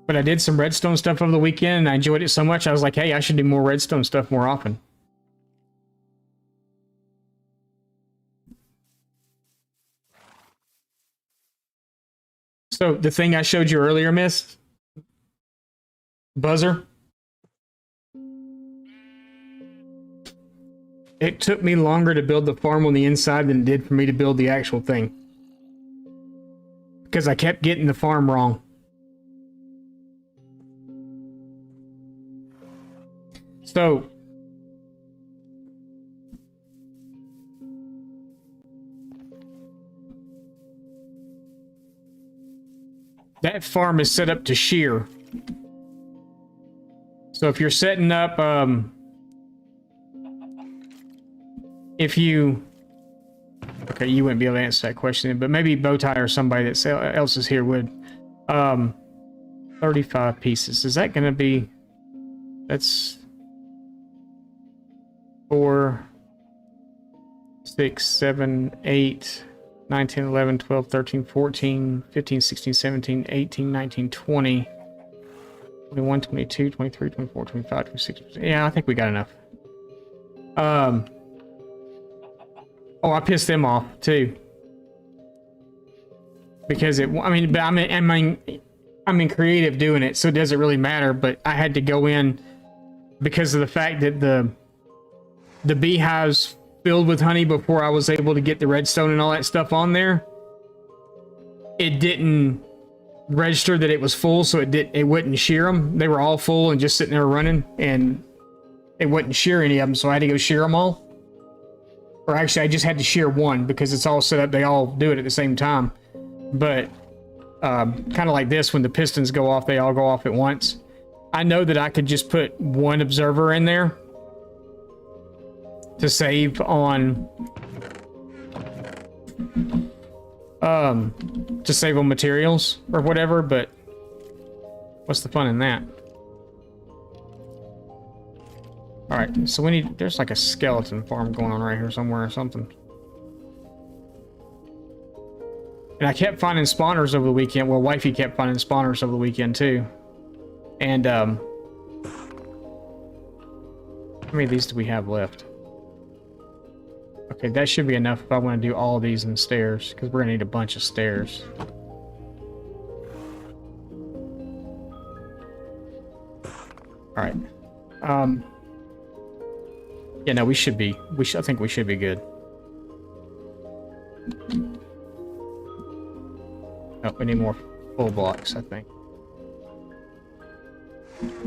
But I did some Redstone stuff over the weekend, and I enjoyed it so much, I was like, hey, I should do more Redstone stuff more often. So, the thing I showed you earlier, Miss... Buzzer. It took me longer to build the farm on the inside than it did for me to build the actual thing. Because I kept getting the farm wrong. So... that farm is set up to shear. So if you're setting up, if you, okay, you wouldn't be able to answer that question, but maybe Bowtie or somebody that else is here would. 35 pieces. Is that going to be, that's 4, 6, 7, 8, 9, 10, 11, 12, 13, 14, 15, 16, 17, 18, 19, 20. 21, 22, 23, 24, 25, 26. Yeah, I think we got enough. Oh, I pissed them off too. Because I mean, but I'm in creative doing it, so it doesn't really matter, but I had to go in because of the fact that the beehives filled with honey before I was able to get the redstone and all that stuff on there. It didn't register that it was full, so it wouldn't shear them. They were all full and just sitting there running, and it wouldn't shear any of them, so I had to go shear them all. Or actually, I just had to shear one because it's all set up. They all do it at the same time. But kind of like this, when the pistons go off, they all go off at once. I know that I could just put one observer in there to save on materials or whatever, but what's the fun in that? All right, so there's like a skeleton farm going on right here somewhere or something. And I kept finding spawners over the weekend. Well, wifey kept finding spawners over the weekend too. And how many of these do we have left? Okay, that should be enough if I want to do all of these in stairs, because we're gonna need a bunch of stairs. All right. Yeah, no, we should be. I think we should be good. Oh, we need more full blocks, I think.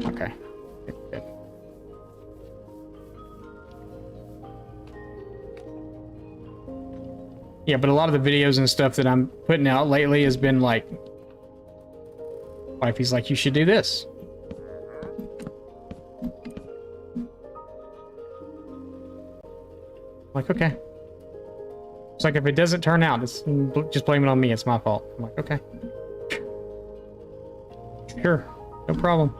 Okay. Good. Yeah, but a lot of the videos and stuff that I'm putting out lately has been like, wifey's like, you should do this. I'm like, okay. It's like, if it doesn't turn out, just blame it on me. It's my fault. I'm like, okay. Sure. No problem.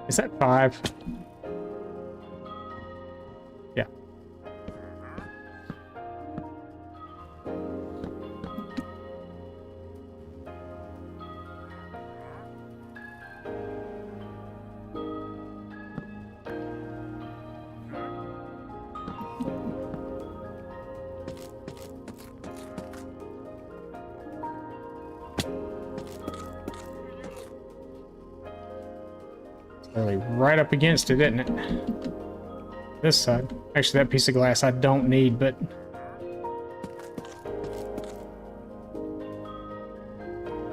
Is that 5? Yeah. Really right up against it, isn't it? This side. Actually, that piece of glass I don't need, but...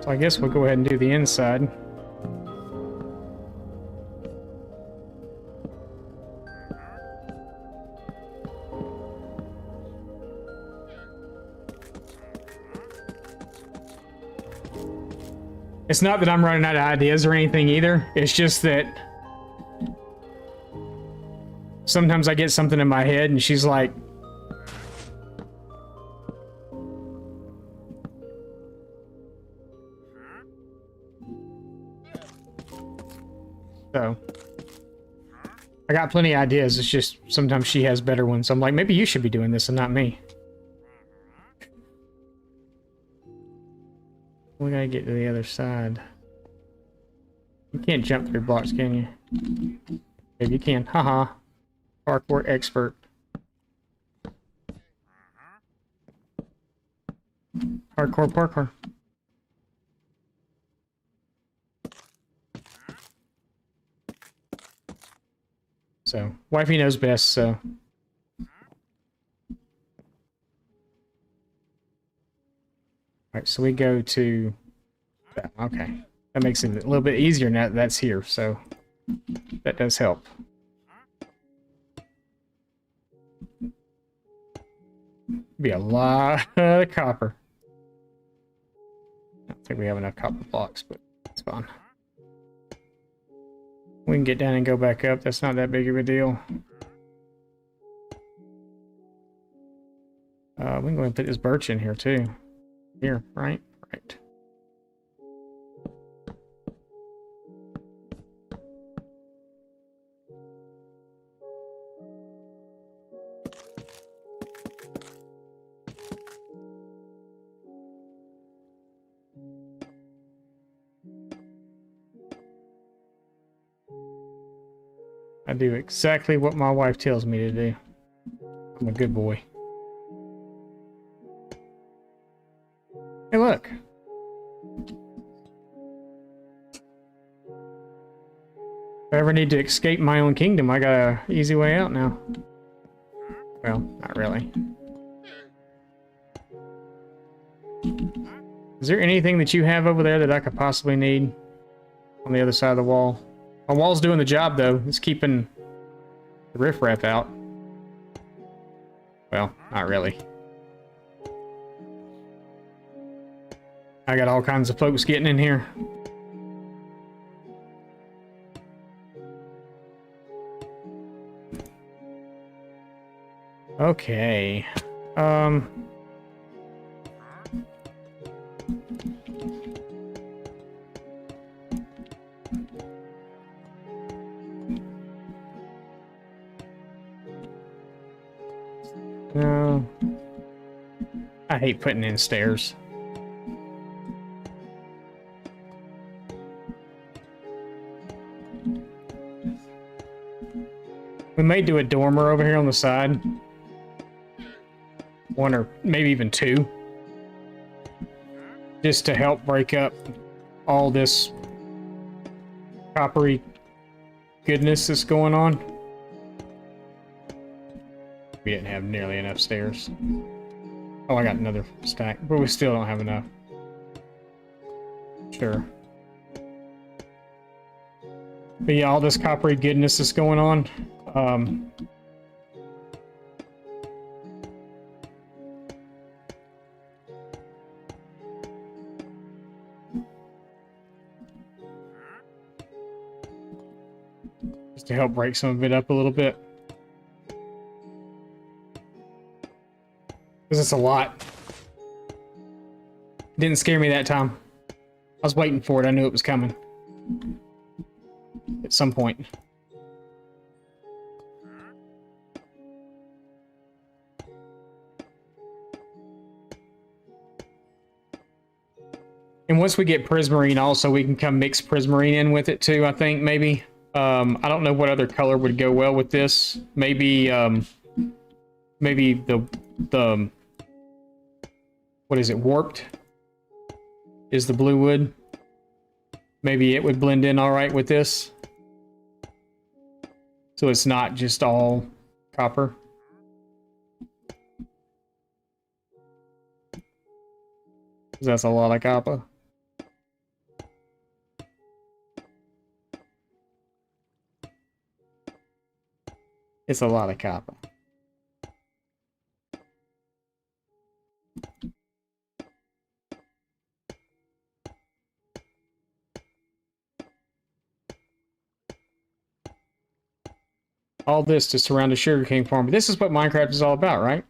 So I guess we'll go ahead and do the inside. It's not that I'm running out of ideas or anything either. It's just that sometimes I get something in my head and she's like, so I got plenty of ideas. It's just sometimes she has better ones. I'm like, maybe you should be doing this and not me. We gotta get to the other side. You can't jump through blocks, can you? Maybe you can. Haha. Parkour expert. Parkour. So, wifey knows best, so. Alright, so we go to that. Okay. That makes it a little bit easier now that that's here, so that does help. Be a lot of copper. I don't think we have enough copper blocks, but it's fine. We can get down and go back up. That's not that big of a deal. We can go ahead and put this birch in here too. Here, right? Right. I do exactly what my wife tells me to do. I'm a good boy. Hey, look. If I ever need to escape my own kingdom, I got a easy way out now. Well, not really. Is there anything that you have over there that I could possibly need on the other side of the wall? My wall's doing the job, though. It's keeping the riffraff out. Well, not really. I got all kinds of folks getting in here. Okay. No. I hate putting in stairs. We may do a dormer over here on the side. One or maybe even two. Just to help break up all this coppery goodness that's going on. We didn't have nearly enough stairs. Oh, I got another stack, but we still don't have enough. Sure. But yeah, all this coppery goodness that's going on. Just to help break some of it up a little bit. Because it's a lot. Didn't scare me that time. I was waiting for it. I knew it was coming. At some point. And once we get prismarine also, we can come mix prismarine in with it too, I think, maybe. I don't know what other color would go well with this. Maybe, maybe the what is it, warped? Is the blue wood. Maybe it would blend in all right with this. So it's not just all copper. That's a lot of copper. It's a lot of copper. All this to surround a sugarcane farm. But this is what Minecraft is all about, right?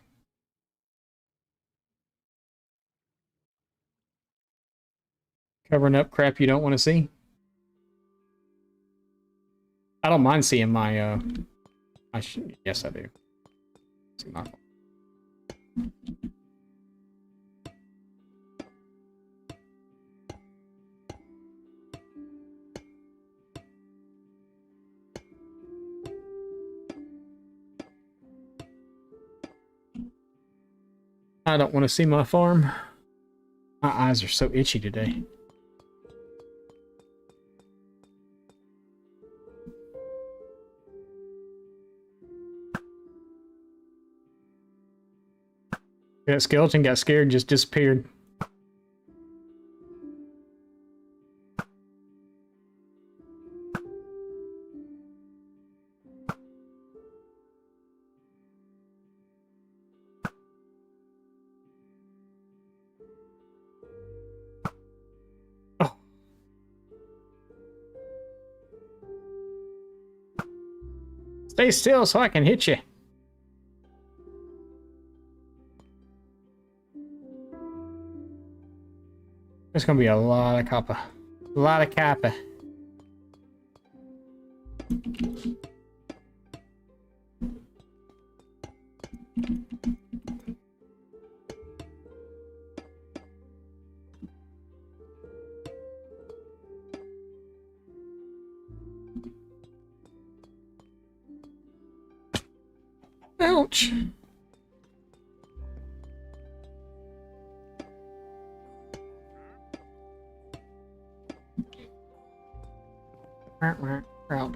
Covering up crap you don't want to see. I don't mind seeing my, yes, I do. See my... I don't want to see my farm. My eyes are so itchy today. That skeleton got scared and just disappeared. Oh. Stay still so I can hit you. There's gonna be a lot of copper. A lot of copper. Ouch. Out.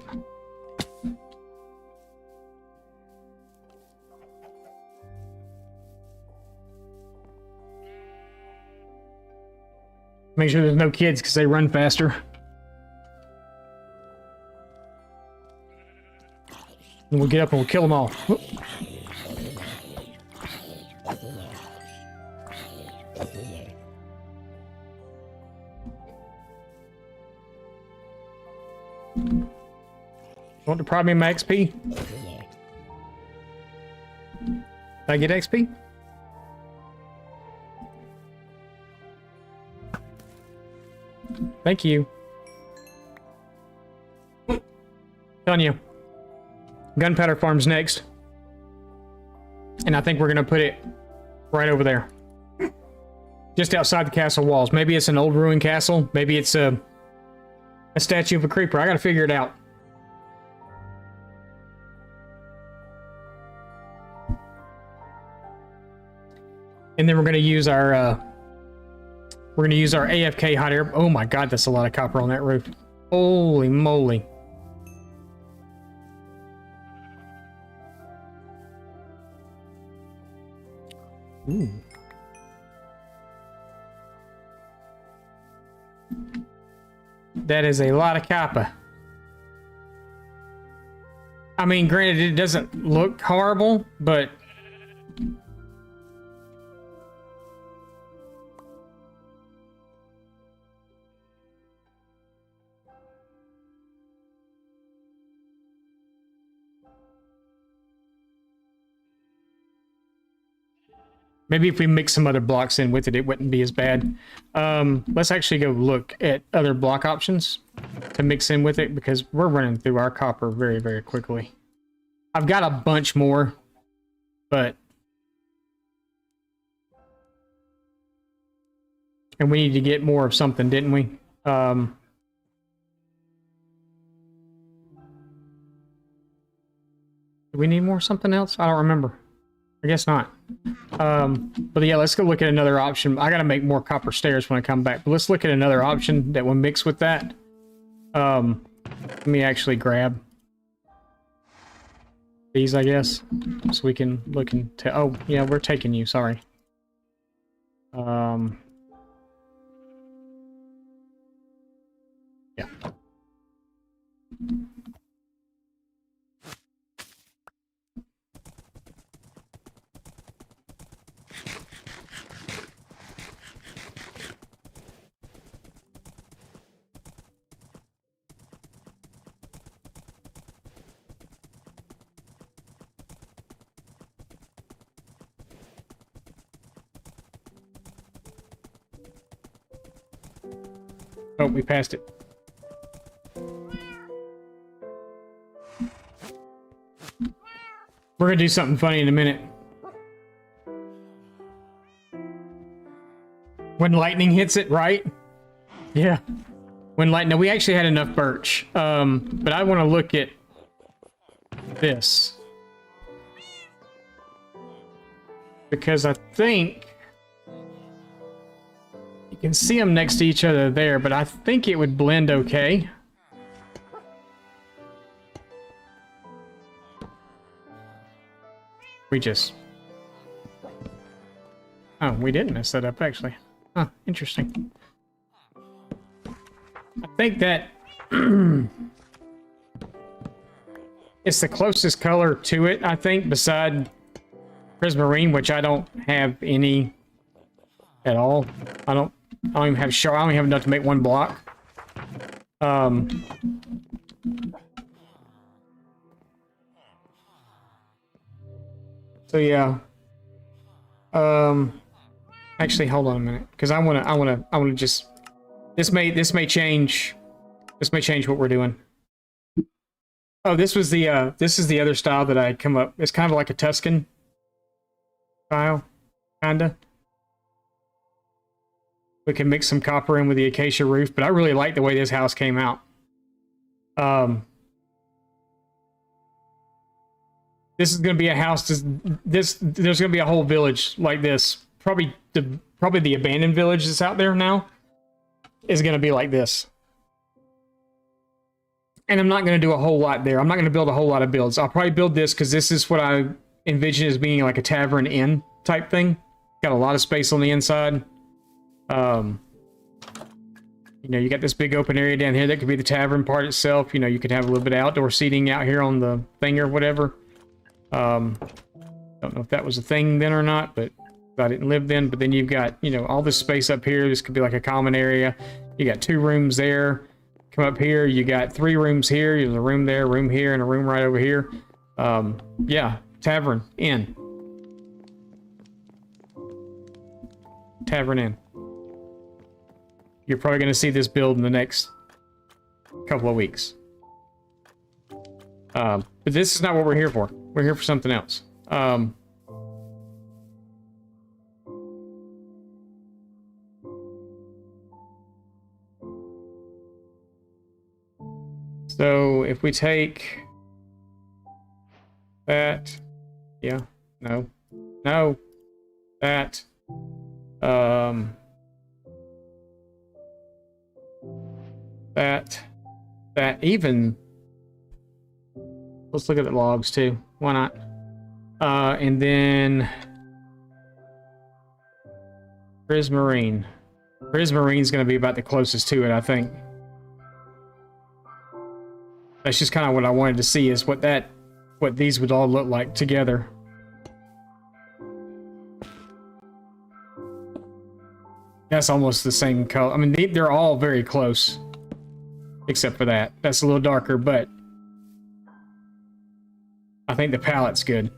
Make sure there's no kids because they run faster. And we'll get up and we'll kill them all. Whoop. Want to deprive me of my XP? Did I get XP? Thank you. Telling you. Gunpowder farm's next. And I think we're gonna put it right over there. Just outside the castle walls. Maybe it's an old ruined castle. Maybe it's a statue of a creeper. I gotta figure it out. And then we're gonna use our AFK hot air. Oh my god, that's a lot of copper on that roof. Holy moly. Ooh. That is a lot of copper. I mean, granted, it doesn't look horrible, but maybe if we mix some other blocks in with it, it wouldn't be as bad. Let's actually go look at other block options to mix in with it because we're running through our copper very, very quickly. I've got a bunch more, but... And we need to get more of something, didn't we? Do we need more something else? I don't remember. I guess not. But yeah, let's go look at another option. I gotta make more copper stairs when I come back, but let's look at another option that will mix with that. Let me actually grab these, I guess, so we can look into... Oh, yeah, we're taking you, sorry. Yeah. Oh, we passed it. We're gonna do something funny in a minute. When lightning hits it, right? Yeah. When lightning... No, we actually had enough birch. But I want to look at this. Because I think... You can see them next to each other there, but I think it would blend okay. We just... Oh, we didn't mess that up, actually. Huh, interesting. I think that... it's the closest color to it, I think, beside Prismarine, which I don't have any at all. I don't even have I only have enough to make one block. So yeah. Actually, hold on a minute, because I wanna just... This may change what we're doing. Oh, this is the other style that I had come up. It's kind of like a Tuscan style, kinda. We can mix some copper in with the acacia roof, but I really like the way this house came out. This is going to be a house. There's going to be a whole village like this. Probably the abandoned village that's out there now is going to be like this. And I'm not going to do a whole lot there. I'm not going to build a whole lot of builds. I'll probably build this because this is what I envision as being like a tavern inn type thing. Got a lot of space on the inside. You know, you got this big open area down here that could be the tavern part itself. You know, you could have a little bit of outdoor seating out here on the thing or whatever. Don't know if that was a thing then or not, but I didn't live then. But then you've got, you know, all this space up here. This could be like a common area. You got 2 rooms there. Come up here, you got 3 rooms here. There's a room there, a room here, and a room right over here. Yeah, tavern inn. Tavern inn. You're probably going to see this build in the next couple of weeks. But this is not what we're here for. We're here for something else. So if we take that, yeah, no, that, that even, let's look at the logs too. Why not? And then Prismarine. Prismarine's going to be about the closest to it, I think. That's just kind of what I wanted to see, is what these would all look like together. That's almost the same color. I mean, they're all very close, except for that. That's a little darker, but I think the palette's good.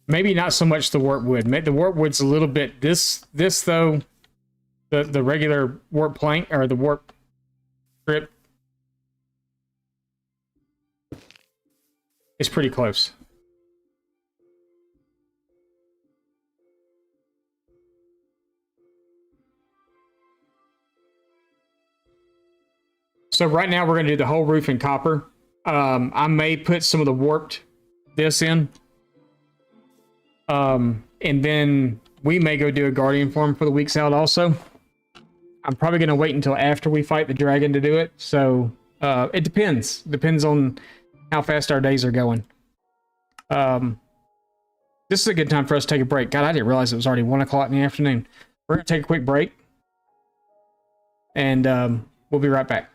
Maybe not so much the warp wood. The warp wood's a little bit. This though. The regular warp plank, or the warp strip, is pretty close. So right now we're going to do the whole roof in copper. I may put some of the warped this in. And then we may go do a guardian farm for the weeks out also. I'm probably going to wait until after we fight the dragon to do it. So it depends. Depends on how fast our days are going. This is a good time for us to take a break. God, I didn't realize it was already 1 o'clock in the afternoon. We're going to take a quick break. And we'll be right back.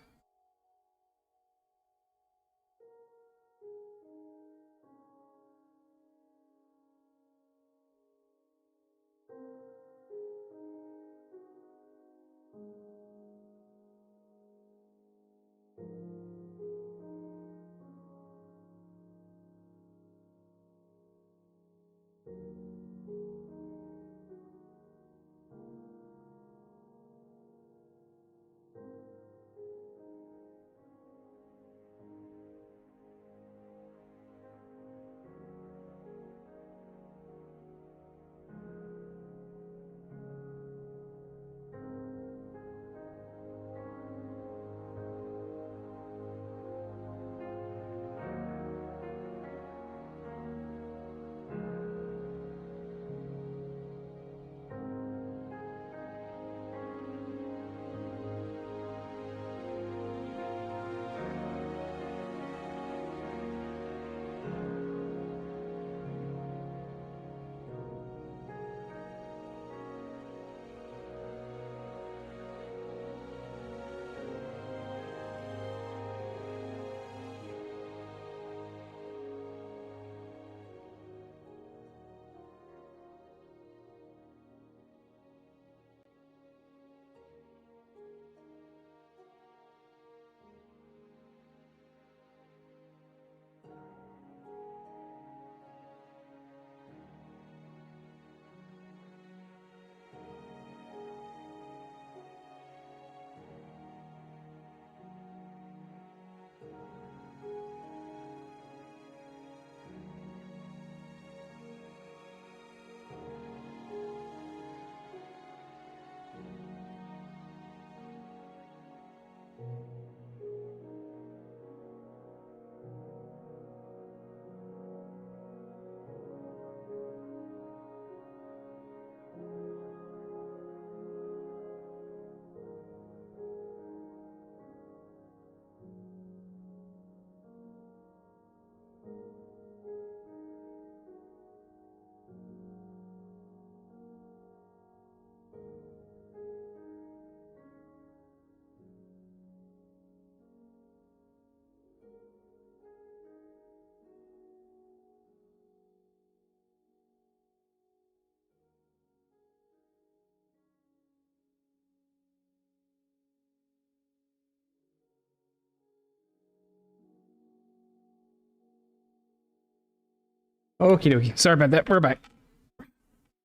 Okie dokie. Sorry about that. We're back.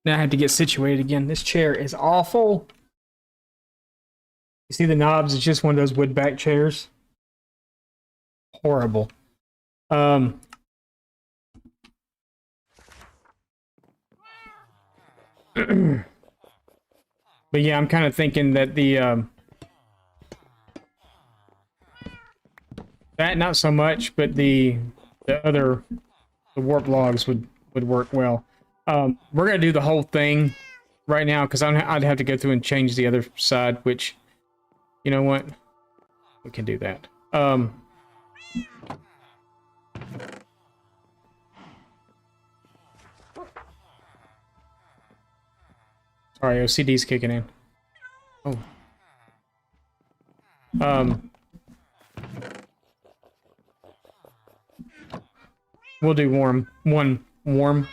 Now I have to get situated again. This chair is awful. You see the knobs? It's just one of those wood back chairs. Horrible. But yeah, I'm kind of thinking that the that not so much, but the warp logs would work well. We're gonna do the whole thing right now because I'd have to go through and change the other side, which, you know what, we can do that. Sorry, OCD's kicking in. Oh. We'll do one warp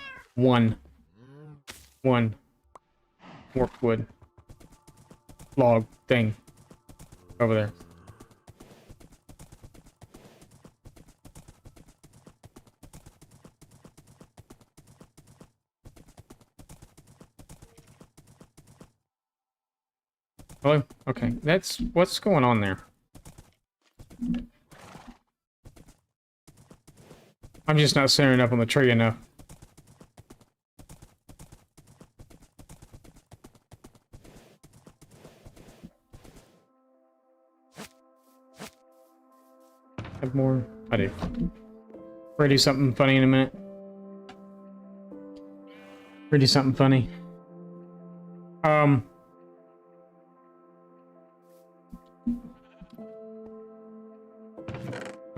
wood log thing over there. Hello? Okay, that's what's going on there. I'm just not centering up on the tree enough. Have more? I do. We're gonna do something funny in a minute. We're gonna do something funny. Oh,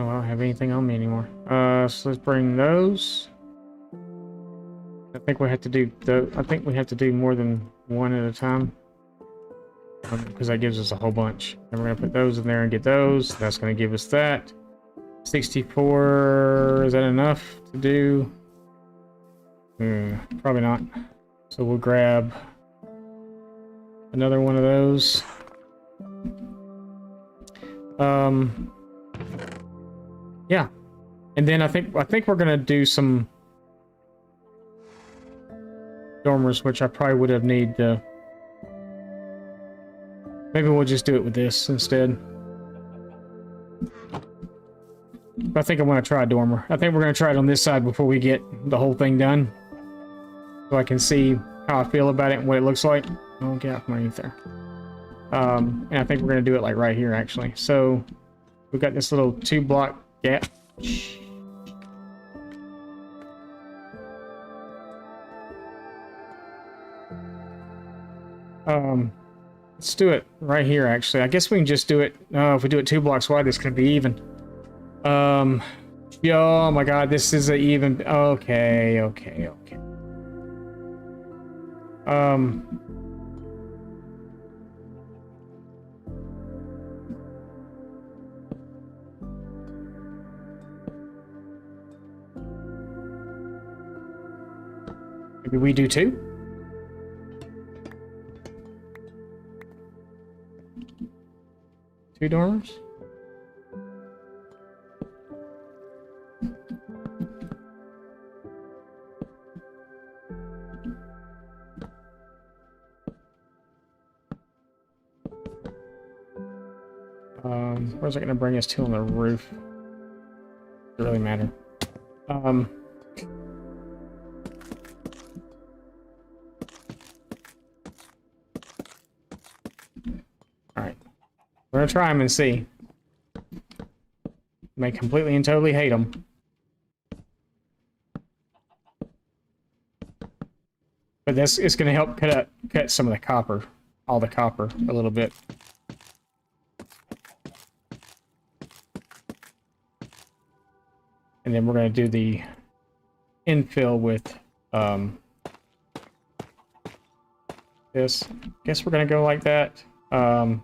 I don't have anything on me anymore. So let's bring those. I think we have to do I think we have to do more than one at a time. Because that gives us a whole bunch. And we're gonna put those in there and get those. That's gonna give us that. 64, is that enough to do? Probably not. So we'll grab another one of those. Yeah. And then I think we're gonna do some dormers, which I probably would have need to. Maybe we'll just do it with this instead. I think I want to try a dormer. I think we're going to try it on this side before we get the whole thing done. So I can see how I feel about it and what it looks like. Oh, get out from underneath there. And I think we're going to do it like right here, actually. So we've got this little 2-block gap. Let's do it right here, actually. I guess we can just do it. If we do it 2 blocks wide, it's going to be even. Oh my god, this is a even. Okay. Maybe we do 2? Two dormers? Where's it gonna bring us to on the roof? Doesn't really matter. Alright. We're gonna try them and see. May completely and totally hate them. But this is gonna help cut some of the copper. All the copper a little bit. And then we're going to do the infill with this. Guess we're going to go like that. I'd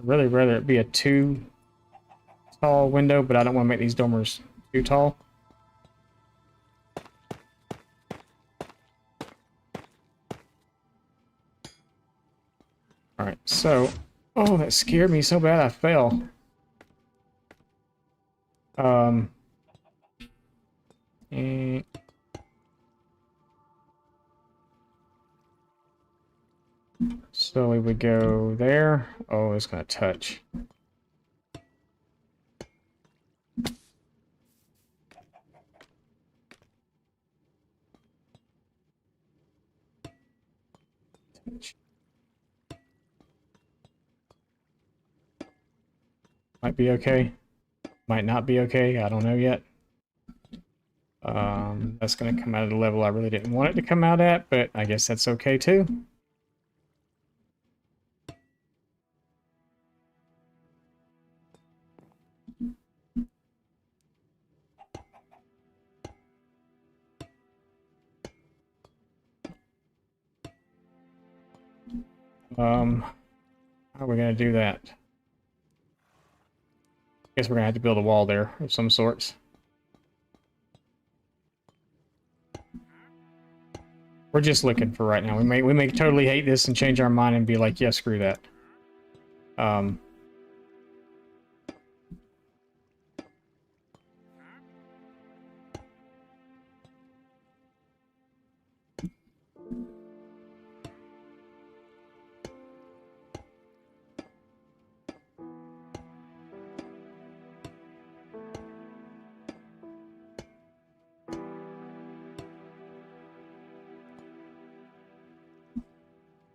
really rather it be a 2 tall window, but I don't want to make these dormers too tall. Alright, so... Oh, that scared me so bad I fell. And So we would go there. Oh, it's gonna touch. Might be okay. Might not be okay. I don't know yet. That's going to come out at a level I really didn't want it to come out at, but I guess that's okay too. How are we going to do that? Guess we're going to have to build a wall there of some sorts. We're just looking for right now. We may totally hate this and change our mind and be like, yeah, screw that.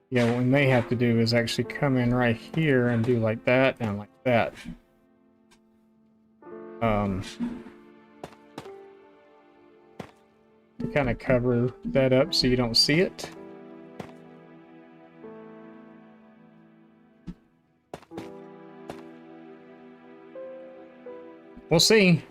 Yeah, what we may have to do is actually come in right here and do like that and like that. To kind of cover that up so you don't see it. We'll see.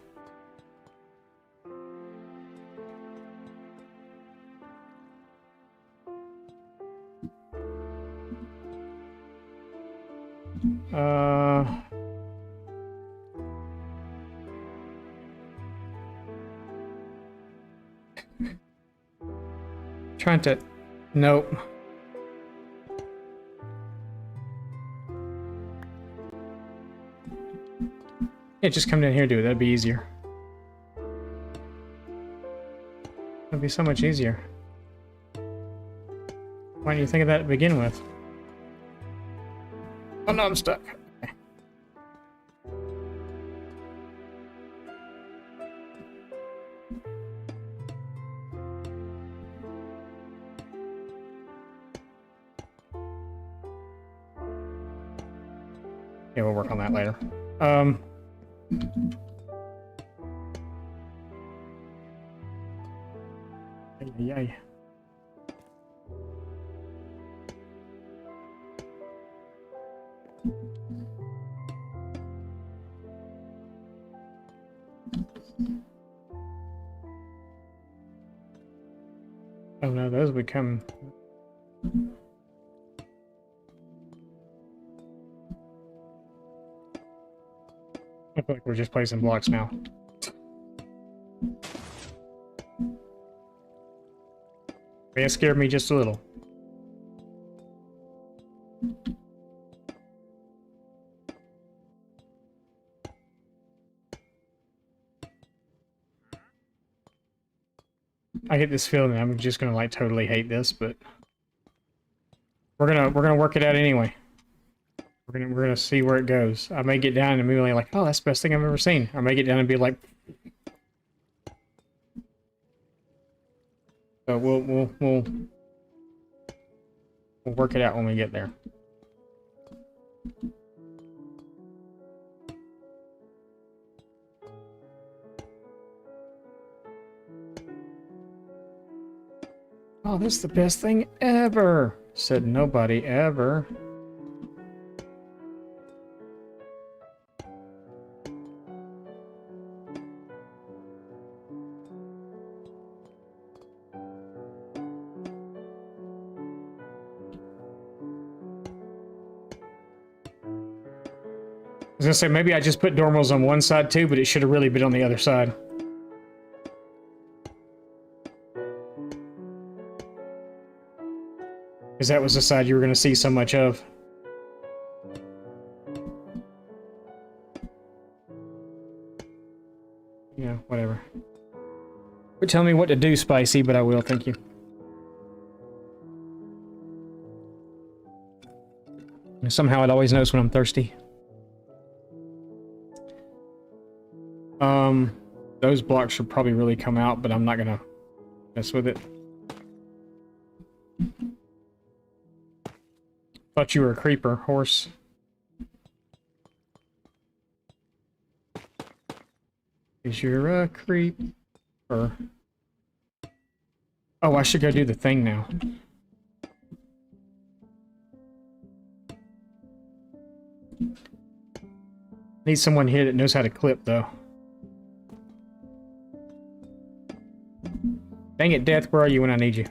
Trying to... Nope. Yeah, just come down here and do it. That'd be easier. That'd be so much easier. Why didn't you think of that to begin with? Oh no, I'm stuck. Okay. Yeah, we'll work on that later. Yay. Oh no, those would come... I feel like we're just placing blocks now. It scared me just a little. I get this feeling that I'm just gonna like totally hate this, but we're gonna work it out anyway. We're gonna see where it goes. I may get down and be like, oh, that's the best thing I've ever seen. I may get down and be like, so we'll work it out when we get there. Oh, this is the best thing ever, said nobody ever. I was gonna say, maybe I just put dormers on one side too, but it should have really been on the other side. Because that was the side you were gonna see so much of. Yeah, whatever. Quit telling me what to do, Spicy, but I will, thank you. Somehow it always knows when I'm thirsty. Those blocks should probably really come out, but I'm not gonna mess with it. Thought you were a creeper, horse. Is you're a creeper. Oh, I should go do the thing now. Need someone here that knows how to clip, though. Dang it, Death, where are you when I need you?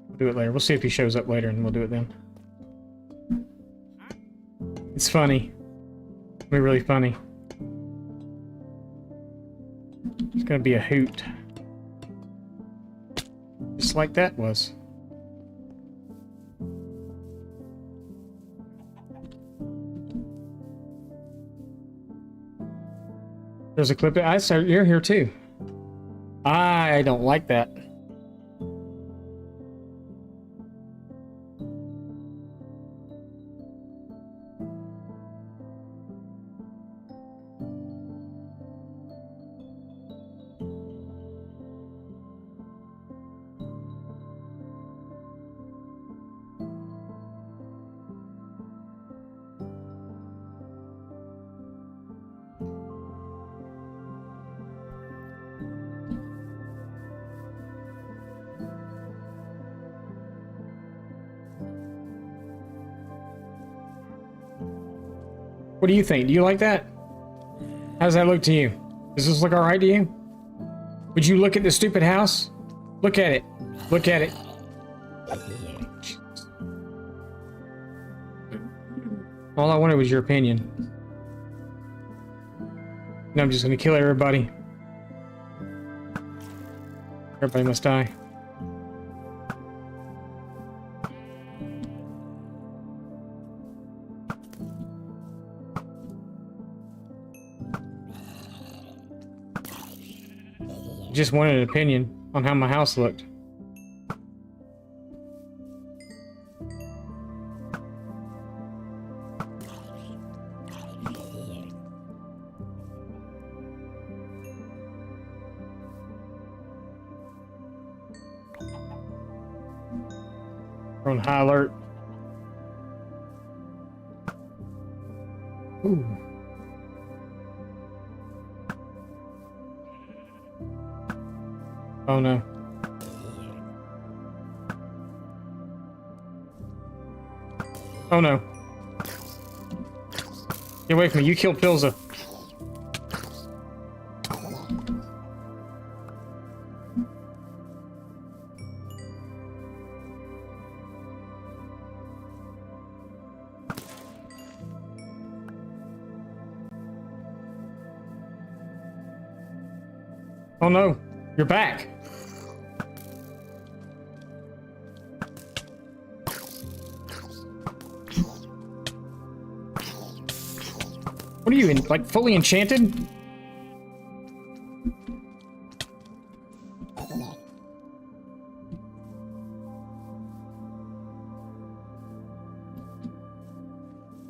We'll do it later. We'll see if he shows up later, and we'll do it then. It's funny. It'll be really funny. It's gonna be a hoot. Just like that was. There's a clip. I saw you're here too. I don't like that. What do you think? Do you like that? How does that look to you? Does this look alright to you? Would you look at the stupid house? Look at it. Look at it. All I wanted was your opinion. No, I'm just gonna kill everybody. Everybody must die. Just wanted an opinion on how my house looked. We're on high alert. Ooh. Oh no. Oh no. Get away from me, you killed Pilza. Oh no, you're back. What are you, like, fully enchanted?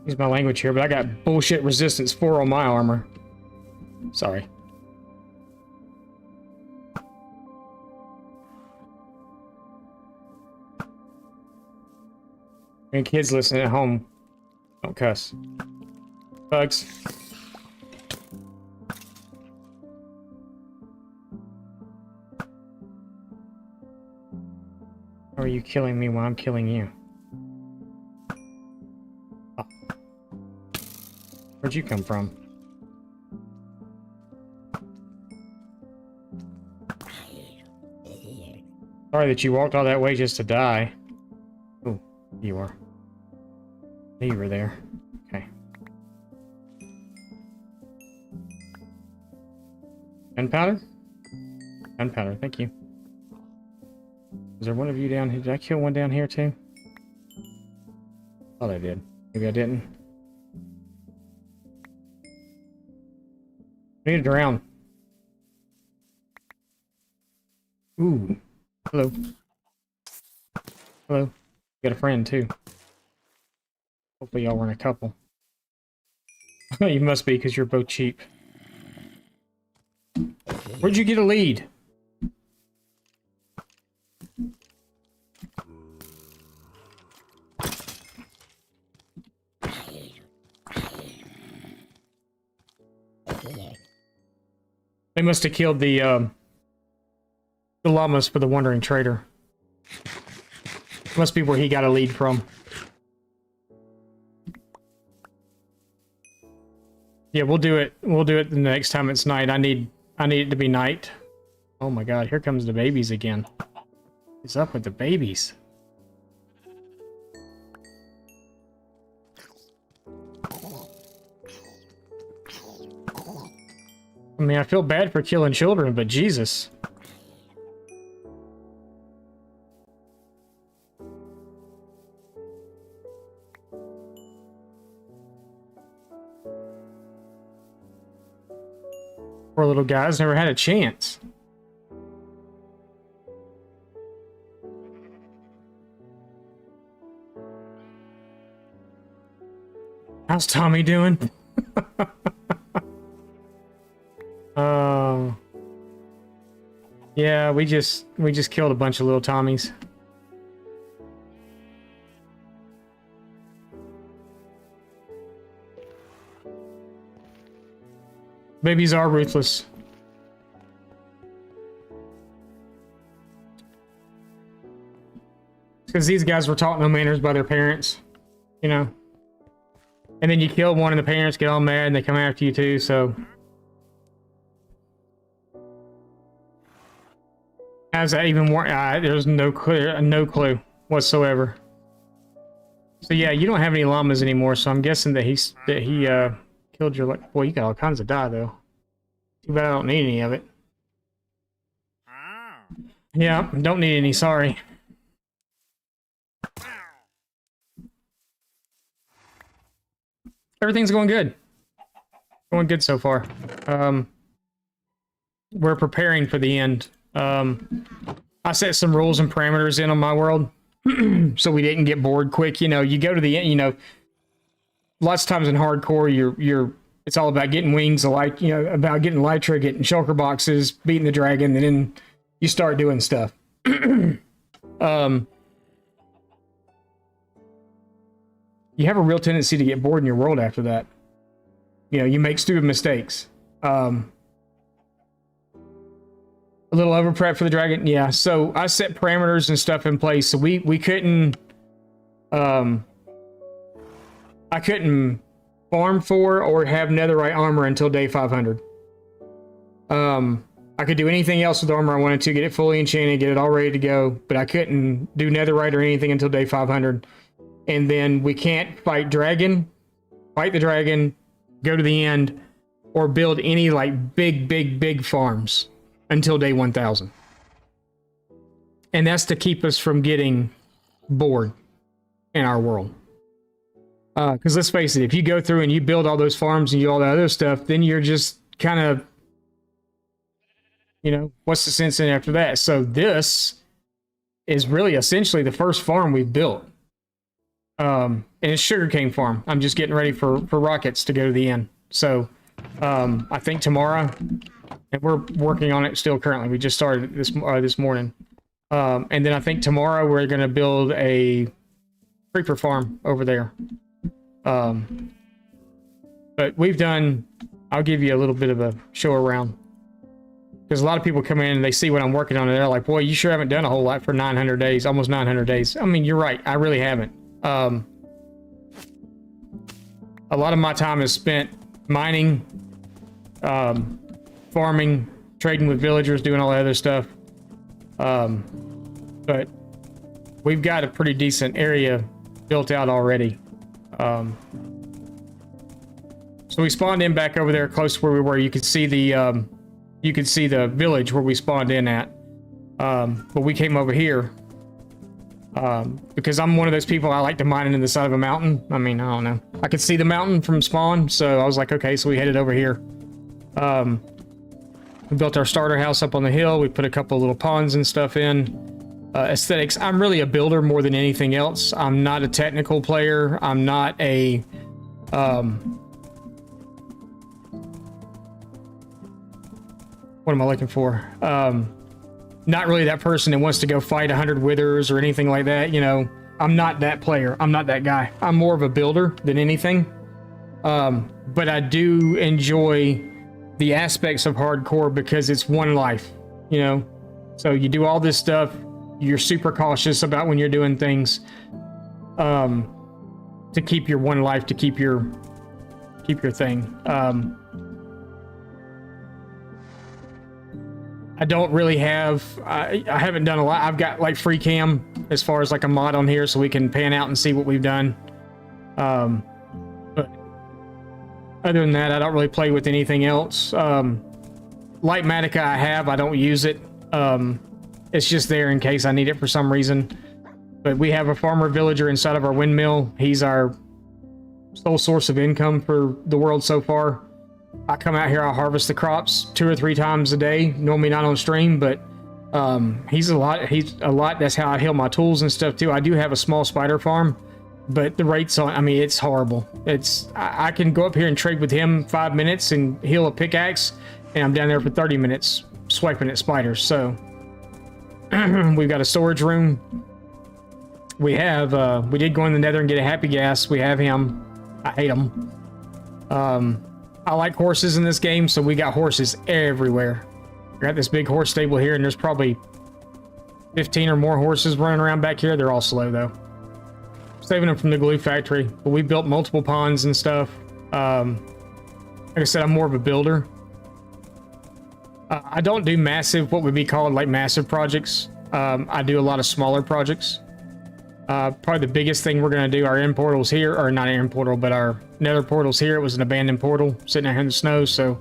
Use my language here, but I got bullshit resistance 4 on my armor. Sorry. And kids listening at home, don't cuss. Bugs. How are you killing me while I'm killing you? Oh. Where'd you come from? Sorry that you walked all that way just to die. Oh, you are. You were there. Okay. Gunpowder? Gunpowder, thank you. Is there one of you down here? Did I kill one down here too? Thought I did. Maybe I didn't. I need to drown. Ooh. Hello. Hello. You got a friend too. Hopefully y'all weren't a couple. You must be because you're both cheap. Where'd you get a lead? They must have killed the llamas for the wandering trader. Must be where he got a lead from. Yeah, we'll do it. We'll do it the next time it's night. I need it to be night. Oh my god, here comes the babies again. What's up with the babies? I mean, I feel bad for killing children, but Jesus. Poor little guys never had a chance. How's Tommy doing? Yeah, we just killed a bunch of little Tommies. Babies are ruthless. Because these guys were taught no manners by their parents, you know. And then you kill one and the parents get all mad and they come after you too, so. How's that even work? There's no clue whatsoever. So yeah, you don't have any llamas anymore, so I'm guessing that he killed your... Boy, you got all kinds of dye, though. Too bad I don't need any of it. Yeah, don't need any, sorry. Everything's going good. Going good so far. We're preparing for the end. I set some rules and parameters in on my world so we didn't get bored quick. You know, you go to the end, you know, lots of times in hardcore, it's all about getting wings, like, you know, about getting Elytra, getting shulker boxes, beating the dragon, and then you start doing stuff. You have a real tendency to get bored in your world after that. You know, you make stupid mistakes. A little over prep for the dragon, yeah. So I set parameters and stuff in place, so we couldn't. I couldn't farm for or have netherite armor until day 500. I could do anything else with the armor I wanted to, get it fully enchanted, get it all ready to go, but I couldn't do netherite or anything until day 500. And then we can't fight the dragon, go to the end, or build any like big farms until day 1000. And that's to keep us from getting bored in our world. Because let's face it, if you go through and you build all those farms and you do all that other stuff, then you're just kind of, you know, what's the sense in after that? So this is really essentially the first farm we've built. And it's sugarcane farm. I'm just getting ready for rockets to go to the end. So I think tomorrow, and we're working on it still currently. We just started this morning. And then I think tomorrow we're going to build a creeper farm over there. But we've done, I'll give you a little bit of a show around. Because a lot of people come in and they see what I'm working on and they're like, boy, you sure haven't done a whole lot for 900 days, almost 900 days. I mean, you're right. I really haven't. A lot of my time is spent mining, farming, trading with villagers, doing all that other stuff. But we've got a pretty decent area built out already. So we spawned in back over there close to where we were. You could see the village where we spawned in at. But we came over here because I'm one of those people, I like to mine in the side of a mountain. I mean, I don't know. I could see the mountain from spawn, so I was like, okay, so we headed over here. We built our starter house up on the hill. We put a couple little ponds and stuff in. aesthetics. I'm really a builder more than anything else. I'm not a technical player. I'm not a what am I looking for? Not really that person that wants to go fight 100 withers or anything like that. You know, I'm not that player. I'm not that guy. I'm more of a builder than anything. But I do enjoy the aspects of hardcore because it's one life, you know? So you do all this stuff. You're super cautious about when you're doing things, to keep your one life, to keep your thing. I don't really have, I haven't done a lot. I've got like free cam as far as like a mod on here so we can pan out and see what we've done. But other than that, I don't really play with anything else. Lightmatica I have, I don't use it. It's just there in case I need it for some reason. But we have a farmer villager inside of our windmill. He's our sole source of income for the world so far. I come out here, I harvest the crops 2 or 3 times a day. Normally not on stream, but he's a lot. That's how I heal my tools and stuff too. I do have a small spider farm, but the rates on, I mean, it's horrible. I can go up here and trade with him 5 minutes and heal a pickaxe, and I'm down there for 30 minutes swiping at spiders. So we've got a storage room. We have, we did go in the nether and get a happy gas. We have him. I hate him. I like horses in this game, so we got horses everywhere. We got this big horse stable here, and there's probably 15 or more horses running around back here. They're all slow, though. Saving them from the glue factory. But we built multiple ponds and stuff. Like I said, I'm more of a builder. I don't do massive, what would be called like massive projects. I do a lot of smaller projects. Probably the biggest thing we're going to do, our end portals here, or not end portal, but our nether portals here. It was an abandoned portal sitting out here in the snow, so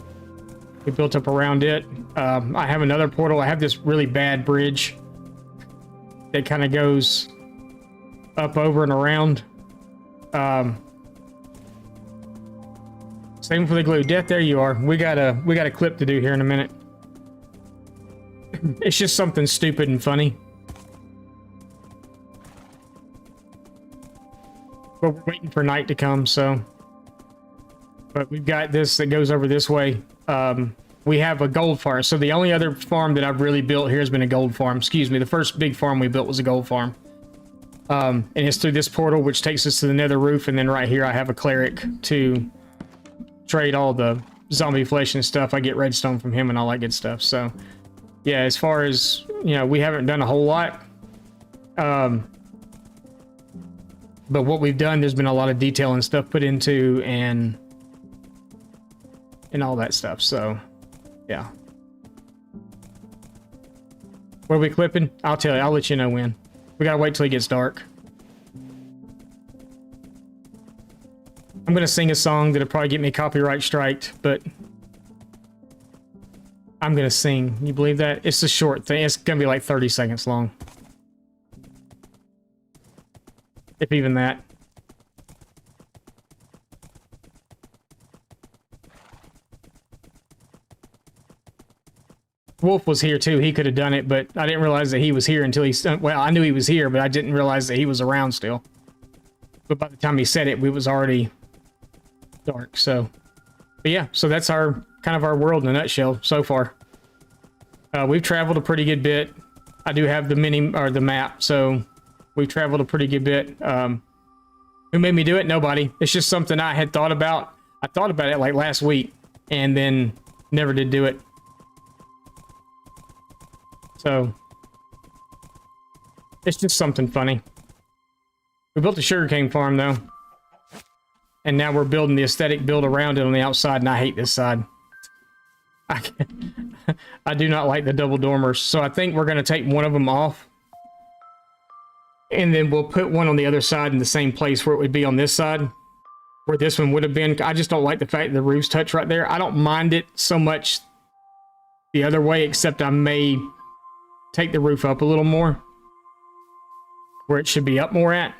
we built up around it. I have another portal. I have this really bad bridge that kind of goes up, over, and around. Same for the glue. Death, there you are. We got a clip to do here in a minute. It's just something stupid and funny. But we're waiting for night to come, so. But we've got this that goes over this way. We have a gold farm. So the only other farm that I've really built here has been a gold farm. Excuse me, the first big farm we built was a gold farm. And it's through this portal, which takes us to the nether roof. And then right here, I have a cleric to trade all the zombie flesh and stuff. I get redstone from him and all that good stuff. So, yeah, as far as, you know, we haven't done a whole lot. But what we've done, there's been a lot of detail and stuff put into and all that stuff. So, yeah. What are we clipping? I'll tell you. I'll let you know when. We gotta wait till it gets dark. I'm gonna sing a song that'll probably get me copyright striked, but I'm gonna sing. You believe that? It's a short thing. It's gonna be like 30 seconds long. If even that. Wolf was here too. He could have done it, but I didn't realize that he was here until he... Well, I knew he was here, but I didn't realize that he was around still. But by the time he said it, we was already dark, so... But yeah, so that's our kind of our world in a nutshell so far. We've traveled a pretty good bit. I do have the the map, so... We've traveled a pretty good bit. Who made me do it? Nobody. It's just something I had thought about. I thought about it like last week and then never did do it. So it's just something funny. We built a sugarcane farm though. And now we're building the aesthetic build around it on the outside, and I hate this side. I do not like the double dormers. So I think we're going to take one of them off. And then we'll put one on the other side in the same place where it would be on this side, where this one would have been. I just don't like the fact that the roofs touch right there. I don't mind it so much the other way, except I may take the roof up a little more where it should be up more at,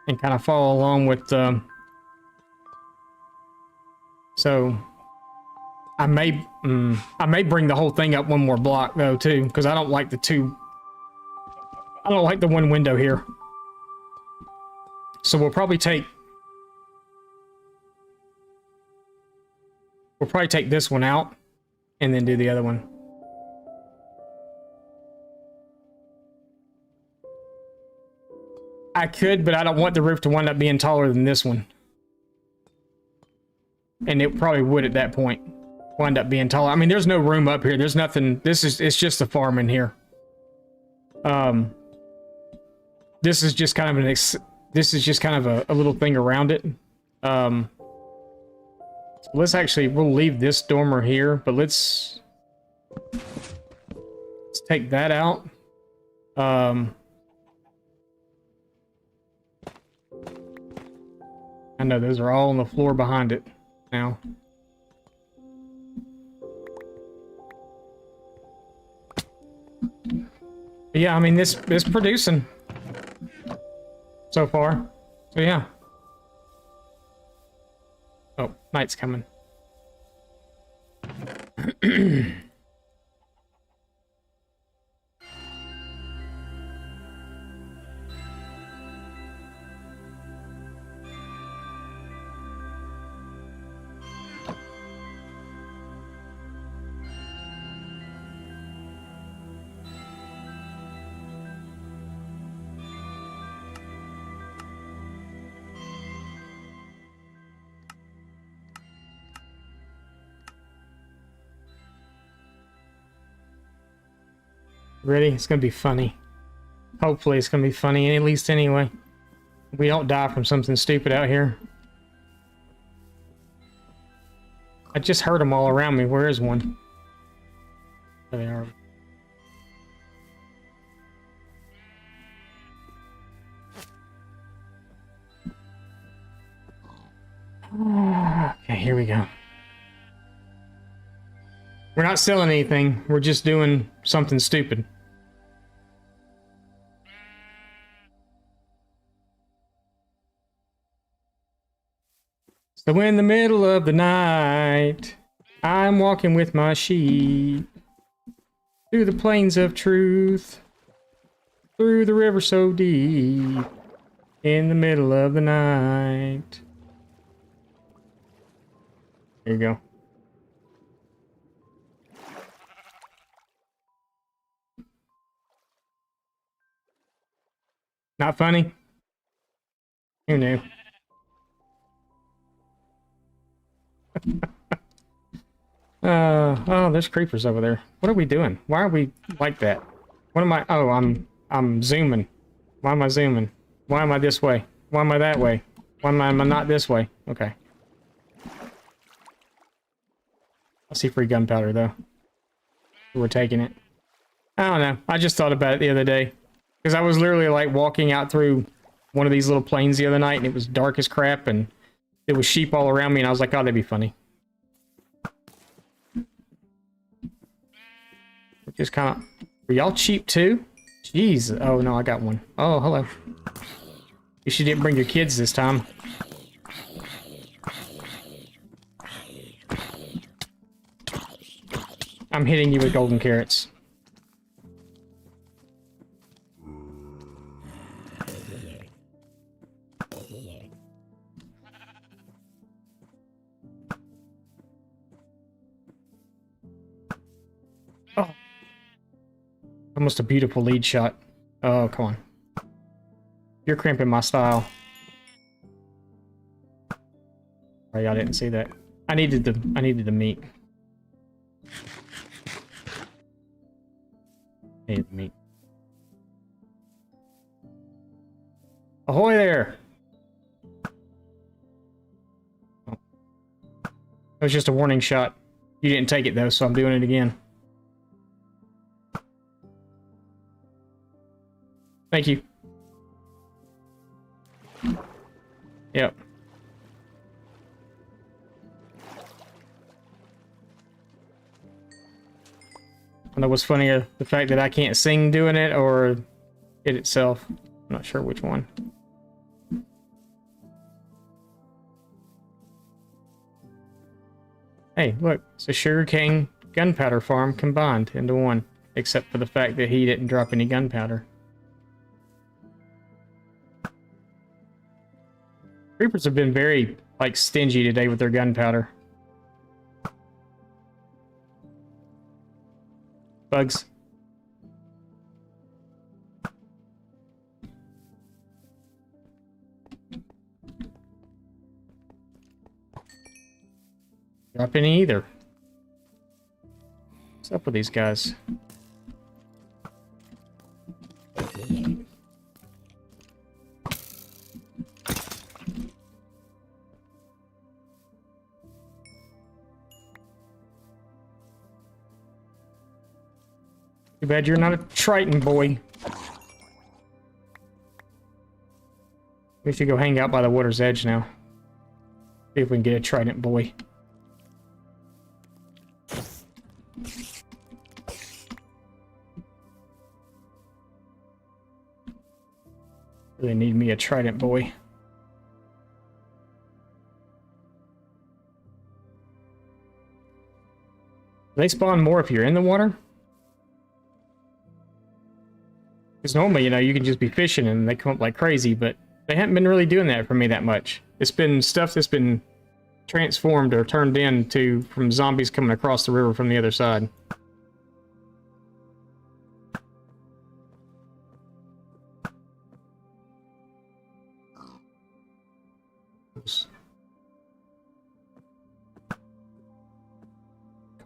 and kind of follow along with so I may bring the whole thing up one more block though too, because I don't like the two I don't like the one window here. So we'll probably take this one out and then do the other one. I could, but I don't want the roof to wind up being taller than this one. And it probably would at that point wind up being taller. I mean, there's no room up here. There's nothing. It's just a farm in here. This is just kind of a little thing around it. So let's we'll leave this dormer here, but let's take that out. I know those are all on the floor behind it now. But yeah, I mean, this is producing so far. So yeah. Oh, night's coming. Ready? It's gonna be funny. Hopefully it's gonna be funny, at least anyway. We don't die from something stupid out here. I just heard them all around me. Where is one? There they are. Okay, here we go. We're not selling anything. We're just doing something stupid. So in the middle of the night, I'm walking with my sheep through the plains of truth, through the river so deep, in the middle of the night. There you go. Not funny? Who knew? Oh, there's creepers over there. What are we doing? Why are we like that? What am I? Oh, I'm zooming. Why am I zooming? Why am I this way? Why am I that way? Why am I not this way? Okay. I see free gunpowder though. We're taking it. I don't know. I just thought about it the other day. Because I was literally like walking out through one of these little plains the other night and it was dark as crap and there was sheep all around me and I was like, oh, that'd be funny. Just kind of... Were y'all cheap too? Jeez. Oh, no, I got one. Oh, hello. You should didn't bring your kids this time. I'm hitting you with golden carrots. Oh. Almost a beautiful lead shot. Oh, come on. You're cramping my style. Oh, y'all didn't see that. I needed the meat. Needed the meat. Ahoy there! Oh. That was just a warning shot. You didn't take it though, so I'm doing it again. Thank you. Yep. I know what's funnier, the fact that I can't sing doing it or it itself. I'm not sure which one. Hey, look, it's a sugarcane gunpowder farm combined into one, except for the fact that he didn't drop any gunpowder. Creepers have been very, like, stingy today with their gunpowder. Bugs. Drop any either. What's up with these guys? Too bad you're not a Triton boy. We should go hang out by the water's edge now. See if we can get a Trident boy. Really need me a Trident boy. They spawn more if you're in the water? Because normally, you know, you can just be fishing and they come up like crazy, but they haven't been really doing that for me that much. It's been stuff that's been transformed or turned into from zombies coming across the river from the other side.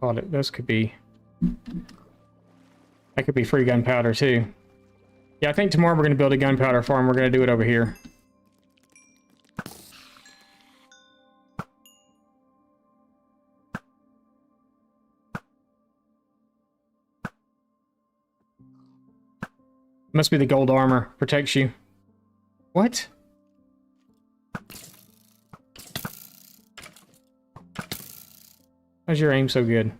Caught it. Those could be... That could be free gunpowder too. Yeah, I think tomorrow we're going to build a gunpowder farm. We're going to do it over here. Must be the gold armor. Protects you. What? How's your aim so good?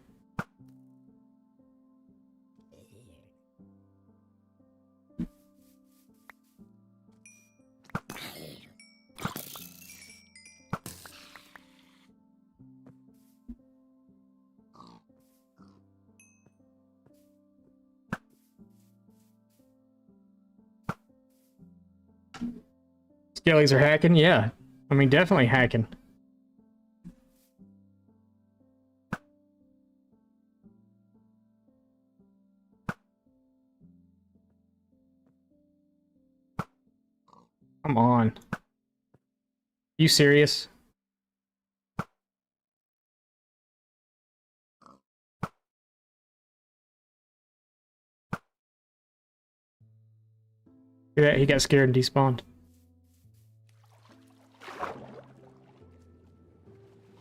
Skellies are hacking? Yeah. I mean, definitely hacking. Come on. You serious? Look at that, he got scared and despawned.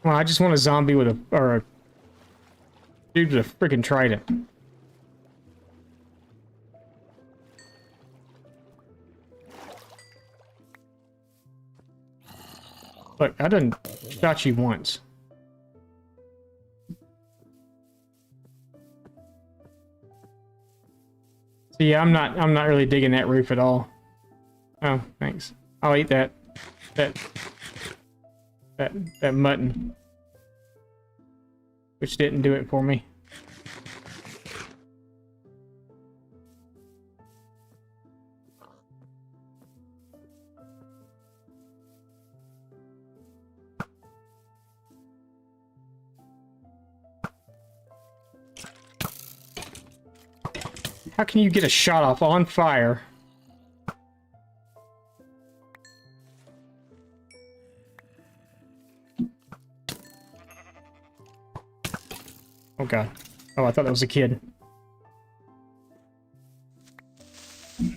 Well, I just want a zombie with a, or a dude with a freaking trident. Look, I done shot you once. So yeah, I'm not really digging that roof at all. Oh, thanks. I'll eat that mutton. Which didn't do it for me. How can you get a shot off on fire? Oh god. Oh, I thought that was a kid. I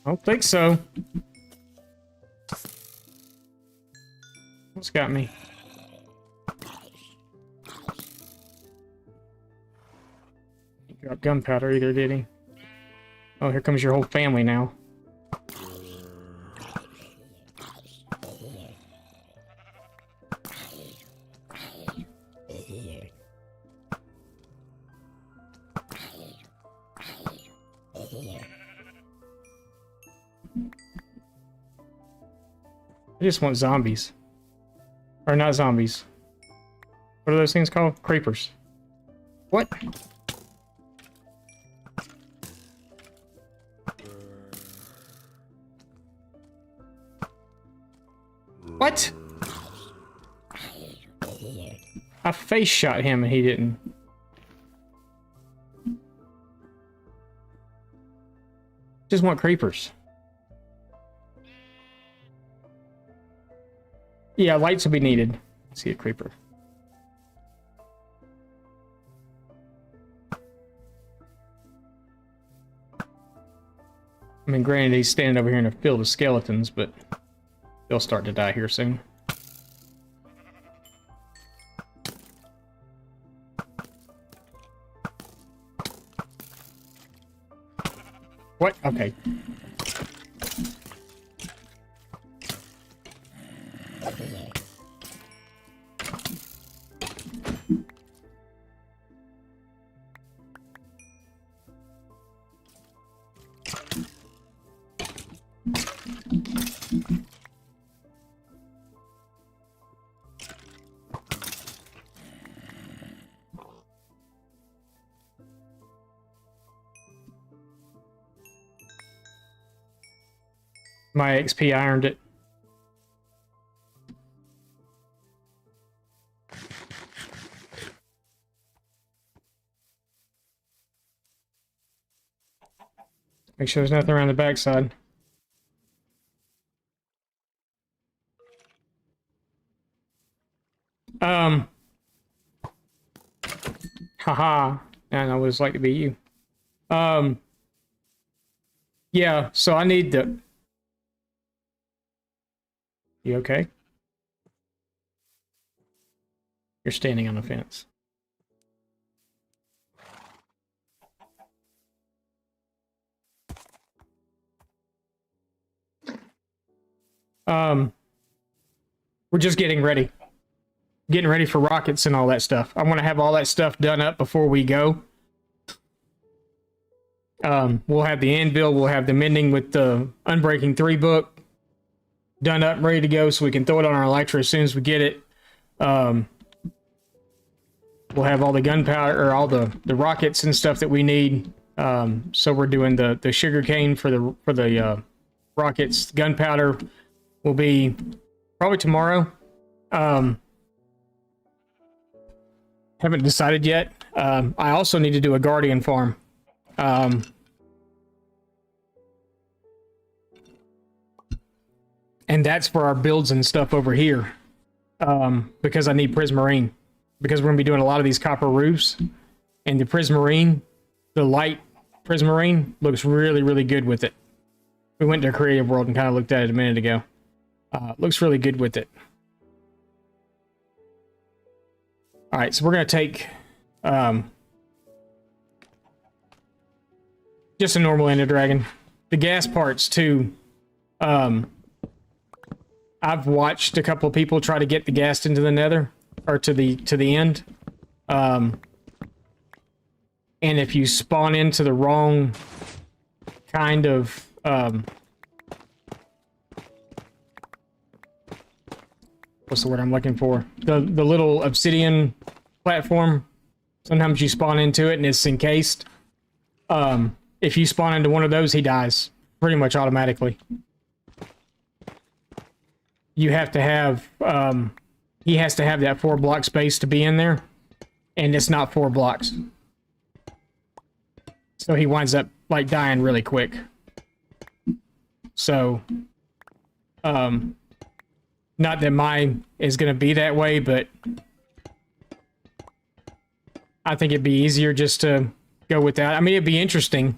don't think so. What's got me? He got gunpowder either, did he? Oh, here comes your whole family now. I just want zombies. Or not zombies. What are those things called? Creepers. What? What? I face shot him and he didn't. Just want creepers. Yeah, lights will be needed. See a creeper. I mean, granted, he's standing over here in a field of skeletons, but they'll start to die here soon. What? Okay. My XP, I earned it. Make sure there's nothing around the backside. Haha. And I would just like to be you. Yeah, so I need the... You okay? You're standing on the fence. We're just getting ready. Getting ready for rockets and all that stuff. I want to have all that stuff done up before we go. We'll have the anvil, we'll have the mending with the Unbreaking 3 book done up, ready to go, so we can throw it on our Electra as soon as we get it. We'll have all the gunpowder, or all the rockets and stuff that we need. So we're doing the sugar cane for the rockets. Gunpowder will be probably tomorrow. Haven't decided yet. I also need to do a guardian farm. And that's for our builds and stuff over here. Because I need prismarine. Because we're going to be doing a lot of these copper roofs. And the prismarine, the light prismarine, looks really, really good with it. We went to Creative World and kind of looked at it a minute ago. Looks really good with it. Alright, so we're going to take just a normal Ender Dragon. The gas parts, too. I've watched a couple of people try to get the gas into the nether, or to the end. And if you spawn into the wrong kind of what's the word I'm looking for? The little obsidian platform. Sometimes you spawn into it and it's encased. If you spawn into one of those, he dies pretty much automatically. You have to have he has to have that 4 block space to be in there, and it's not 4 blocks. So he winds up like dying really quick. So not that mine is going to be that way, but I think it'd be easier just to go with that. I mean, it'd be interesting.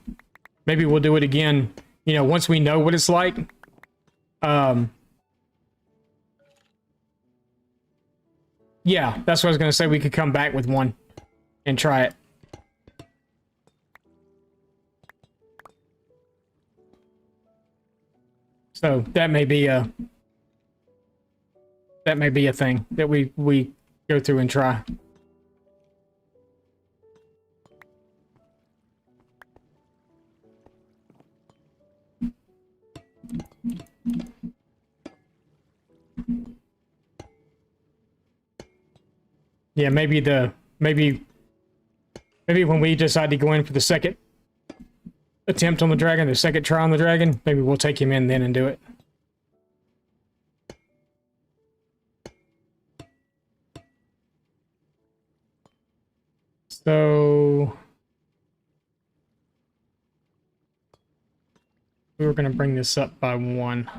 Maybe we'll do it again, you know, once we know what it's like. Yeah, that's what I was going to say. We could come back with one and try it. So that may be a thing that we go through and try. Yeah, maybe when we decide to go in for the second attempt on the dragon, the second try on the dragon, maybe we'll take him in then and do it. So we were going to bring this up by 1.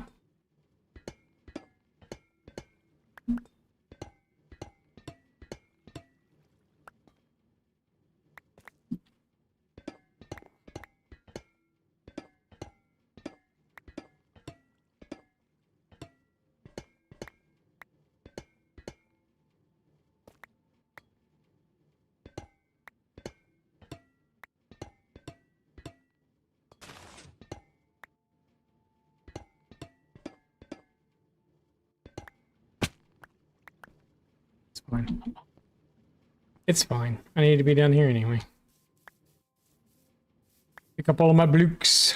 Fine. It's fine. I need to be down here anyway. Pick up all of my blocks.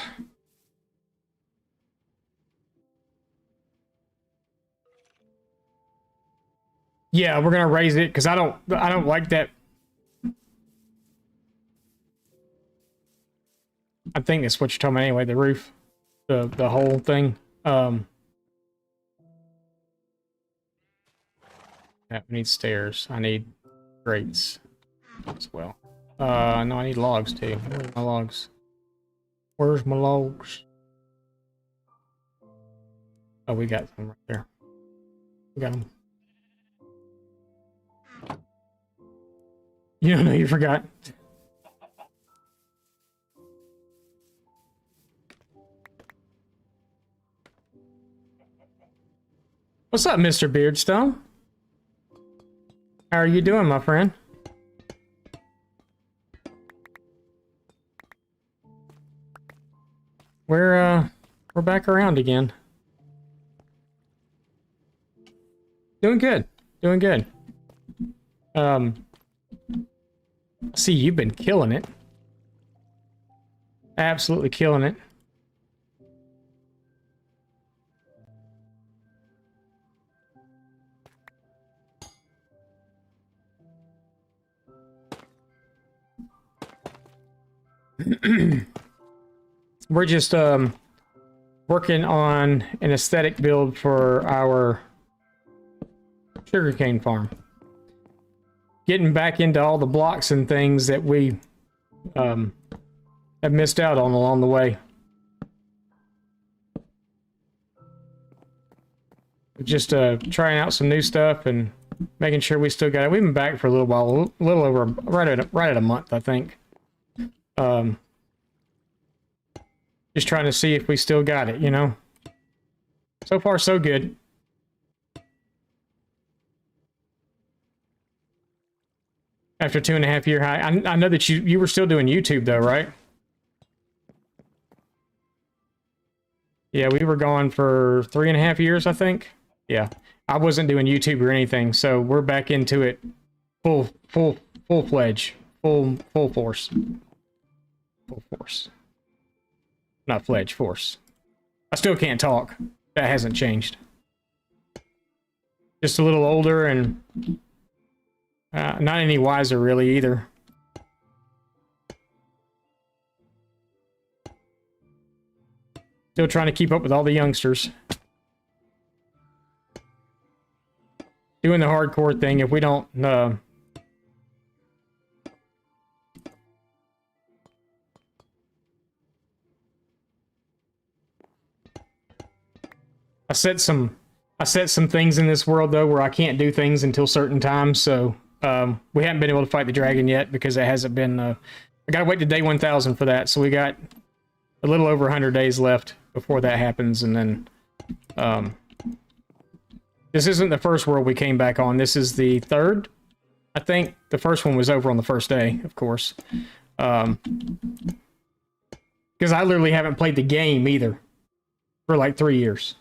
Yeah, we're gonna raise it because I don't like that. I think that's what you're talking about anyway. The roof, the whole thing. Yeah, we need stairs. I need grates as well. No, I need logs too. Where's my logs? Where's my logs? Oh, we got them right there. We got them. You don't know you forgot. What's up, Mr. Beardstone? How are you doing, my friend? We're back around again. Doing good. Doing good. See, you've been killing it. Absolutely killing it. We're just working on an aesthetic build for our sugarcane farm. Getting back into all the blocks and things that we have missed out on along the way. Just trying out some new stuff and making sure we still got it. We've been back for a little while, a little over right at a month, I think. Just trying to see if we still got it, you know? So far, so good. After 2.5 year high. I know that you were still doing YouTube though, right? Yeah, we were gone for 3.5 years, I think. Yeah. I wasn't doing YouTube or anything, so we're back into it full fledged. Full force. Full force. Not fledged, force. I still can't talk. That hasn't changed. Just a little older and not any wiser, really, either. Still trying to keep up with all the youngsters. Doing the hardcore thing. If we don't... I set some things in this world, though, where I can't do things until certain times, so... we haven't been able to fight the dragon yet because it hasn't been... I gotta wait to day 1000 for that, so we got a little over 100 days left before that happens, and then... this isn't the first world we came back on. This is the third, I think. The first one was over on the first day, of course. Because I literally haven't played the game, either. For like 3 years.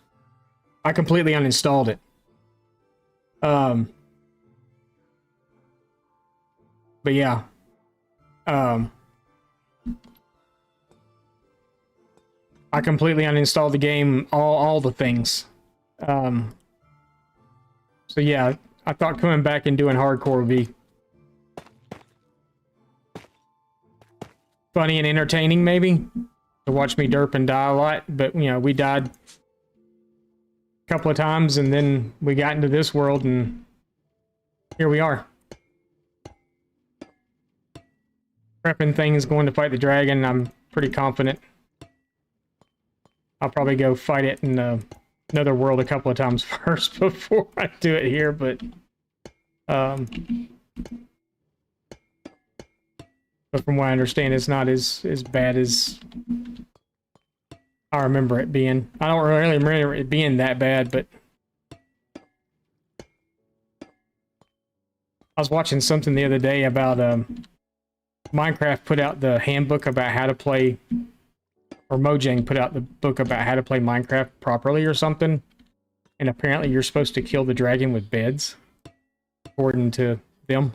I completely uninstalled it. But yeah, I completely uninstalled the game, all the things. So yeah, I thought coming back and doing hardcore would be funny and entertaining, maybe, to watch me derp and die a lot. But you know, we died a couple of times, and then we got into this world, and here we are. prepping things, going to fight the dragon. I'm pretty confident. I'll probably go fight it in another world a couple of times first before I do it here, but from what I understand, it's not as bad as I remember it being. I don't really remember it being that bad, but I was watching something the other day about Minecraft put out the handbook about how to play, or Mojang put out the book about how to play Minecraft properly or something, and apparently you're supposed to kill the dragon with beds, according to them.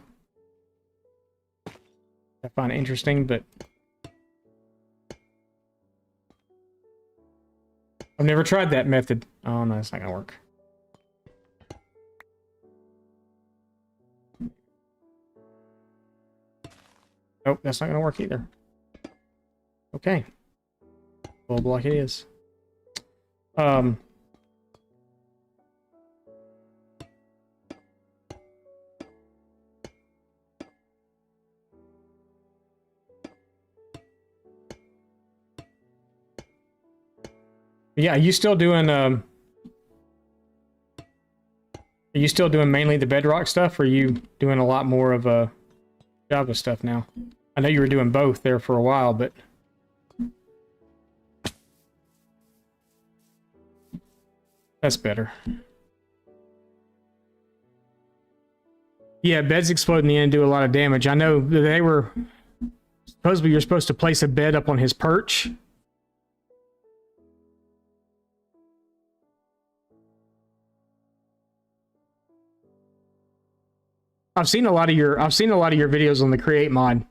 I find it interesting, but I've never tried that method. Oh no, it's not gonna work. Nope, that's not gonna work either. Okay. Full block it is. Yeah, are you still doing mainly the Bedrock stuff, or are you doing a lot more of Java stuff now? I know you were doing both there for a while, but that's better. Yeah, beds explode in the end, do a lot of damage. I know they were supposedly you're supposed to place a bed up on his perch. I've seen a lot of your videos on the Create mod.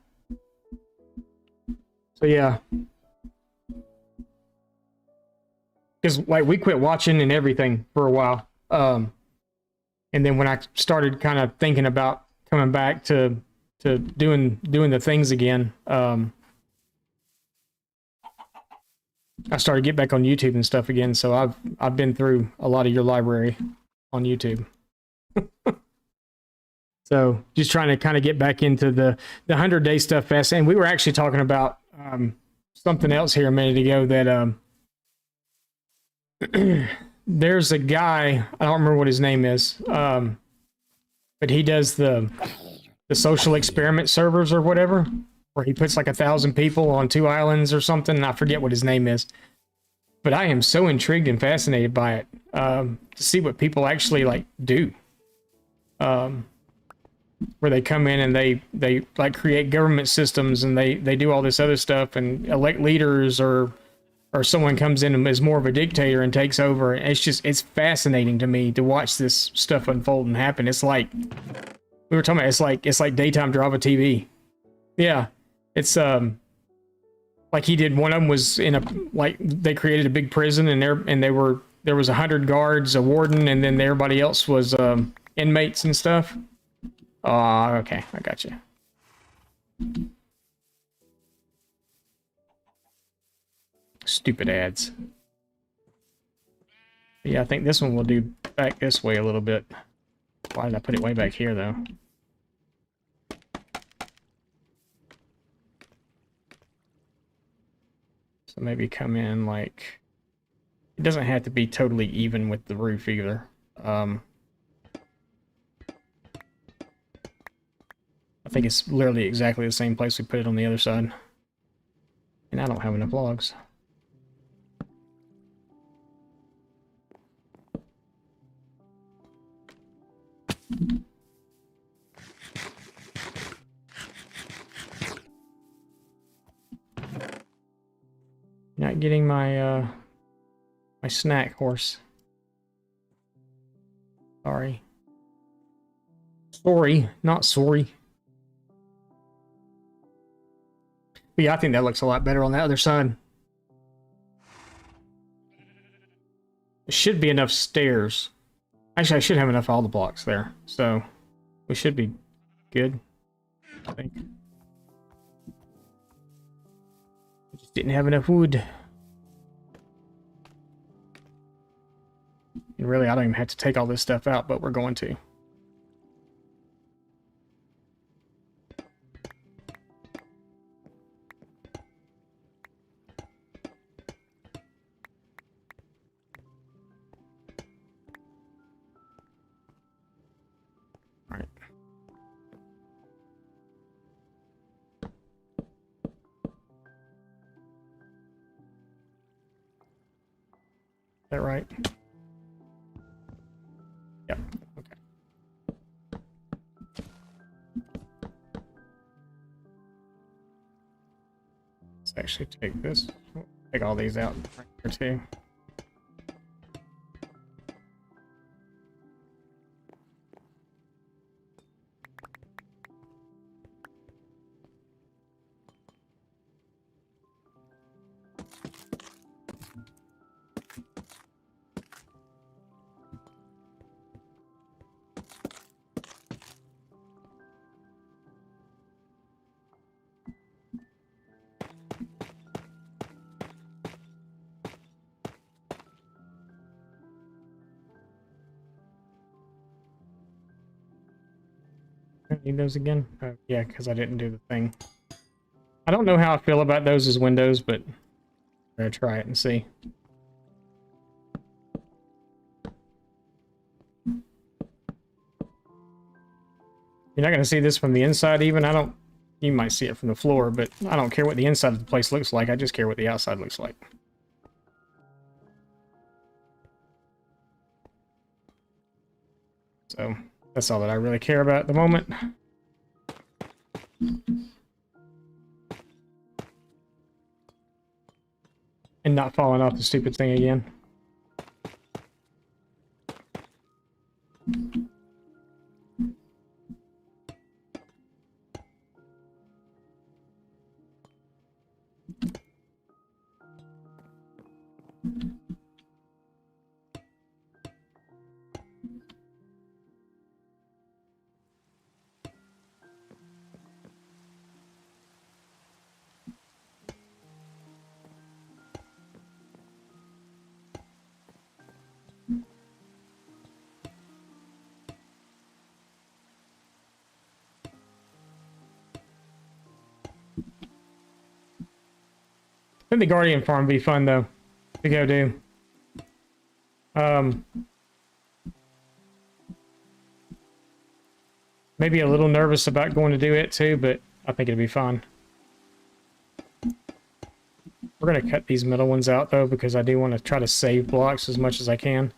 So yeah. Because like we quit watching and everything for a while. And then when I started kind of thinking about coming back to doing the things again, I started to get back on YouTube and stuff again. So I've been through a lot of your library on YouTube. So just trying to kind of get back into the 100-day stuff fast. And we were actually talking about something else here a minute ago that there's a guy, I don't remember what his name is, but he does the social experiment servers or whatever, where he puts like 1,000 people on 2 islands or something. And I forget what his name is. But I am so intrigued and fascinated by it, to see what people actually like do. Where they come in and they like create government systems and they do all this other stuff and elect leaders, or someone comes in and is more of a dictator and takes over. It's fascinating to me to watch this stuff unfold and happen. It's like we were talking about, it's like daytime drama TV. Yeah. It's like he did, one of them was in they created a big prison and there was 100 guards, a warden, and then everybody else was inmates and stuff. Oh, okay, I got you. Stupid ads. Yeah, I think this one will do back this way a little bit. Why did I put it way back here, though? So maybe come in like... It doesn't have to be totally even with the roof either. I think it's literally exactly the same place we put it on the other side. And I don't have enough logs. Not getting my my snack horse. Sorry. Sorry, not sorry. But yeah, I think that looks a lot better on the other side. There should be enough stairs. Actually, I should have enough all the blocks there. So we should be good, I think. I just didn't have enough wood. And really, I don't even have to take all this stuff out, but we're going to. that right? Yep. Okay. Let's actually take this. Take all these out right here too. Need those again? Yeah, because I didn't do the thing. I don't know how I feel about those as windows, but I'm gonna try it and see. You're not gonna see this from the inside even. I don't. You might see it from the floor, but I don't care what the inside of the place looks like. I just care what the outside looks like. So that's all that I really care about at the moment. And not falling off the stupid thing again. I think the Guardian farm would be fun though to go do. Maybe a little nervous about going to do it too, but I think it'd be fun. We're gonna cut these middle ones out though because I do want to try to save blocks as much as I can.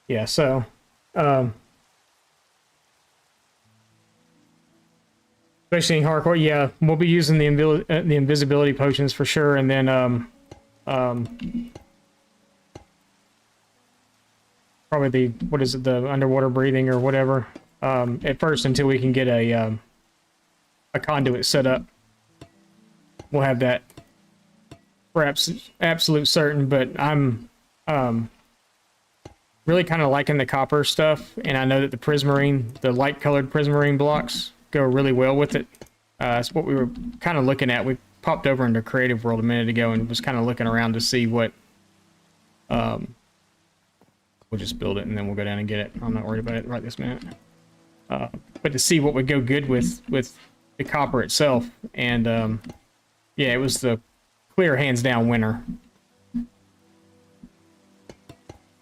Yeah, so especially in hardcore, yeah, we'll be using the invisibility potions for sure, and then probably the what is it, the underwater breathing or whatever at first until we can get a conduit set up. We'll have that perhaps absolute certain, but I'm really kind of liking the copper stuff, and I know that the prismarine, the light colored prismarine blocks go really well with it. That's what we were kind of looking at. We popped over into Creative World a minute ago and was kind of looking around to see what we'll just build it and then we'll go down and get it. I'm not worried about it right this minute. But to see what would go good with the copper itself, and yeah, it was the clear hands down winner.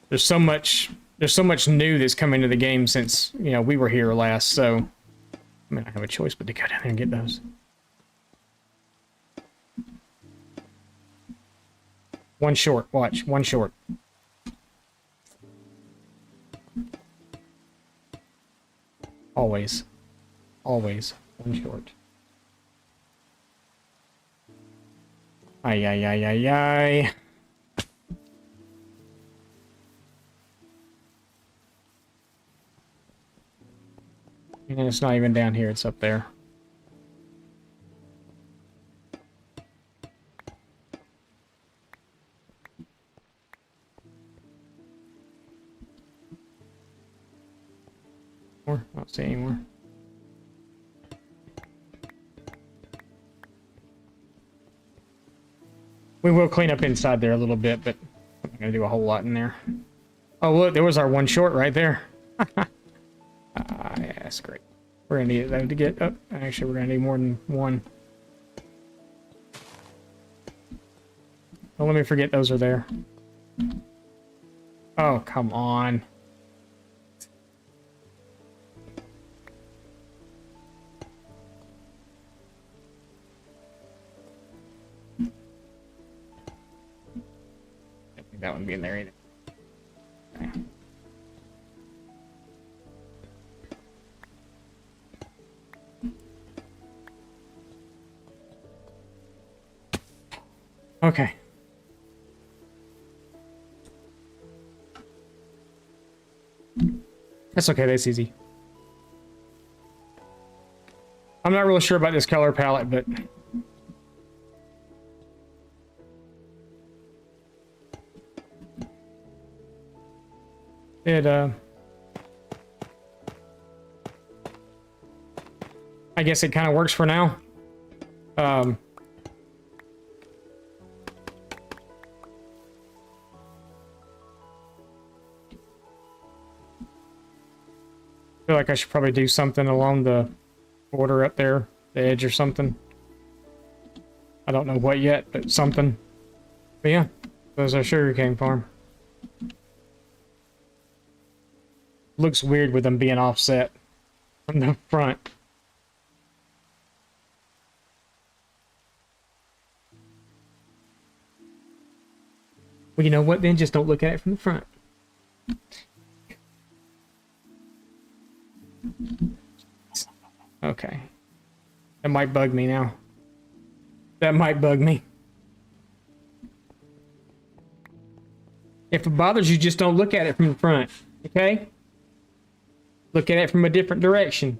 There's so much new that's come into the game since, you know, we were here last, so I mean, I have a choice but to go down there and get those. One short, watch, one short. Always. Always. One short. Ay, ay, ay, ay, ay. And it's not even down here, it's up there. More? I don't see any more. We will clean up inside there a little bit, but I'm not gonna do a whole lot in there. Oh look, there was our one short right there. Yeah, that's great. We're gonna need it though to get up. Actually, we're gonna need more than one. Don't let me forget those are there. Oh, come on. I think that wouldn't be in there either. Okay. Okay. That's okay, that's easy. I'm not really sure about this color palette, but it I guess it kind of works for now. Feel like I should probably do something along the border up there, the edge or something. I don't know what yet, but something. But yeah, there's our sugarcane farm. Looks weird with them being offset from the front. Well, you know what then? Just don't look at it from the front. Okay. That might bug me now. That might bug me. If it bothers you, just don't look at it from the front, okay? Look at it from a different direction.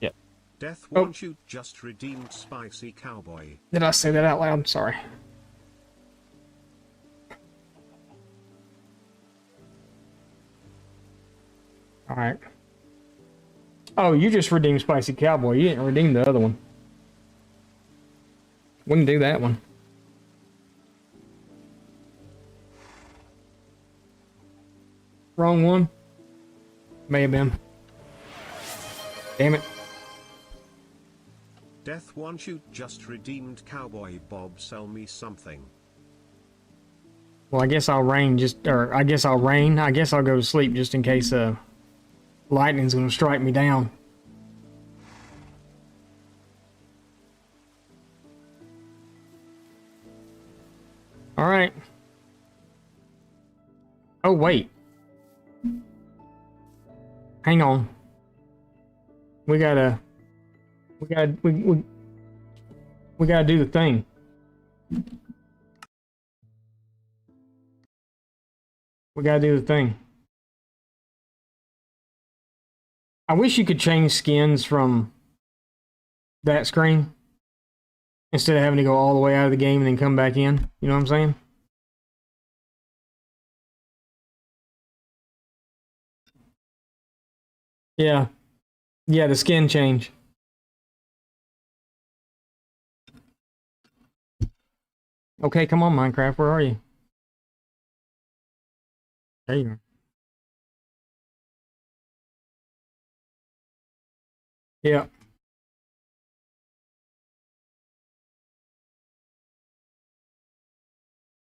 Yep. Death won't you just redeemed Spicy Cowboy. Did I say that out loud? I'm sorry. All right. Oh, you just redeemed Spicy Cowboy. You didn't redeem the other one. We can do that one. Wrong one. May have been. Damn it. Death won't you just redeemed Cowboy Bob sell me something. Well, I guess I'll rain I guess I'll rain. I guess I'll go to sleep just in case lightning's gonna strike me down. All right. Oh, wait. Hang on. We gotta do the thing. We gotta do the thing. I wish you could change skins from that screen instead of having to go all the way out of the game and then come back in. You know what I'm saying? Yeah. Yeah, the skin change. Okay, come on, Minecraft. Where are you? There you are. Yeah.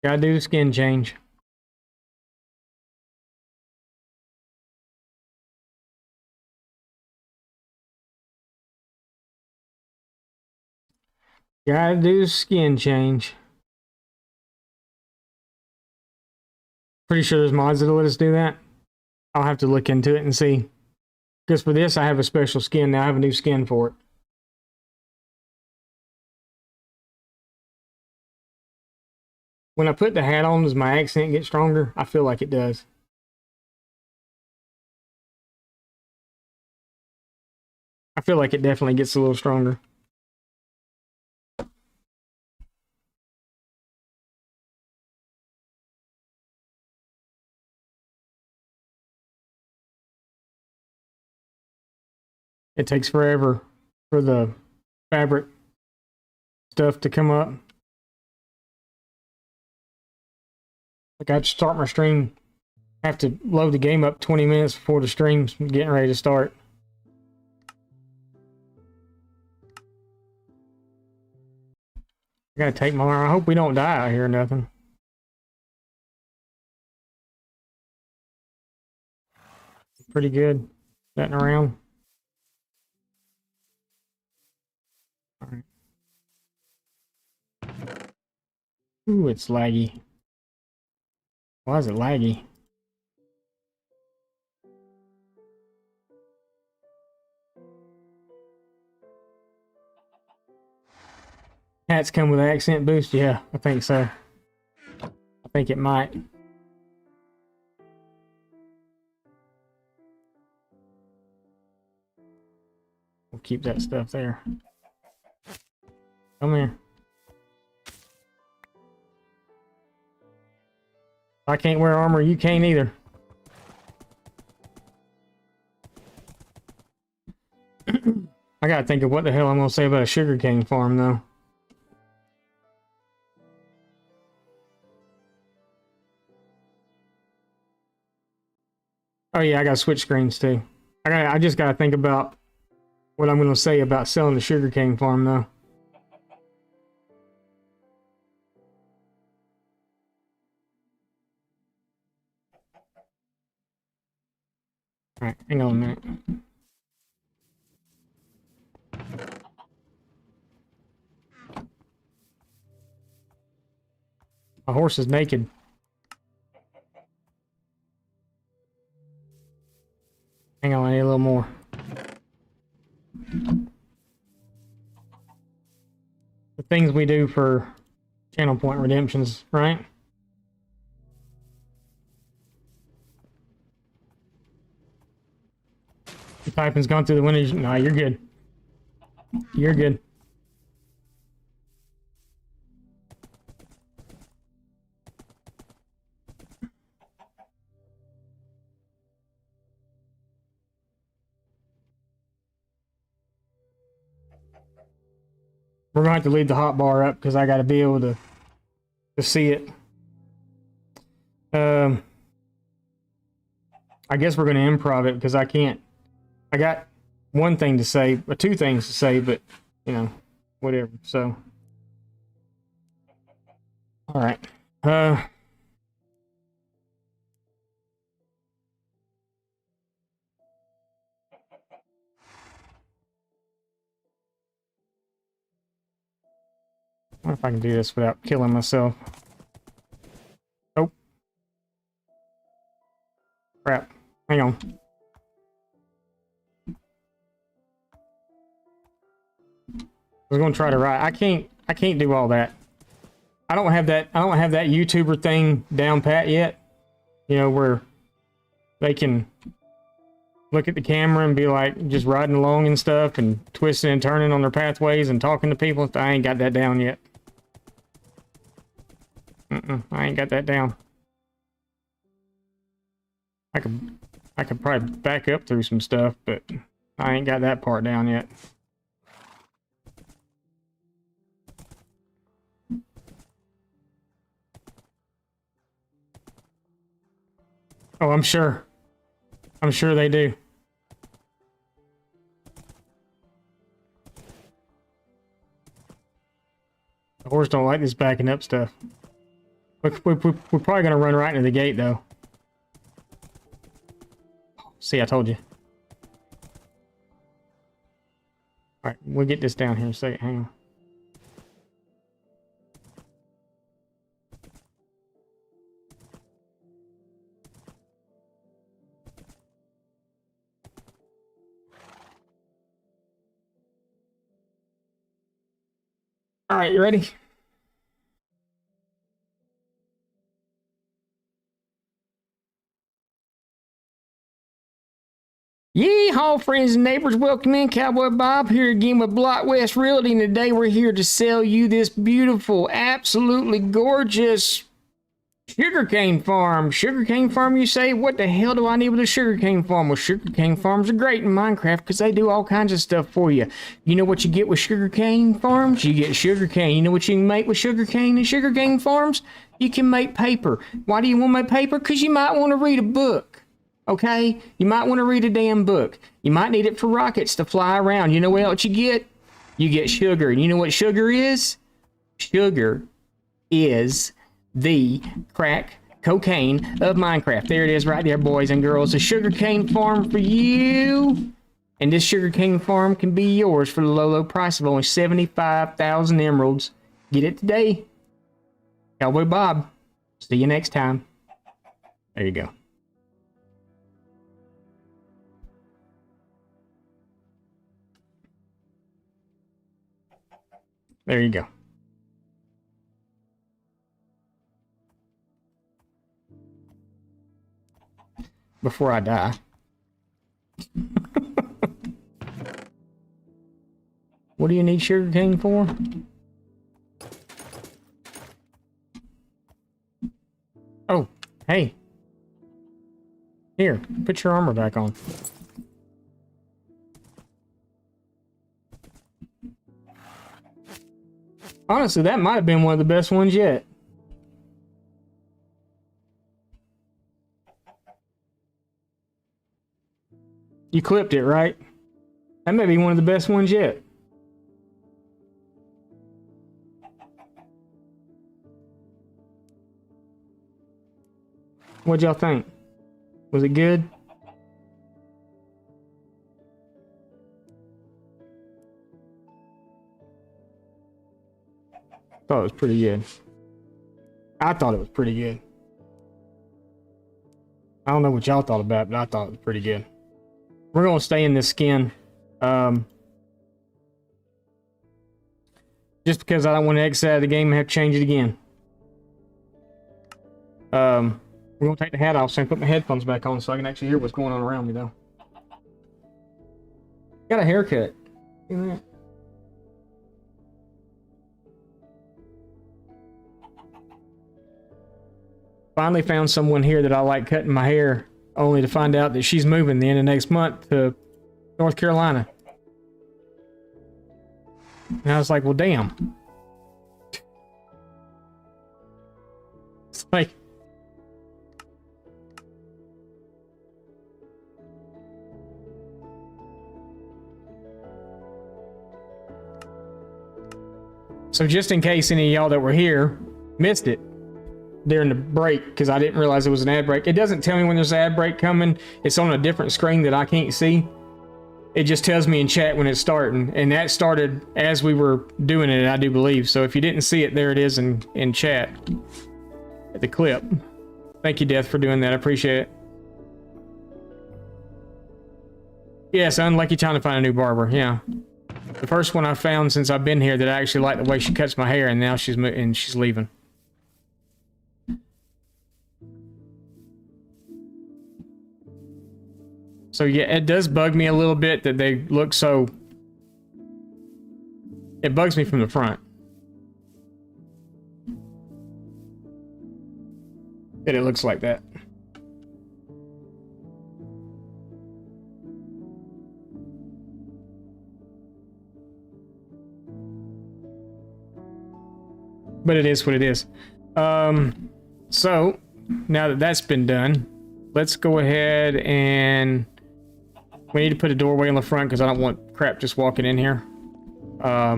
Gotta do the skin change. Gotta do the skin change. Pretty sure there's mods that'll let us do that. I'll have to look into it and see. Because for this, I have a special skin now. I have a new skin for it. When I put the hat on, does my accent get stronger? I feel like it does. I feel like it definitely gets a little stronger. It takes forever for the fabric stuff to come up. Like I'd start my stream, have to load the game up 20 minutes before the stream's getting ready to start. I gotta take my alarm. I hope we don't die out here or nothing. Pretty good. Setting around. Alright. Ooh, it's laggy. Why is it laggy? Hats come with accent boost? Yeah, I think so. I think it might. We'll keep that stuff there. Come here. I can't wear armor, you can't either. I gotta think of what the hell I'm gonna say about a sugarcane farm though. Oh yeah, I gotta switch screens too. I just gotta think about what I'm gonna say about selling the sugarcane farm though. Alright, hang on a minute. My horse is naked. Hang on, I need a little more. The things we do for channel point redemptions, right? The typing's gone through the windows. No, you're good. You're good. We're gonna have to leave the hot bar up because I gotta be able to see it. I guess we're gonna improv it because I can't. I got one thing to say, or two things to say, but you know, whatever. So, all right. I wonder if I can do this without killing myself. Oh. Crap. Hang on. I was gonna try to write. I can't do all that. I don't have that YouTuber thing down pat yet. You know, where they can look at the camera and be like just riding along and stuff and twisting and turning on their pathways and talking to people. I ain't got that down yet. I ain't got that down. I could probably back up through some stuff, but I ain't got that part down yet. Oh, I'm sure. I'm sure they do. The horse don't like this backing up stuff. We're probably gonna run right into the gate though. See, I told you. Alright, we'll get this down here in a second. Hang on. Alright, you ready? Yeehaw, friends and neighbors, welcome in. Cowboy Bob here again with Block West Realty, and today we're here to sell you this beautiful, absolutely gorgeous Sugarcane farm. Sugarcane farm, you say? What the hell do I need with a sugarcane farm? Well, sugarcane farms are great in Minecraft because they do all kinds of stuff for you. You know what you get with sugarcane farms? You get sugarcane. You know what you can make with sugarcane and sugarcane farms? You can make paper. Why do you want to make paper? Because you might want to read a book. Okay? You might want to read a damn book. You might need it for rockets to fly around. You know what else you get? You get sugar. And you know what sugar is? Sugar is the crack cocaine of Minecraft. There it is right there, boys and girls. A sugarcane farm for you. And this sugarcane farm can be yours for the low, low price of only 75,000 emeralds. Get it today. Cowboy Bob. See you next time. There you go. There you go. Before I die. What do you need sugarcane for? Oh, hey. Here, put your armor back on. Honestly, that might have been one of the best ones yet. You clipped it, right? That may be one of the best ones yet. What'd y'all think? Was it good? Thought it was pretty good. I thought it was pretty good. I don't know what y'all thought about it, but I thought it was pretty good. We're gonna stay in this skin. Just because I don't want to exit out of the game and have to change it again. We're gonna take the hat off so I can put my headphones back on so I can actually hear what's going on around me though. Got a haircut. Look at that. Finally found someone here that I like cutting my hair, only to find out that she's moving the end of next month to North Carolina. And I was like, well, damn. It's like, so just in case any of y'all that were here missed it during the break, because I didn't realize it was an ad break. It doesn't tell me when there's an ad break coming. It's on a different screen that I can't see. It just tells me in chat when it's starting, and that started as we were doing it, I do believe. So if you didn't see it, there it is in chat at the clip. Thank you, Death, for doing that. I appreciate it. Yes, unlucky time to find a new barber. Yeah, the first one I found since I've been here that I actually like the way she cuts my hair, and now she's leaving. So yeah, it does bug me a little bit that they look so... It bugs me from the front. That it looks like that. But it is what it is. So, now that that's been done, let's go ahead and... We need to put a doorway on the front because I don't want crap just walking in here. We're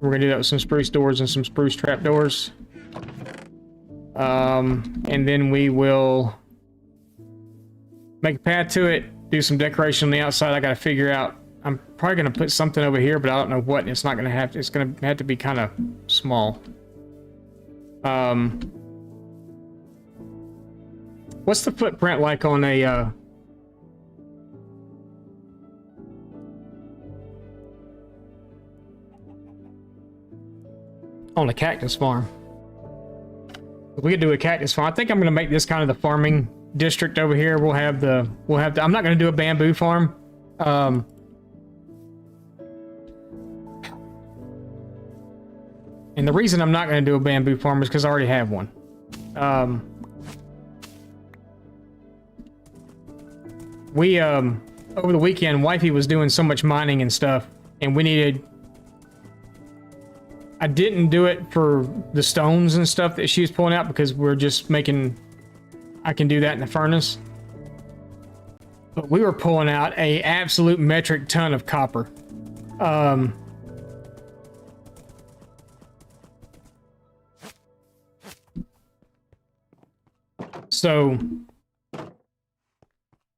gonna do that with some spruce doors and some spruce trap doors. And then we will make a path to it, do some decoration on the outside. I gotta figure out, I'm probably gonna put something over here, but I don't know what, and it's gonna have to be kind of small. What's the footprint like on a, on a cactus farm? We could do a cactus farm. I think I'm going to make this kind of the farming district over here. We'll have the, I'm not going to do a bamboo farm. And the reason I'm not going to do a bamboo farm is because I already have one. We over the weekend, wifey was doing so much mining and stuff, and we needed. I didn't do it for the stones and stuff that she was pulling out because we're just making. I can do that in the furnace. But we were pulling out a absolute metric ton of copper. So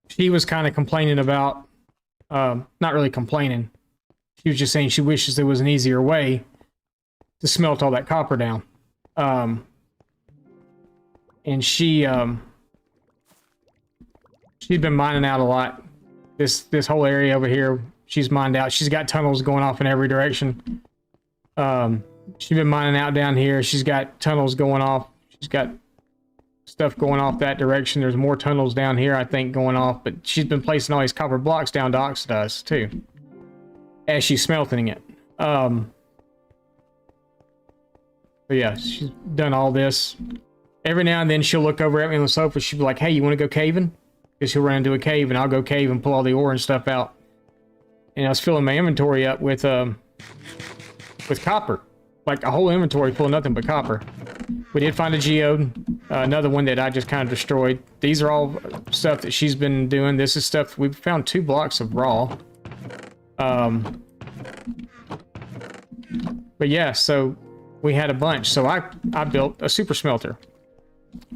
she was kind of complaining about, not really complaining. She was just saying she wishes there was an easier way to smelt all that copper down. And she'd been mining out a lot. This whole area over here, she's mined out. She's got tunnels going off in every direction. She's been mining out down here. She's got tunnels going off. She's got stuff going off that direction. There's more tunnels down here, I think, going off. But she's been placing all these copper blocks down to oxidize, too, as she's smelting it. But yeah, she's done all this. Every now and then she'll look over at me on the sofa. She'll be like, hey, you want to go caving? Because she'll run into a cave, and I'll go cave and pull all the ore and stuff out. And I was filling my inventory up with copper. Like a whole inventory full of nothing but copper. We did find a geode, another one that I just kind of destroyed. These are all stuff that she's been doing. This is stuff, we found 2 blocks of raw. But yeah, so we had a bunch. So I built a super smelter.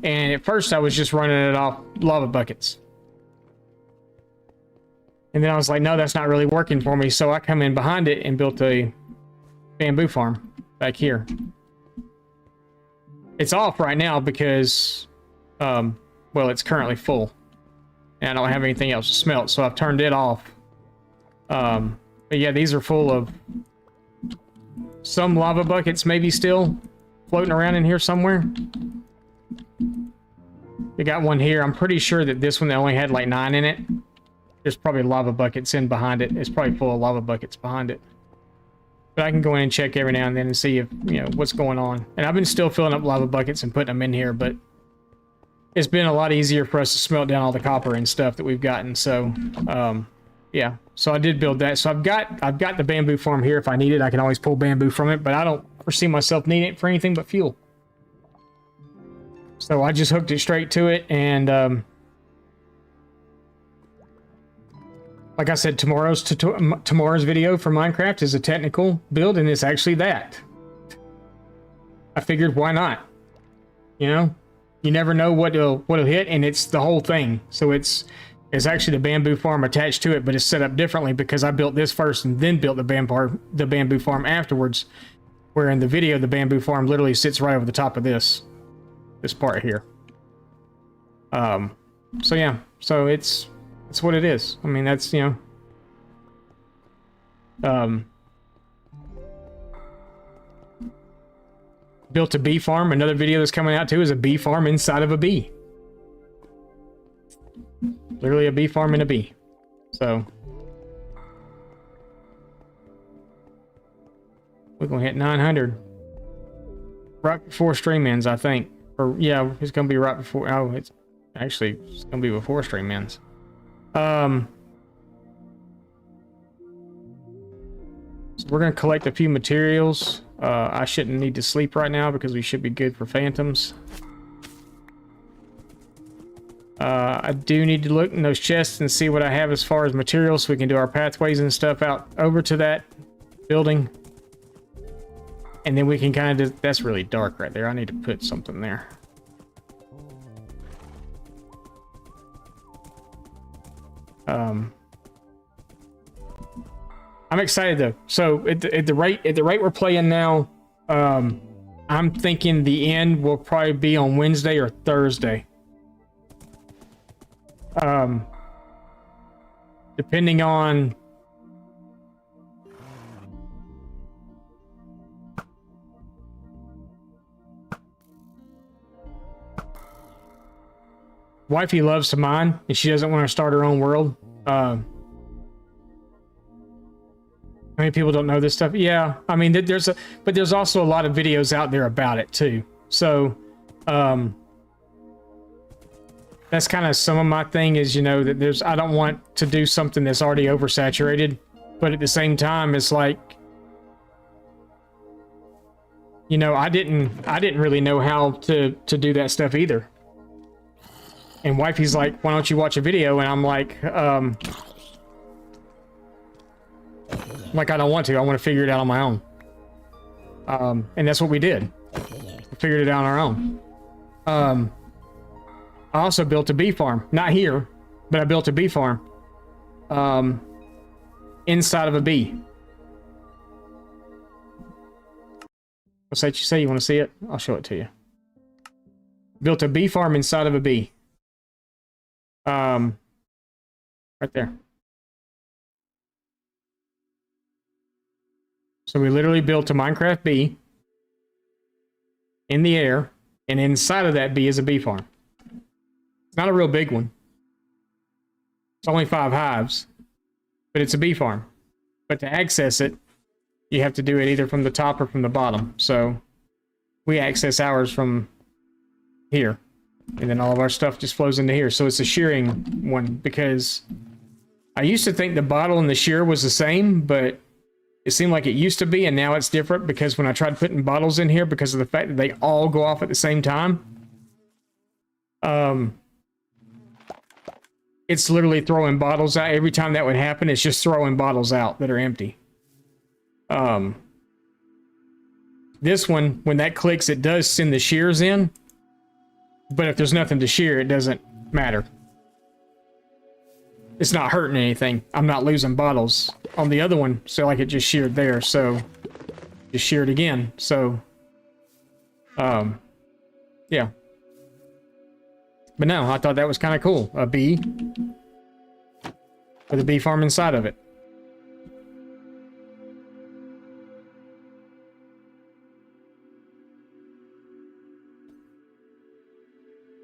And at first I was just running it off lava buckets. And then I was like, no, that's not really working for me. So I come in behind it and built a bamboo farm back here. It's off right now because, well, it's currently full. And I don't have anything else to smelt, so I've turned it off. But yeah, these are full of some lava buckets maybe still floating around in here somewhere. We got one here. I'm pretty sure that this one that only had like 9 in it. There's probably lava buckets in behind it. It's probably full of lava buckets behind it. But I can go in and check every now and then and see if, you know, what's going on. And I've been still filling up lava buckets and putting them in here, but it's been a lot easier for us to smelt down all the copper and stuff that we've gotten. So, yeah. So I did build that. So I've got the bamboo farm here. If I need it, I can always pull bamboo from it, but I don't foresee myself needing it for anything but fuel. So I just hooked it straight to it, and like I said, tomorrow's video for Minecraft is a technical build, and it's actually that. I figured, why not? You know, you never know what'll hit, and it's the whole thing. So it's actually the bamboo farm attached to it, but it's set up differently because I built this first and then built the bamboo farm afterwards. Where in the video, the bamboo farm literally sits right over the top of this part here. So yeah, so it's what it is. I mean, that's, you know, built a bee farm. Another video that's coming out too is a bee farm inside of a bee. Literally a bee farm in a bee. So we're gonna hit 900 right before stream ends, I think. Or yeah, it's gonna be right before. Oh, it's gonna be before stream ends. So we're gonna collect a few materials. I shouldn't need to sleep right now because we should be good for phantoms. I do need to look in those chests and see what I have as far as materials so we can do our pathways and stuff out over to that building. And then we can kind of, that's really dark right there. I need to put something there. I'm excited though. So at the rate we're playing now, I'm thinking the end will probably be on Wednesday or Thursday. Depending on wifey loves to mine and she doesn't want to start her own world. How many people don't know this stuff? Yeah, I mean, but there's also a lot of videos out there about it too. So, That's kind of some of my thing is, you know, that there's, I don't want to do something that's already oversaturated, but at the same time, it's like, you know, I didn't really know how to do that stuff either. And wifey's like, why don't you watch a video? And I'm like, I don't want to. I want to figure it out on my own. And that's what we did. We figured it out on our own. I also built a bee farm. Not here, but I built a bee farm. Inside of a bee. What's that you say? You want to see it? I'll show it to you. Built a bee farm inside of a bee. Right there. So we literally built a Minecraft bee in the air, and inside of that bee is a bee farm. It's not a real big one. It's only 5 hives, but it's a bee farm. But to access it, you have to do it either from the top or from the bottom. So we access ours from here, and then all of our stuff just flows into here. So it's a shearing one, because I used to think the bottle and the shear was the same, but it seemed like it used to be, and now it's different, because when I tried putting bottles in here, because of the fact that they all go off at the same time, it's literally throwing bottles out. Every time that would happen, it's just throwing bottles out that are empty. This one, when that clicks, it does send the shears in, but if there's nothing to shear, it doesn't matter. It's not hurting anything. I'm not losing bottles. On the other one, so like it just sheared there, so just sheared again. So, yeah. But no, I thought that was kind of cool. A bee with a bee farm inside of it.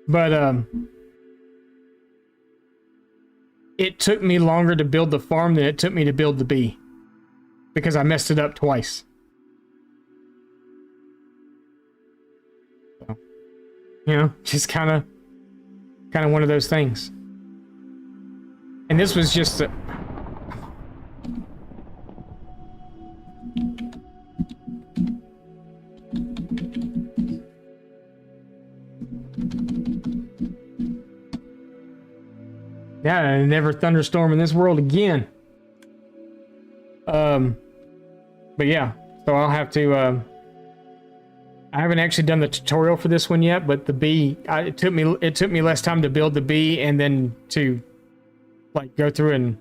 But, it took me longer to build the farm than it took me to build the bee, because I messed it up twice. So, you know, just kind of one of those things. And this was just a... Yeah, never thunderstorm in this world again. But yeah, so I'll have to, I haven't actually done the tutorial for this one yet, but the bee, it took me less time to build the bee and then to like go through and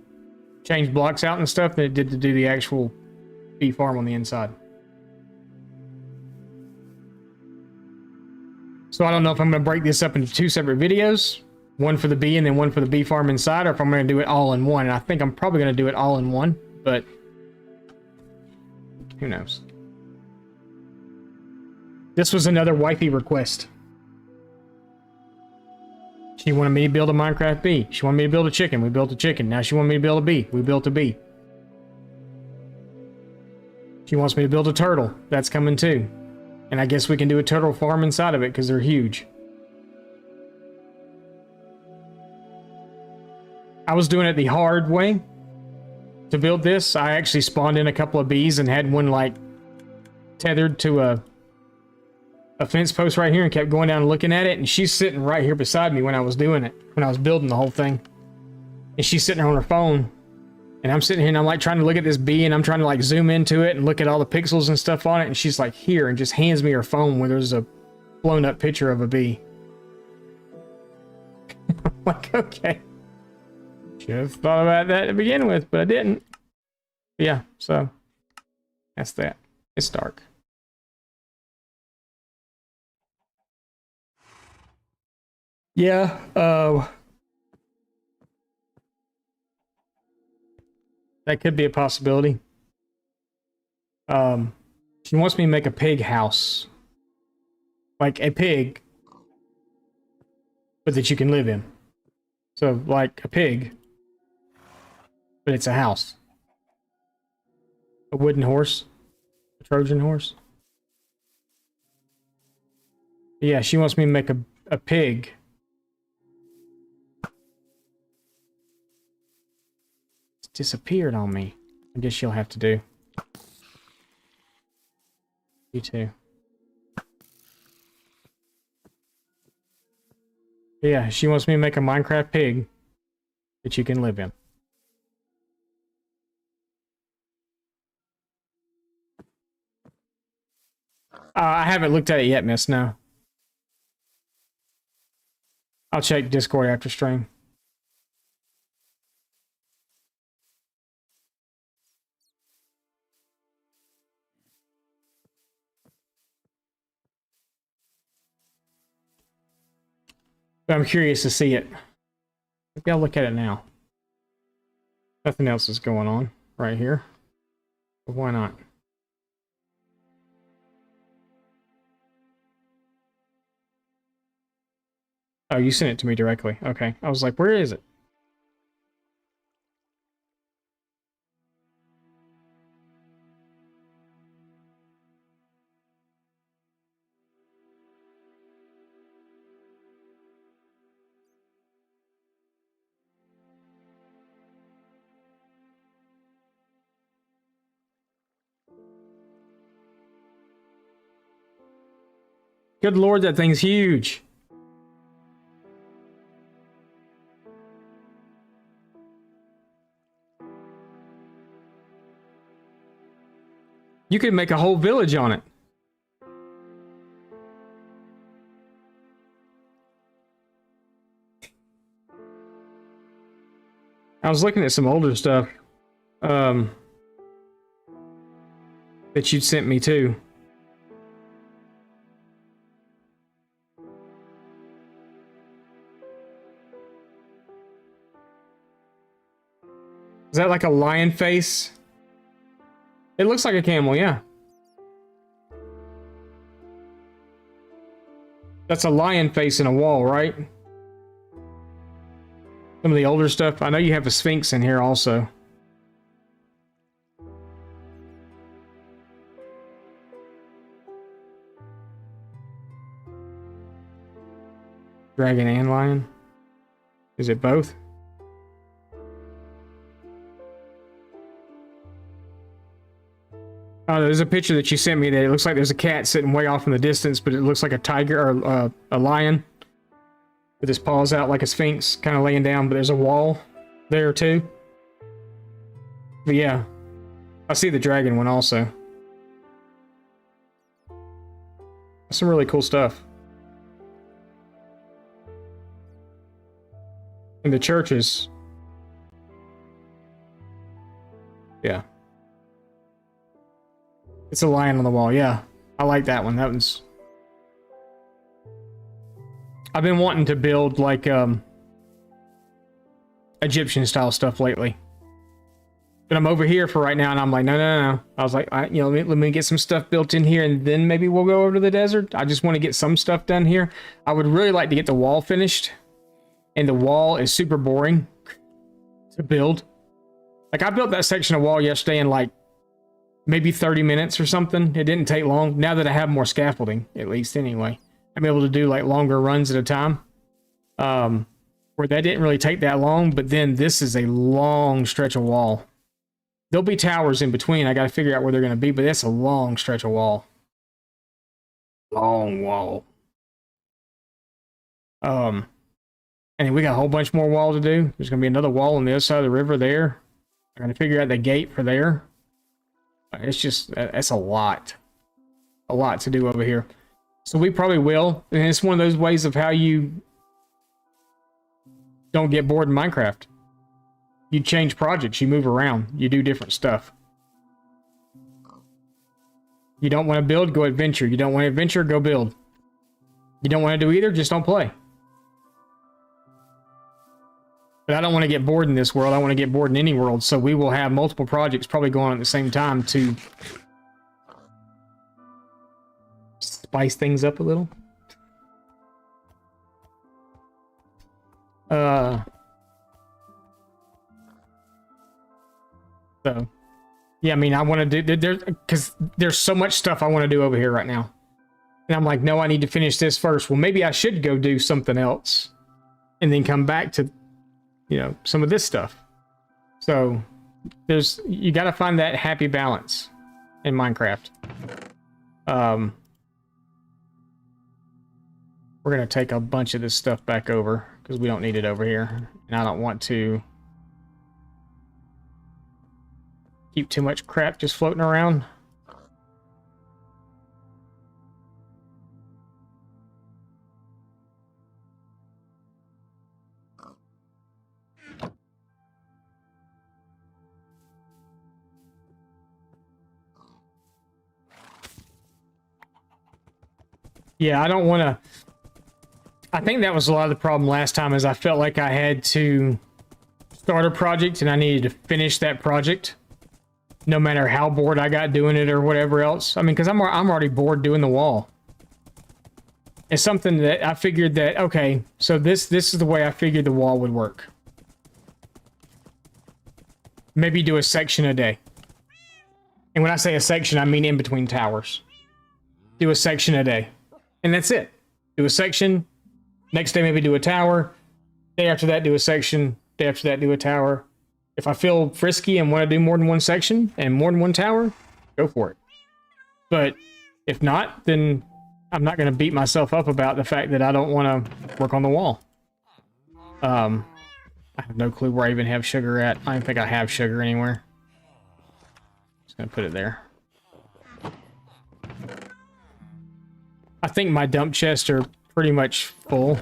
change blocks out and stuff than it did to do the actual bee farm on the inside. So I don't know if I'm going to break this up into 2 separate videos. One for the bee and then one for the bee farm inside, or if I'm going to do it all in one. And I think I'm probably going to do it all in one, but who knows. This was another wifey request. She wanted me to build a Minecraft bee. She wanted me to build a chicken. We built a chicken. Now she wanted me to build a bee. We built a bee. She wants me to build a turtle. That's coming too. And I guess we can do a turtle farm inside of it because they're huge. I was doing it the hard way to build this. I actually spawned in a couple of bees and had one like tethered to a fence post right here and kept going down and looking at it. And she's sitting right here beside me when I was doing it, when I was building the whole thing. And she's sitting there on her phone. And I'm sitting here and I'm like trying to look at this bee and I'm trying to like zoom into it and look at all the pixels and stuff on it. And she's like here and just hands me her phone where there's a blown up picture of a bee. I'm like, okay. Should have thought about that to begin with, but I didn't. Yeah, so that's that. It's dark. Yeah, that could be a possibility. She wants me to make a pig house. Like a pig, but that you can live in. So, like a pig, but it's a house. A wooden horse. A Trojan horse. Yeah, she wants me to make a pig. disappeared on me. I guess you'll have to do. You too. Yeah, she wants me to make a Minecraft pig that you can live in. I haven't looked at it yet, miss, no. I'll check Discord after stream. But I'm curious to see it. Maybe I'll look at it now. Nothing else is going on right here. But why not? Oh, you sent it to me directly. Okay. I was like, where is it? Good lord, that thing's huge. You could make a whole village on it. I was looking at some older stuff that you'd sent me too. Is that like a lion face? It looks like a camel, yeah. That's a lion face in a wall, right? Some of the older stuff. I know you have a sphinx in here also. Dragon and lion? Is it both? Oh, there's a picture that you sent me that it looks like there's a cat sitting way off in the distance, but it looks like a tiger or a lion with his paws out like a sphinx, kind of laying down, but there's a wall there too. But yeah, I see the dragon one also. That's some really cool stuff. And the churches. Yeah. It's a lion on the wall, yeah. I like that one. That one's... I've been wanting to build, like, Egyptian-style stuff lately. But I'm over here for right now, and I'm like, no. I was like, let me get some stuff built in here, and then maybe we'll go over to the desert. I just want to get some stuff done here. I would really like to get the wall finished. And the wall is super boring to build. Like, I built that section of wall yesterday in, like, maybe 30 minutes or something. It didn't take long. Now that I have more scaffolding, at least anyway, I'm able to do like longer runs at a time. Where that didn't really take that long, but then this is a long stretch of wall. There'll be towers in between. I got to figure out where they're going to be, but that's a long stretch of wall. Long wall. And we got a whole bunch more wall to do. There's going to be another wall on the other side of the river there. I got to figure out the gate for there. It's just, that's a lot to do over here. So we probably will. And it's one of those ways of how you don't get bored in Minecraft. You change projects, you move around, you do different stuff. You don't want to build, go adventure. You don't want to adventure, go build. You don't want to do either, just don't play. But I don't want to get bored in this world. I want to get bored in any world. So we will have multiple projects probably going on at the same time to spice things up a little. So, yeah, I mean, I want to do, because there's so much stuff I want to do over here right now. And I'm like, no, I need to finish this first. Well, maybe I should go do something else and then come back to, some of this stuff. So you got to find that happy balance in Minecraft. We're gonna take a bunch of this stuff back over because we don't need it over here, and I don't want to keep too much crap just floating around. Yeah, I don't want to... I think that was a lot of the problem last time, is I felt like I had to start a project and I needed to finish that project, no matter how bored I got doing it or whatever else. I mean, because I'm already bored doing the wall. It's something that I figured that, okay, so this is the way I figured the wall would work. Maybe do a section a day. And when I say a section, I mean in between towers. Do a section a day. And that's it. Do a section. Next day, maybe do a tower. Day after that, do a section. Day after that, do a tower. If I feel frisky and want to do more than one section and more than one tower, go for it. But if not, then I'm not going to beat myself up about the fact that I don't want to work on the wall. I have no clue where I even have sugar at. I don't think I have sugar anywhere. Just going to put it there. I think my dump chests are pretty much full.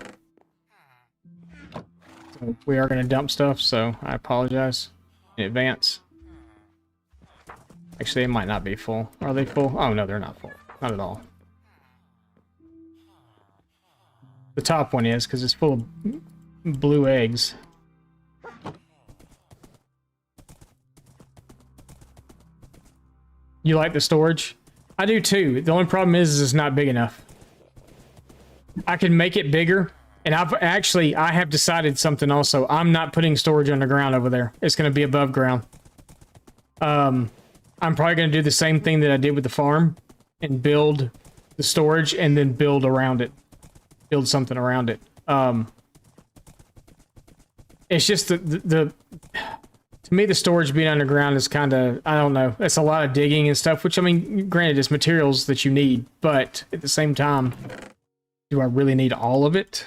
So we are going to dump stuff, so I apologize in advance. Actually, it might not be full. Are they full? Oh, no, they're not full. Not at all. The top one is, because it's full of blue eggs. You like the storage? I do too. The only problem is it's not big enough. I can make it bigger, and I have decided something also. I'm not putting storage underground over there. It's going to be above ground. I'm probably going to do the same thing that I did with the farm and build the storage and then build around it. Build something around it. It's just to me, the storage being underground is kind of, I don't know, it's a lot of digging and stuff, which, I mean, granted, it's materials that you need, but at the same time, do I really need all of it?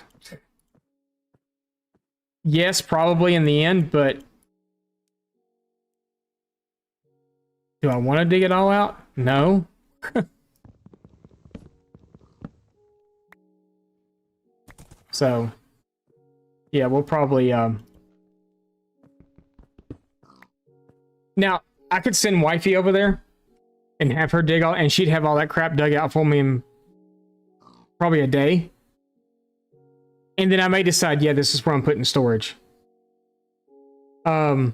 Yes, probably in the end, but do I want to dig it all out? No. So, yeah, we'll probably, now, I could send Wifey over there and have her dig all, and she'd have all that crap dug out for me in probably a day. And then I may decide, yeah, this is where I'm putting storage. I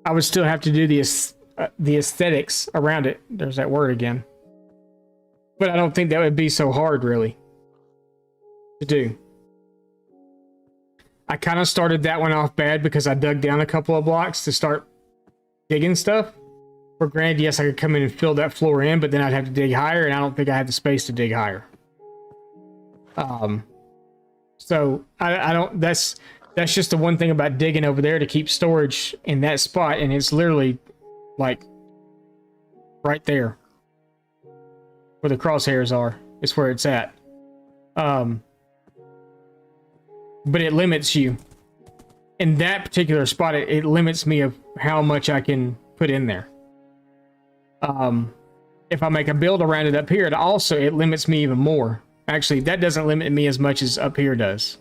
would still have to do the aesthetics around it. There's that word again. But I don't think that would be so hard, really, to do. I kind of started that one off bad because I dug down a couple of blocks to start digging stuff. For granted, yes, I could come in and fill that floor in, but then I'd have to dig higher, and I don't think I had the space to dig higher. So I don't, that's just the one thing about digging over there to keep storage in that spot, and it's literally like right there where the crosshairs are. It's where it's at. But it limits you in that particular spot. It limits me of how much I can put in there. If I make a build around it up here, it limits me even more. Actually, that doesn't limit me as much as up here does.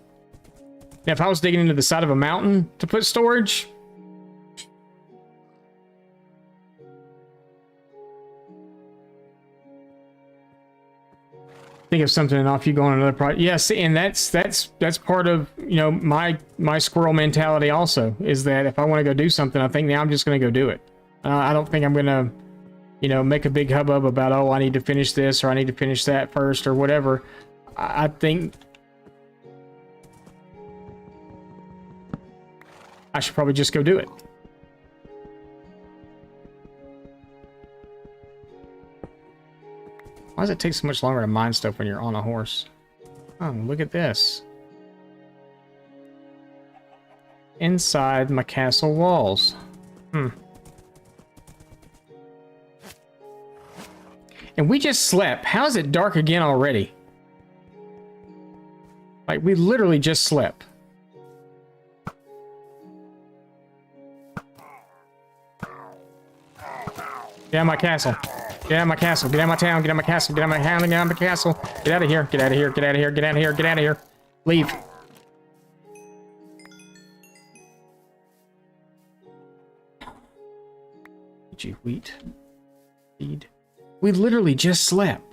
Now, if I was digging into the side of a mountain to put storage, think of something and off you go on another project. Yes, and that's part of, you know, my squirrel mentality also, is that if I want to go do something, I think now I'm just going to go do it. I don't think I'm going to, you know, make a big hubbub about, oh, I need to finish this or I need to finish that first or whatever. I think I should probably just go do it. Why does it take so much longer to mine stuff when you're on a horse? Oh, look at this. Inside my castle walls. And we just slept. How is it dark again already? Like, we literally just slept. Get out of my castle. Get out of my castle. Get out of my town. Get out of my castle. Get out of my town. Get out of my castle. Get out of here. Get out of here. Get out of here. Get out of here. Get out of here. Leave. Did you wheat? Feed. We literally just slept.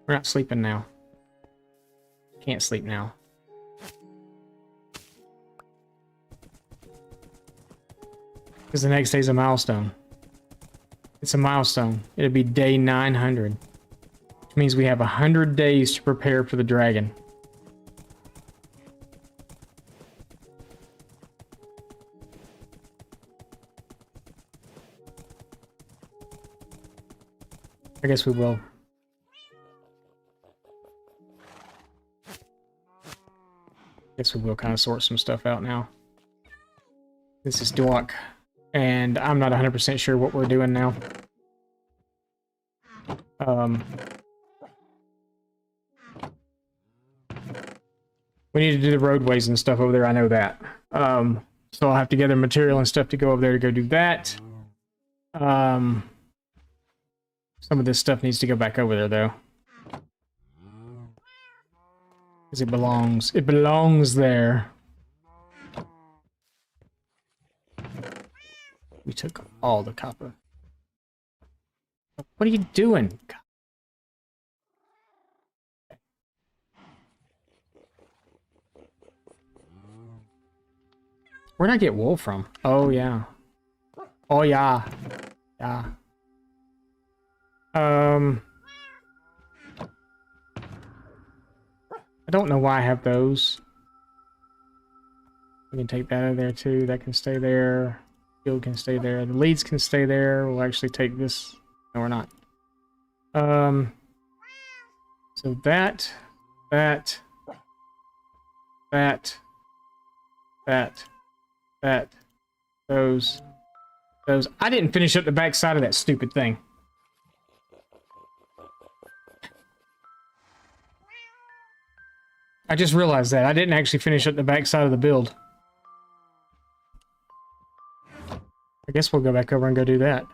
We're not sleeping now. Can't sleep now. Because the next day's a milestone. It's a milestone. It'll be day 900. Which means we have 100 days to prepare for the dragon. I guess we will. Guess we will kind of sort some stuff out now. This is Dork. And I'm not 100% sure what we're doing now. We need to do the roadways and stuff over there, I know that. So I'll have to gather material and stuff to go over there to go do that. Some of this stuff needs to go back over there, though. Because it belongs there. We took all the copper. What are you doing? Where'd I get wool from? Oh, yeah. Oh, yeah. Yeah. I don't know why I have those. We can take that out of there, too. That can stay there. Field can stay there. The leads can stay there. We'll actually take this. No, we're not. So that, those. I didn't finish up the back side of that stupid thing. I just realized that. I didn't actually finish up the back side of the build. I guess we'll go back over and go do that.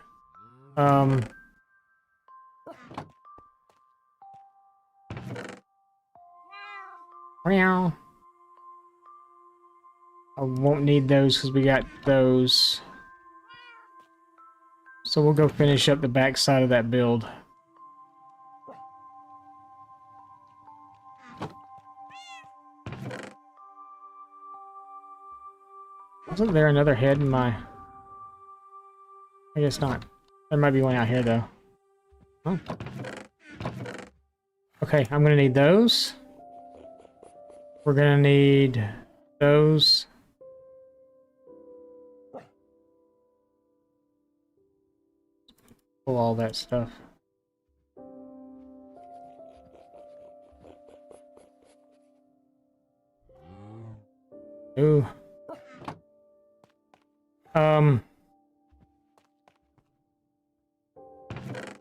Meow. I won't need those because we got those. So we'll go finish up the back side of that build. Wasn't there another head in my... I guess not. There might be one out here, though. Oh. Okay, I'm gonna need those. We're gonna need those. Pull all that stuff. Ooh.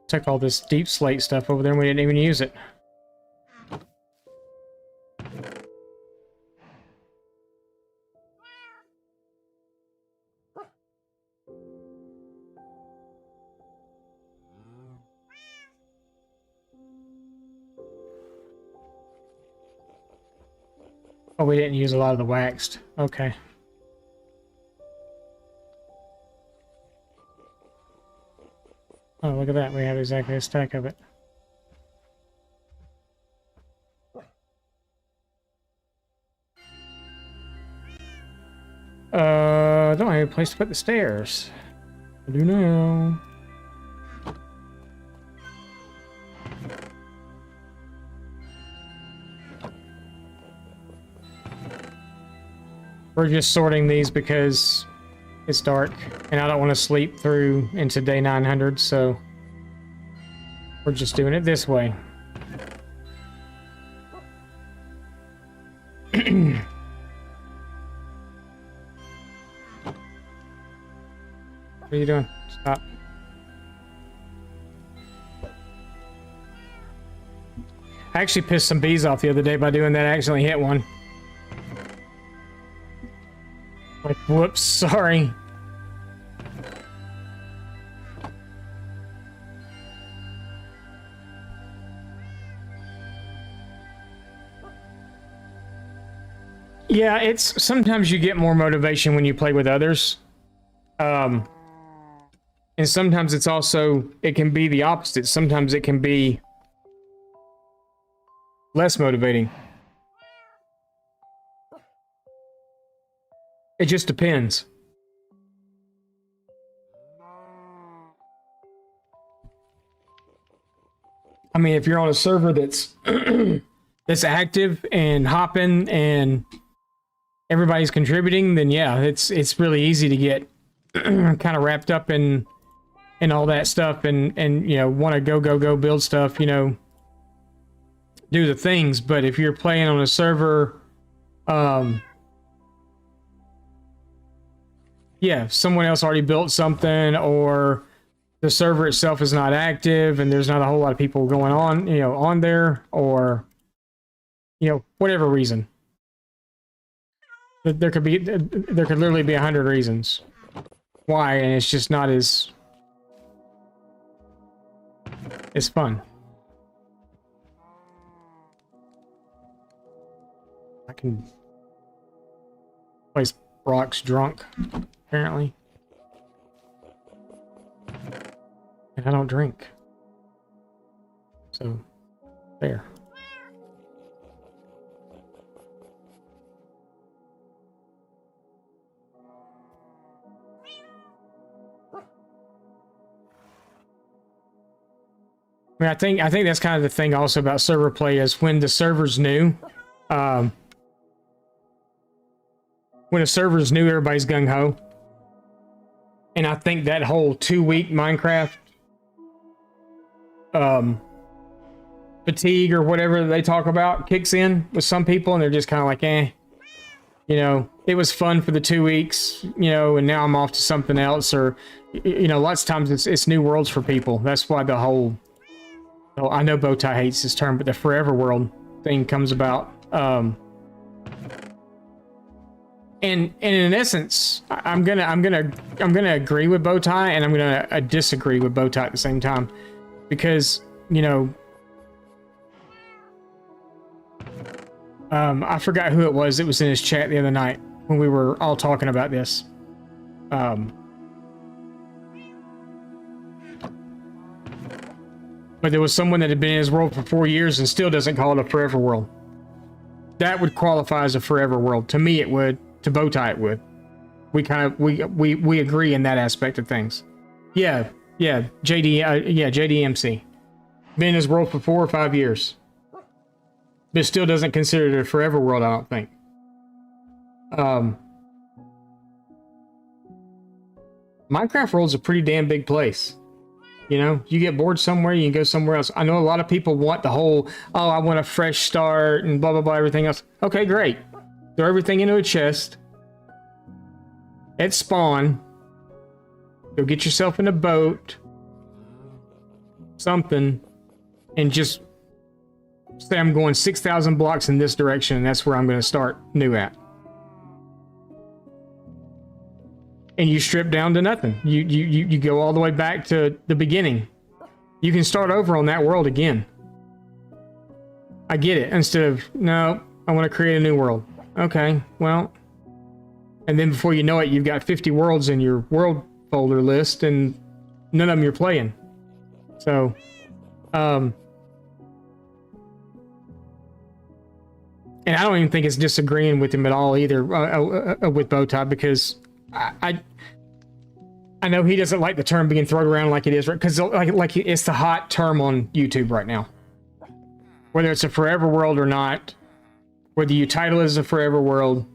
Took all this deep slate stuff over there and we didn't even use it. Oh, we didn't use a lot of the waxed. Okay. Oh, look at that. We have exactly a stack of it. I don't have a place to put the stairs. I do now. We're just sorting these because it's dark, and I don't want to sleep through into day 900, so we're just doing it this way. What are you doing? Stop. I actually pissed some bees off the other day by doing that. I accidentally hit one. Like, whoops, sorry. Yeah, it's sometimes you get more motivation when you play with others. And sometimes it's also, it can be the opposite. Sometimes it can be less motivating. It just depends. I mean, if you're on a server that's that's active and hopping and everybody's contributing, then yeah, it's really easy to get kind of wrapped up in all that stuff and you know, want to go build stuff, you know, do the things. But if you're playing on a server, yeah, someone else already built something, or the server itself is not active and there's not a whole lot of people going on, you know, on there, or, you know, whatever reason. There could literally be 100 reasons why, and it's just not as fun. I can place Brock's drunk, apparently. And I don't drink. So, there. I mean, I think that's kind of the thing also about server play is when the server's new. When a server's new, everybody's gung-ho. And I think that whole 2-week Minecraft fatigue or whatever they talk about kicks in with some people, and they're just kind of like, eh. You know, it was fun for the 2 weeks, you know, and now I'm off to something else. Or, you know, lots of times it's new worlds for people. That's why the whole... I know Bowtie hates this term, but the forever world thing comes about. And in essence, I'm gonna agree with Bowtie, and I'm gonna disagree with Bowtie at the same time, because, you know, I forgot who it was. It was in his chat the other night when we were all talking about this. But there was someone that had been in his world for 4 years and still doesn't call it a forever world. That would qualify as a forever world. To me, it would. To Bowtie, it would. We kind of we agree in that aspect of things. Yeah, JDMC. Been in his world for 4 or 5 years, but still doesn't consider it a forever world, I don't think. Minecraft world's a pretty damn big place. You know, you get bored somewhere, you can go somewhere else. I know a lot of people want the whole, oh, I want a fresh start and blah, blah, blah, everything else. Okay, great. Throw everything into a chest. At spawn. Go get yourself in a boat. Something. And just say I'm going 6,000 blocks in this direction, and that's where I'm going to start new at. And you strip down to nothing. You go all the way back to the beginning. You can start over on that world again. I get it. Instead of, no, I want to create a new world. Okay, well. And then before you know it, you've got 50 worlds in your world folder list, and none of them you're playing. So, and I don't even think it's disagreeing with him at all either, with Bowtie, because I know he doesn't like the term being thrown around like it is, right? Because like it's the hot term on YouTube right now. Whether it's a forever world or not, whether you title it as a forever world,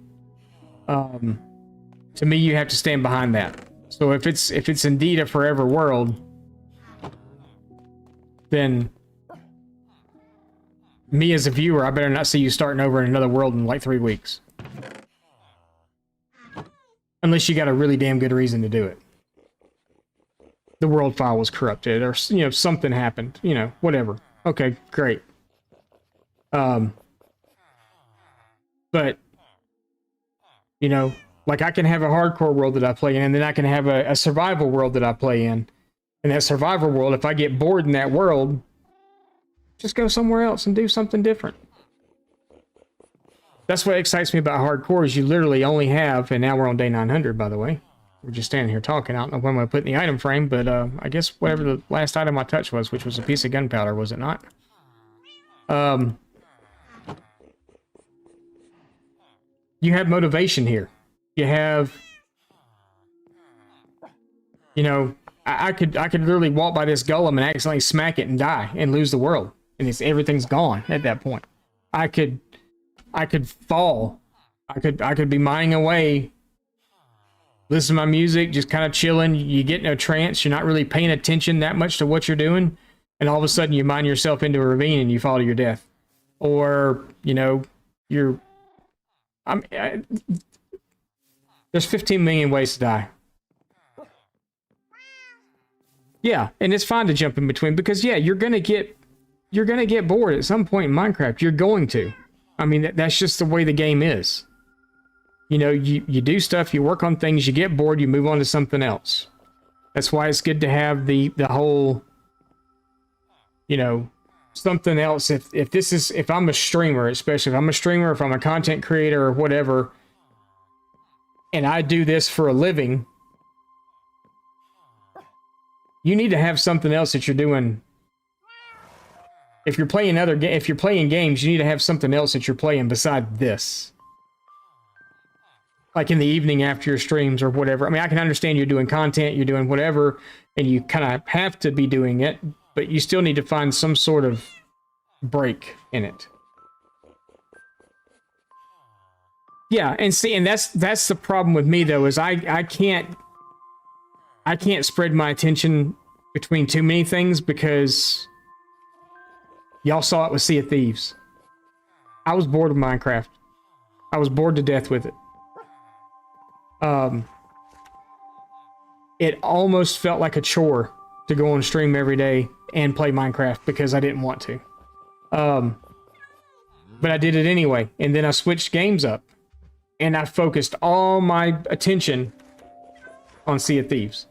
to me you have to stand behind that. So if it's indeed a forever world, then me as a viewer, I better not see you starting over in another world in like 3 weeks. Unless you got a really damn good reason to do it. the world file was corrupted, or something happened, whatever. Okay, great. But like I can have a hardcore world that I play in, and then I can have a survival world that I play in. And that survival world, if I get bored in that world, just go somewhere else and do something different. That's what excites me about hardcore is you literally only have, and now we're on day 900, by the way. We're just standing here talking. I don't know when I'm going to put in the item frame, but I guess whatever the last item I touched was, which was a piece of gunpowder, was it not? You have motivation here. You have, I could literally walk by this golem and accidentally smack it and die and lose the world, and everything's gone at that point. I could fall. I could be mining away, listen to my music, just kind of chilling. You get in a trance. You're not really paying attention that much to what you're doing, and all of a sudden you mine yourself into a ravine and you fall to your death, or there's 15 million ways to die. Yeah, and it's fine to jump in between because you're gonna get bored at some point in Minecraft. You're going to. I mean, that's just the way the game is. You do stuff, you work on things, you get bored, you move on to something else. That's why it's good to have the whole, something else. If I'm a streamer, especially if I'm a streamer, if I'm a content creator or whatever, and I do this for a living, you need to have something else that you're doing. If you're playing games, you need to have something else that you're playing beside this. Like in the evening after your streams or whatever. I mean, I can understand you're doing content, you're doing whatever, and you kind of have to be doing it, but you still need to find some sort of break in it. Yeah, and that's the problem with me though, is I can't spread my attention between too many things because y'all saw it with Sea of Thieves. I was bored of Minecraft. I was bored to death with it. It almost felt like a chore to go on stream every day and play Minecraft because I didn't want to. But I did it anyway, and then I switched games up, and I focused all my attention on Sea of Thieves.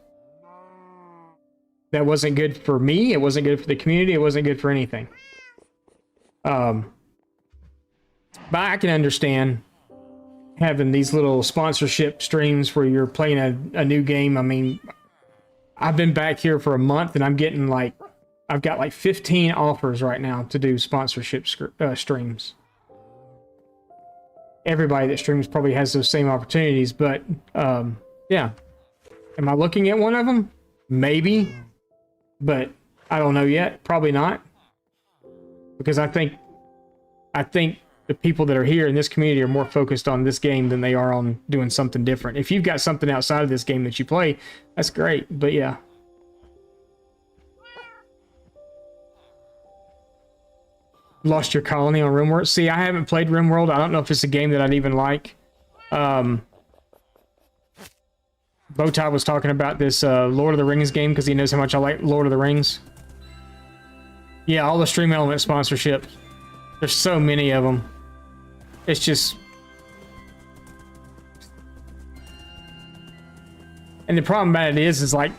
That wasn't good for me, it wasn't good for the community, it wasn't good for anything. But I can understand having these little sponsorship streams where you're playing a new game. I mean, I've been back here for a month and I'm getting I've got like 15 offers right now to do sponsorship streams. Everybody that streams probably has those same opportunities, but yeah. Am I looking at one of them? Maybe, but I don't know yet. Probably not, because I think the people that are here in this community are more focused on this game than they are on doing something different. If you've got something outside of this game that you play, that's great, but yeah. Lost your colony on RimWorld. See, I haven't played RimWorld. I don't know if it's a game that I'd even like. Bowtie was talking about this Lord of the Rings game because he knows how much I like Lord of the Rings. Yeah, all the Stream Element sponsorships. There's so many of them. It's just... And the problem about it is like,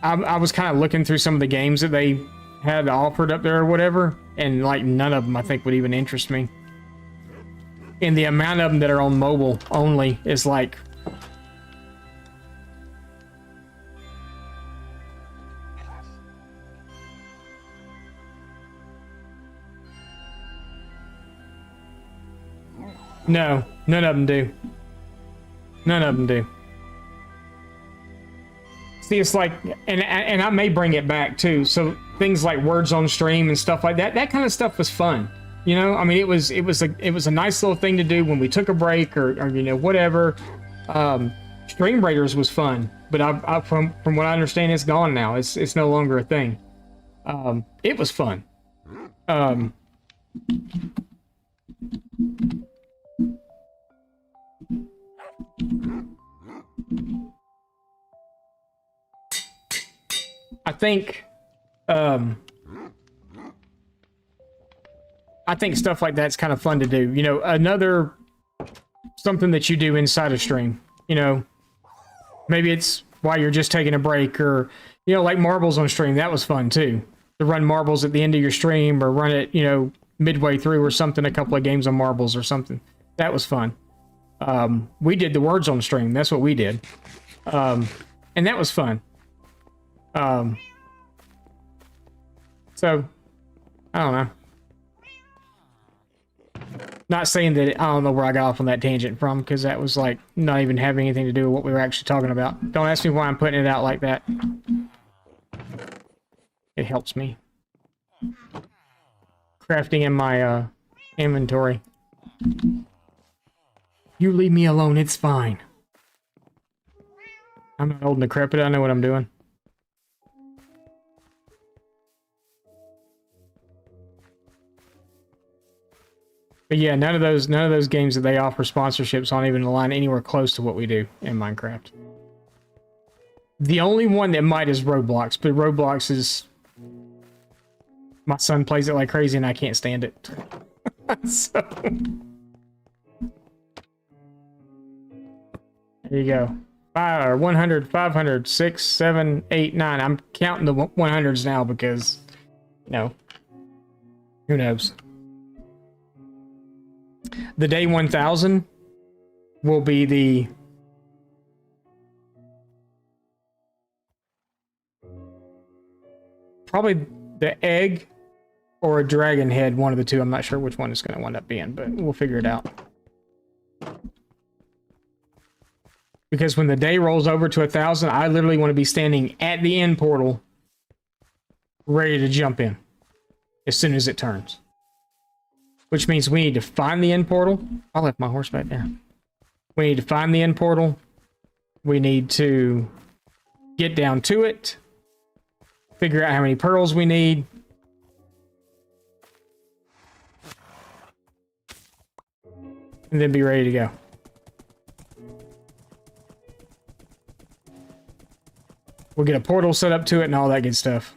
I was kind of looking through some of the games that they had offered up there or whatever, and like none of them I think would even interest me. And the amount of them that are on mobile only is like... No, none of them do. None of them do. See, it's like, and I may bring it back too. So things like words on stream and stuff like that, that kind of stuff was fun. You know, I mean, it was a nice little thing to do when we took a break or you know, whatever. Stream Raiders was fun, but from what I understand, it's gone now. It's no longer a thing. It was fun. I think stuff like that's kind of fun to do. You know, another something that you do inside a stream. You know, maybe it's while you're just taking a break, or you know, like marbles on stream. That was fun too. To run marbles at the end of your stream, or run it, you know, midway through or something. A couple of games on marbles or something. That was fun. We did the words on stream. That's what we did, and that was fun. So I don't know. Not saying that I don't know where I got off on that tangent from, because that was like not even having anything to do with what we were actually talking about. Don't ask me why I'm putting it out like that. It helps me. Crafting in my inventory. You leave me alone, it's fine. I'm not old and decrepit, I know what I'm doing. But yeah, none of those games that they offer sponsorships aren't even align anywhere close to what we do in Minecraft. The only one that might is Roblox, but Roblox is... My son plays it like crazy and I can't stand it. So... There you go. 100, 500, 6, 7, 8, 9. I'm counting the 100s now because, you know, who knows? The day 1000 will be the probably the egg or a dragon head, one of the two. I'm not sure which one it's going to wind up being, but we'll figure it out. Because when the day rolls over to 1000, I literally want to be standing at the end portal, ready to jump in as soon as it turns. Which means we need to find the end portal. I left my horse back there. We need to find the end portal. We need to get down to it. Figure out how many pearls we need. And then be ready to go. We'll get a portal set up to it and all that good stuff.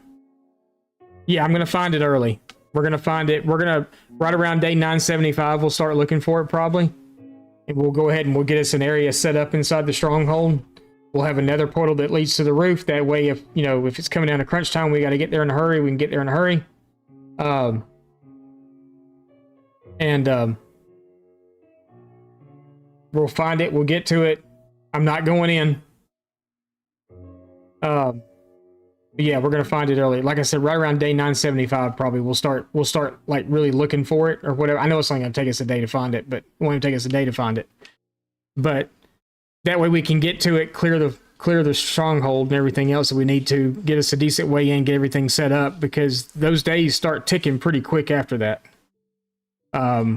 Yeah, I'm going to find it early. We're going to find it. We're going to, right around day 975, we'll start looking for it probably. And we'll go ahead and we'll get us an area set up inside the stronghold. We'll have another portal that leads to the roof. That way, if, you know, if it's coming down to crunch time, we got to get there in a hurry. We can get there in a hurry. We'll find it. We'll get to it. I'm not going in. But yeah, we're gonna find it early. Like I said, right around day 975, probably we'll start like really looking for it or whatever. I know it's only gonna take us a day to find it, but it won't even take us a day to find it. But that way we can get to it, clear the stronghold and everything else that we need to, get us a decent way in, get everything set up, because those days start ticking pretty quick after that. I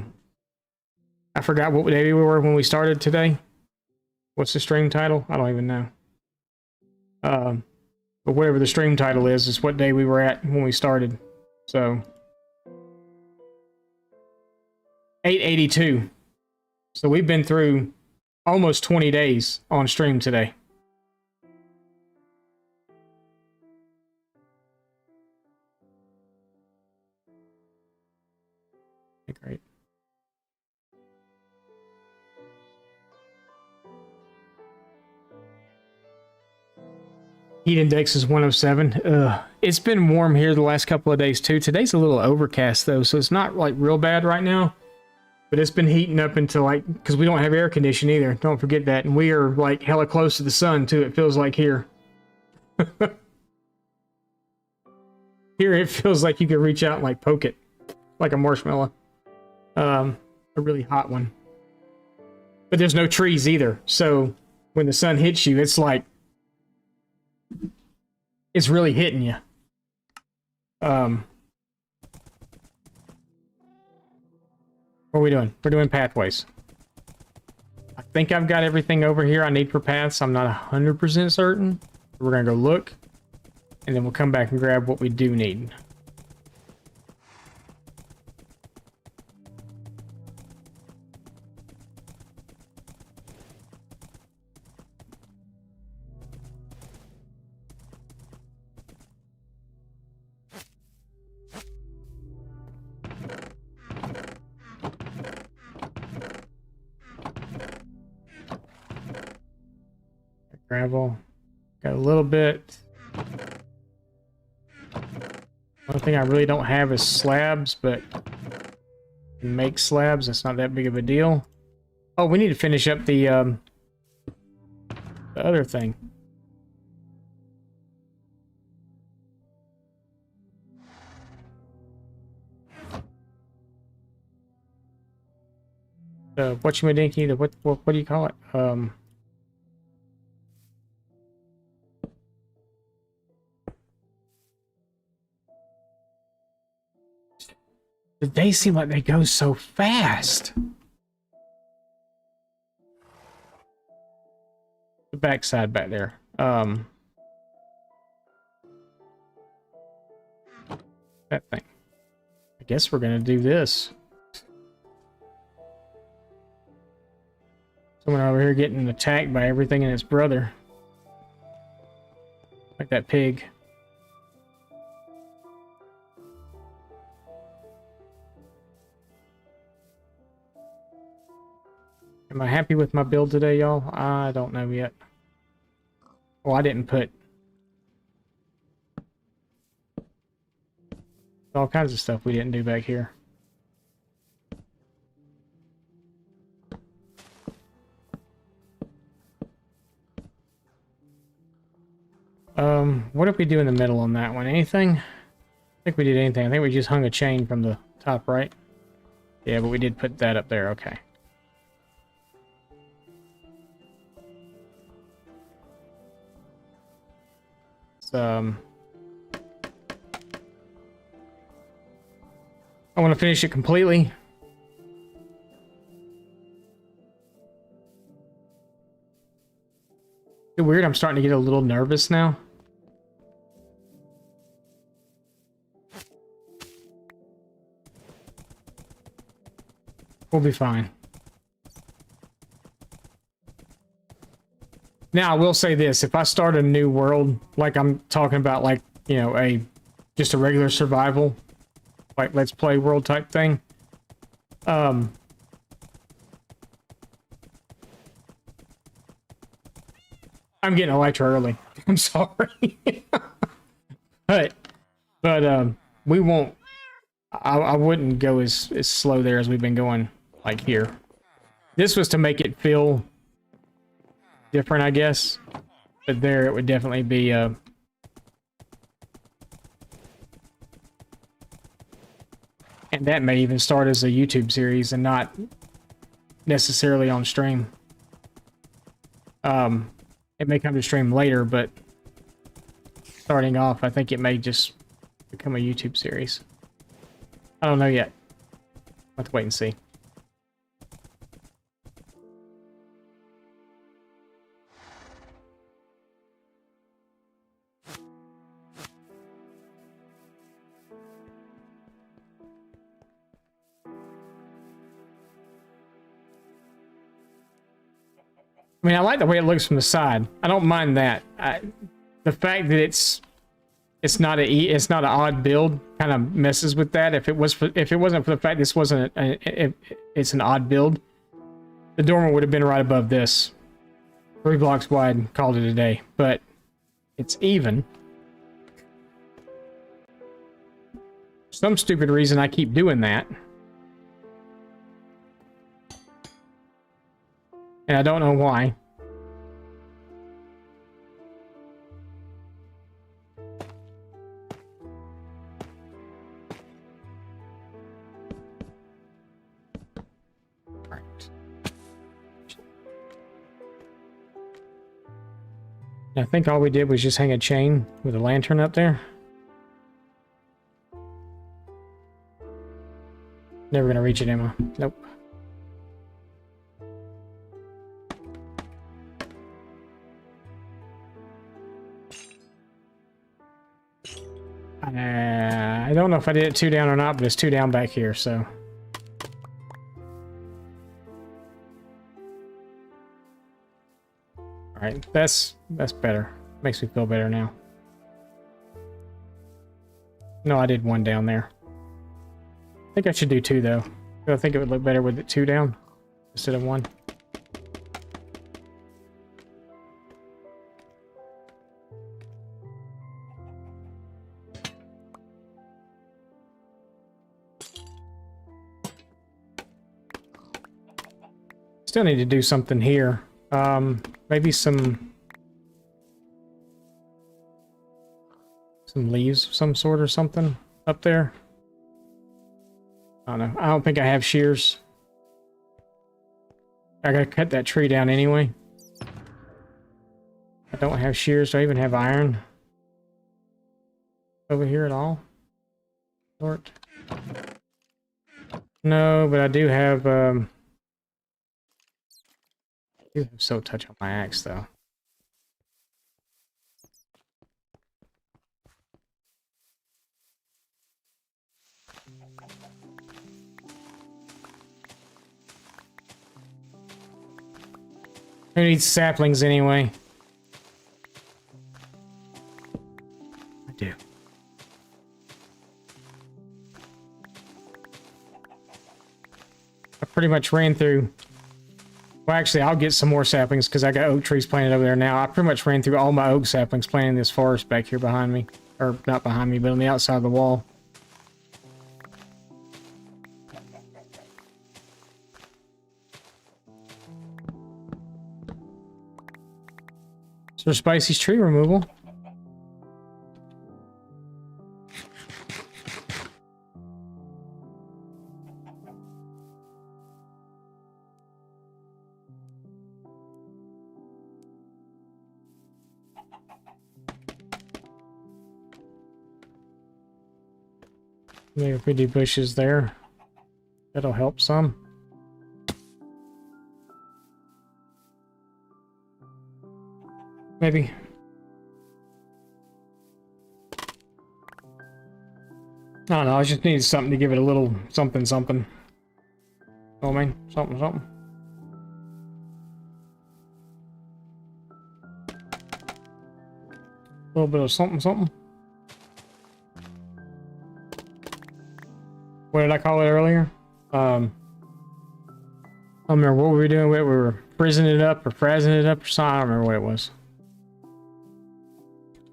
forgot what day we were when we started today. What's the stream title? I don't even know. But whatever the stream title is what day we were at when we started. So 882. So we've been through almost 20 days on stream today. Great. Heat index is 107. It's been warm here the last couple of days too. Today's a little overcast though, so it's not like real bad right now. But it's been heating up into like, because we don't have air conditioning either. Don't forget that. And we are like hella close to the sun too, it feels like here. Here it feels like you could reach out and like poke it. Like a marshmallow. A really hot one. But there's no trees either. So when the sun hits you, it's like, it's really hitting you. What are we doing? We're doing pathways. I think I've got everything over here I need for paths. I'm not 100% certain. We're gonna go look, and then we'll come back and grab what we do need. Gravel. Got a little bit. One thing I really don't have is slabs, but I can make slabs. That's not that big of a deal. Oh, we need to finish up the other thing. The whatchamadinkey, the what do you call it? They seem like they go so fast. The backside back there. That thing. I guess we're gonna do this. Someone over here getting attacked by everything and its brother. Like that pig. Am I happy with my build today, y'all? I don't know yet. Oh, I didn't put all kinds of stuff we didn't do back here. What did we do in the middle on that one? Anything? I think we did anything. I think we just hung a chain from the top, right? Yeah, but we did put that up there. Okay. I want to finish it completely. It's weird, I'm starting to get a little nervous now. We'll be fine. Now, I will say this, if I start a new world, like I'm talking about, like, you know, just a regular survival, like let's play world type thing, I'm getting Electra early. I'm sorry. but we won't, I wouldn't go as slow there as we've been going, like here. This was to make it feel different, I guess, but there it would definitely be and that may even start as a YouTube series and not necessarily on stream. It may come to stream later, but starting off, I think it may just become a YouTube series. I don't know yet. I'll have to wait and see. I mean, I like the way it looks from the side. I don't mind that. The fact that it's not an odd build kind of messes with that. If it wasn't for the fact this wasn't it's an odd build, the dormer would have been right above this, 3 blocks wide, and called it a day. But it's even. For some stupid reason, I keep doing that. And I don't know why. Right. I think all we did was just hang a chain with a lantern up there. Never gonna reach it, Emma. Nope. I don't know if I did it 2 down or not, but it's 2 down back here, so. Alright, that's better. Makes me feel better now. No, I did 1 down there. I think I should do 2 though. I think it would look better with it 2 down instead of 1. still need to do something here. Maybe some leaves of some sort or something up there. I don't know. I don't think I have shears. I gotta cut that tree down anyway. I don't have shears. Do I even have iron over here at all? Sort. No, but I do have so touch on my axe though. Who needs saplings anyway? I do. I pretty much ran through. Well, actually, I'll get some more saplings because I got oak trees planted over there now. I pretty much ran through all my oak saplings planted in this forest back here behind me. Or not behind me, but on the outside of the wall. So Spicy's tree removal. Maybe if we do bushes there, that'll help some. Maybe. I don't know, I just need something to give it a little something something. Oh, I mean, something something. A little bit of something something. What did I call it earlier? I don't remember what we were doing with it. We were frizzing it up or frazzing it up or something. I don't remember what it was.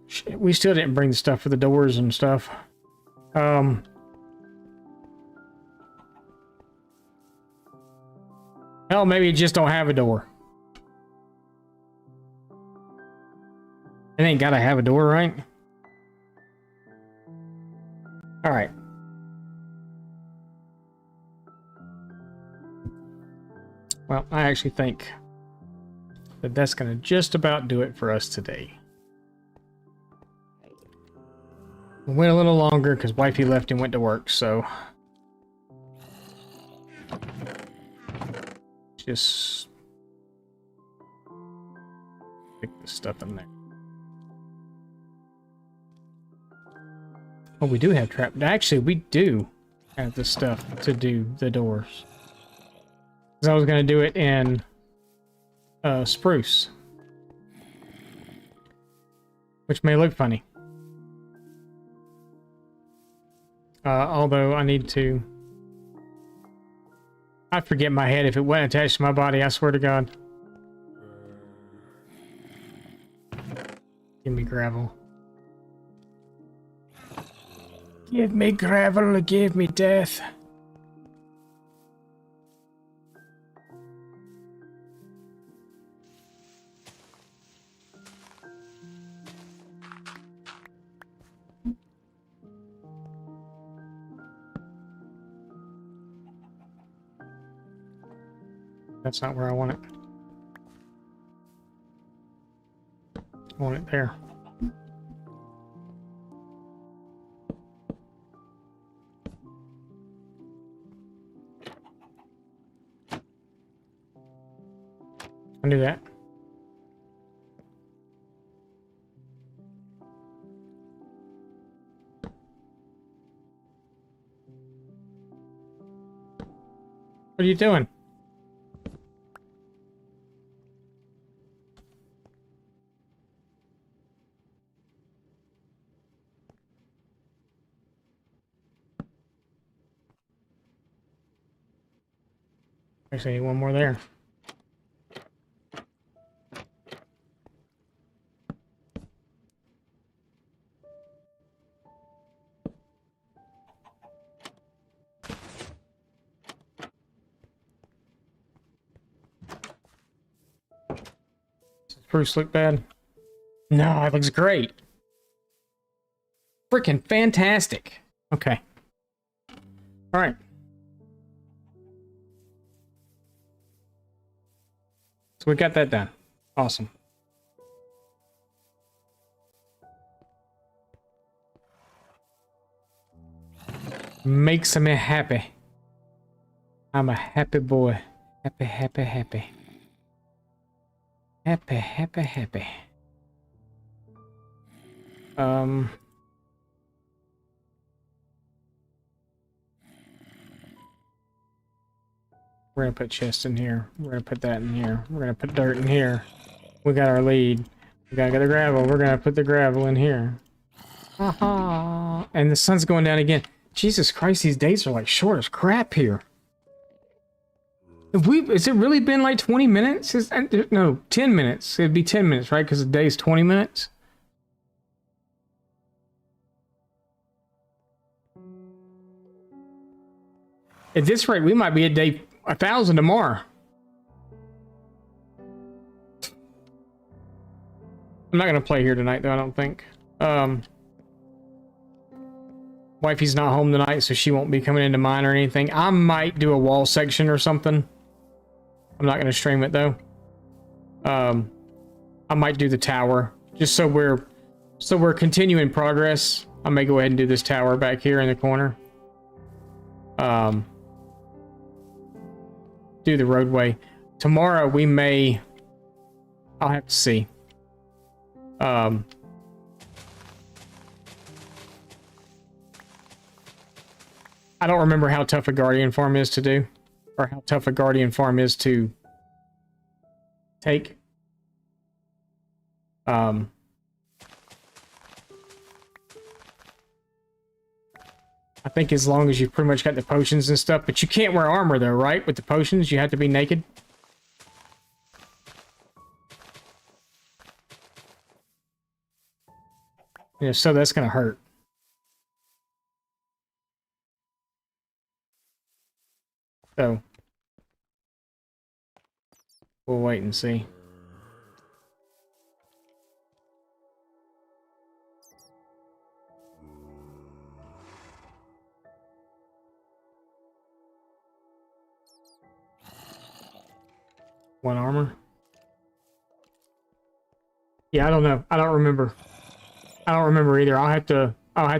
Shit, we still didn't bring the stuff for the doors and stuff. Hell, maybe you just don't have a door. It ain't gotta have a door, right? Alright. Well, I actually think that that's gonna just about do it for us today. We went a little longer because wifey left and went to work, so just pick this stuff in there. Oh, we do have trap. Actually, we do have the stuff to do the doors. Because I was going to do it in spruce, which may look funny. Although I need to... I'd forget my head if it wasn't attached to my body, I swear to God. Give me gravel. Give me gravel or give me death. That's not where I want it. I want it there. I'll do that. What are you doing? Actually, one more there. spruce look bad? No, it looks great. Freaking fantastic. Okay. All right. So we got that done. Awesome. Makes me happy. I'm a happy boy. Happy, happy, happy. Happy, happy, happy. We're gonna put chest in here. We're gonna put that in here. We're gonna put dirt in here. We got our lead. We gotta get the gravel. We're gonna put the gravel in here. Aha! And the sun's going down again. Jesus Christ, these days are like short as crap here. Has it really been like 20 minutes? No, 10 minutes. It'd be 10 minutes, right? Because the day's 20 minutes. At this rate, we might be at day 1,000 tomorrow. I'm not gonna play here tonight, though, I don't think. Wifey's not home tonight, so she won't be coming into mine or anything. I might do a wall section or something. I'm not gonna stream it, though. I might do the tower, just so we're continuing progress. I may go ahead and do this tower back here in the corner. Do the roadway. Tomorrow we may... I'll have to see. I don't remember how tough a guardian farm is to do. Or how tough a guardian farm is to take. I think as long as you've pretty much got the potions and stuff, but you can't wear armor though, right? With the potions, you have to be naked. Yeah, so that's gonna hurt. So we'll wait and see. One armor? Yeah, I don't know. I don't remember. I don't remember either. I'll have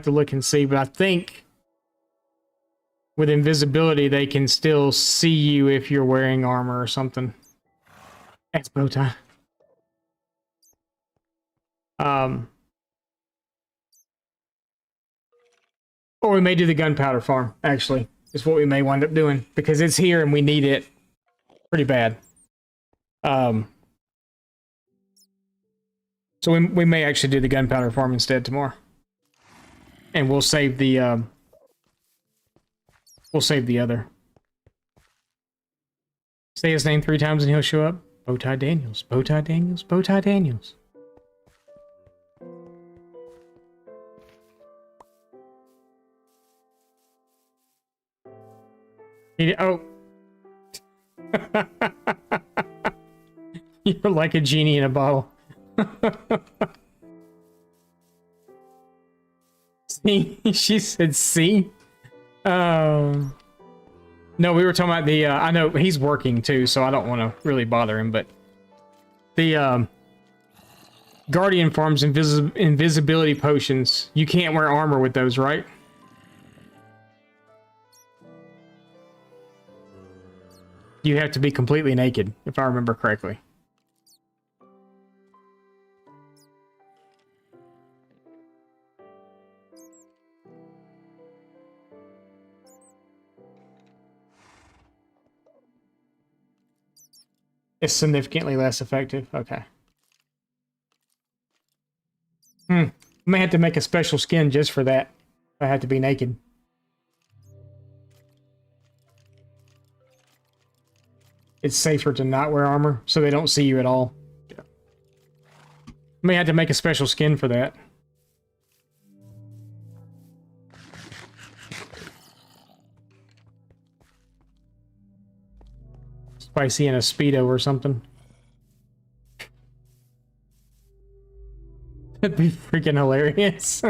to look and see, but I think with invisibility they can still see you if you're wearing armor or something. That's bow tie. Or we may do the gunpowder farm, actually. Is what we may wind up doing. Because it's here and we need it pretty bad. So we may actually do the gunpowder farm instead tomorrow. And we'll save the other. Say his name 3 times and he'll show up. Bowtie Daniels, Bowtie Daniels, Bowtie Daniels. Oh. You're like a genie in a bottle. See? She said see? No, we were talking about the, I know he's working too, so I don't want to really bother him, but the, Guardian Farms invisibility potions. You can't wear armor with those, right? You have to be completely naked, if I remember correctly. It's significantly less effective. Okay. May have to make a special skin just for that. I have to be naked. It's safer to not wear armor, so they don't see you at all. Yeah. May have to make a special skin for that. Spicy in a Speedo or something. That'd be freaking hilarious.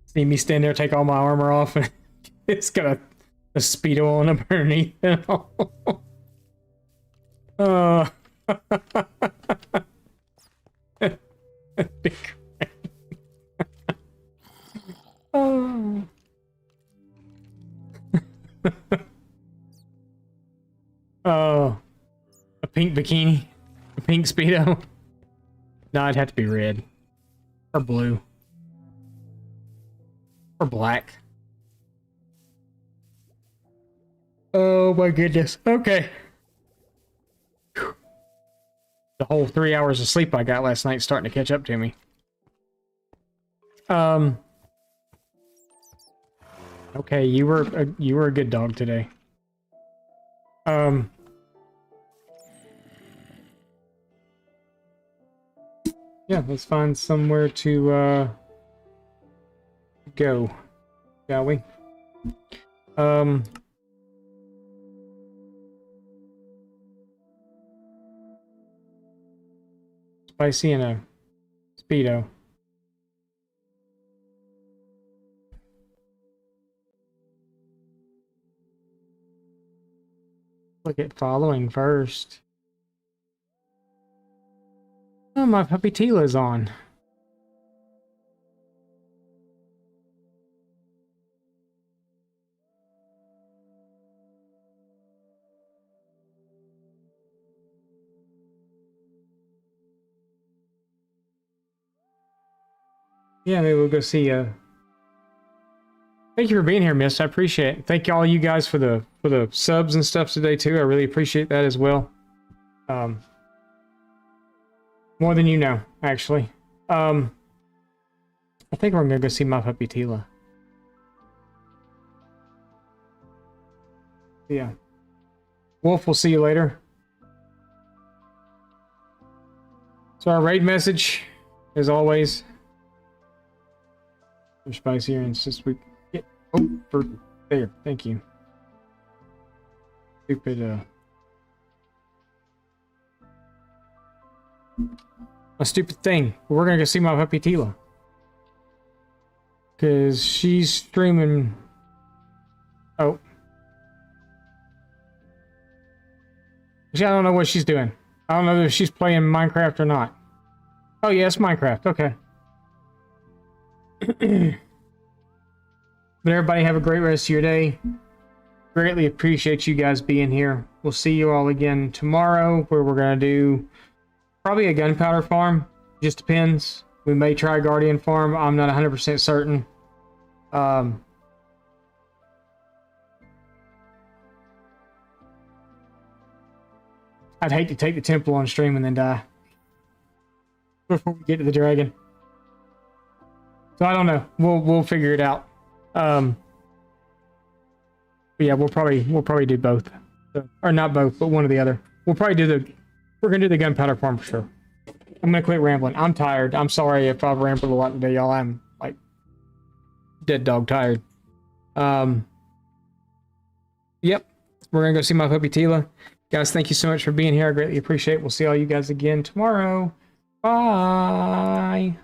See me stand there, take all my armor off, and it's got a speedo on underneath it. Oh. That'd be great. Oh. Oh. A pink bikini? A pink speedo? No, it'd have to be red. Or blue. Or black. Oh my goodness. Okay. The whole 3 hours of sleep I got last night starting to catch up to me. Okay, you were a good dog today. Yeah, let's find somewhere to go, shall we? Spicy and a speedo. Look at following first. Oh, my puppy Tila's on. Yeah, maybe we'll go see Thank you for being here, Miss. I appreciate it. Thank all you guys for the subs and stuff today too. I really appreciate that as well. More than you know, actually. I think we're gonna go see my puppy Tila. Yeah. Wolf, we'll see you later. So our raid message, as always. For spicier and since we get for there, thank you. Stupid a stupid thing. We're gonna go see my puppy Tila. Cause she's streaming. Oh. I don't know what she's doing. I don't know if she's playing Minecraft or not. Oh yeah, it's Minecraft, okay. But everybody have a great rest of your day. Greatly appreciate you guys being here. We'll see you all again tomorrow where we're going to do probably a gunpowder farm. Just depends. We may try Guardian farm. I'm not 100% certain. I'd hate to take the temple on stream and then die before we get to the dragon. So I don't know. We'll figure it out. But yeah, we'll probably do both. So, or not both, but one or the other. We're gonna do the gunpowder farm for sure. I'm gonna quit rambling. I'm tired. I'm sorry if I've rambled a lot today, y'all. I'm like dead dog tired. Yep. We're gonna go see my puppy Tila. Guys, thank you so much for being here. I greatly appreciate it. We'll see all you guys again tomorrow. Bye.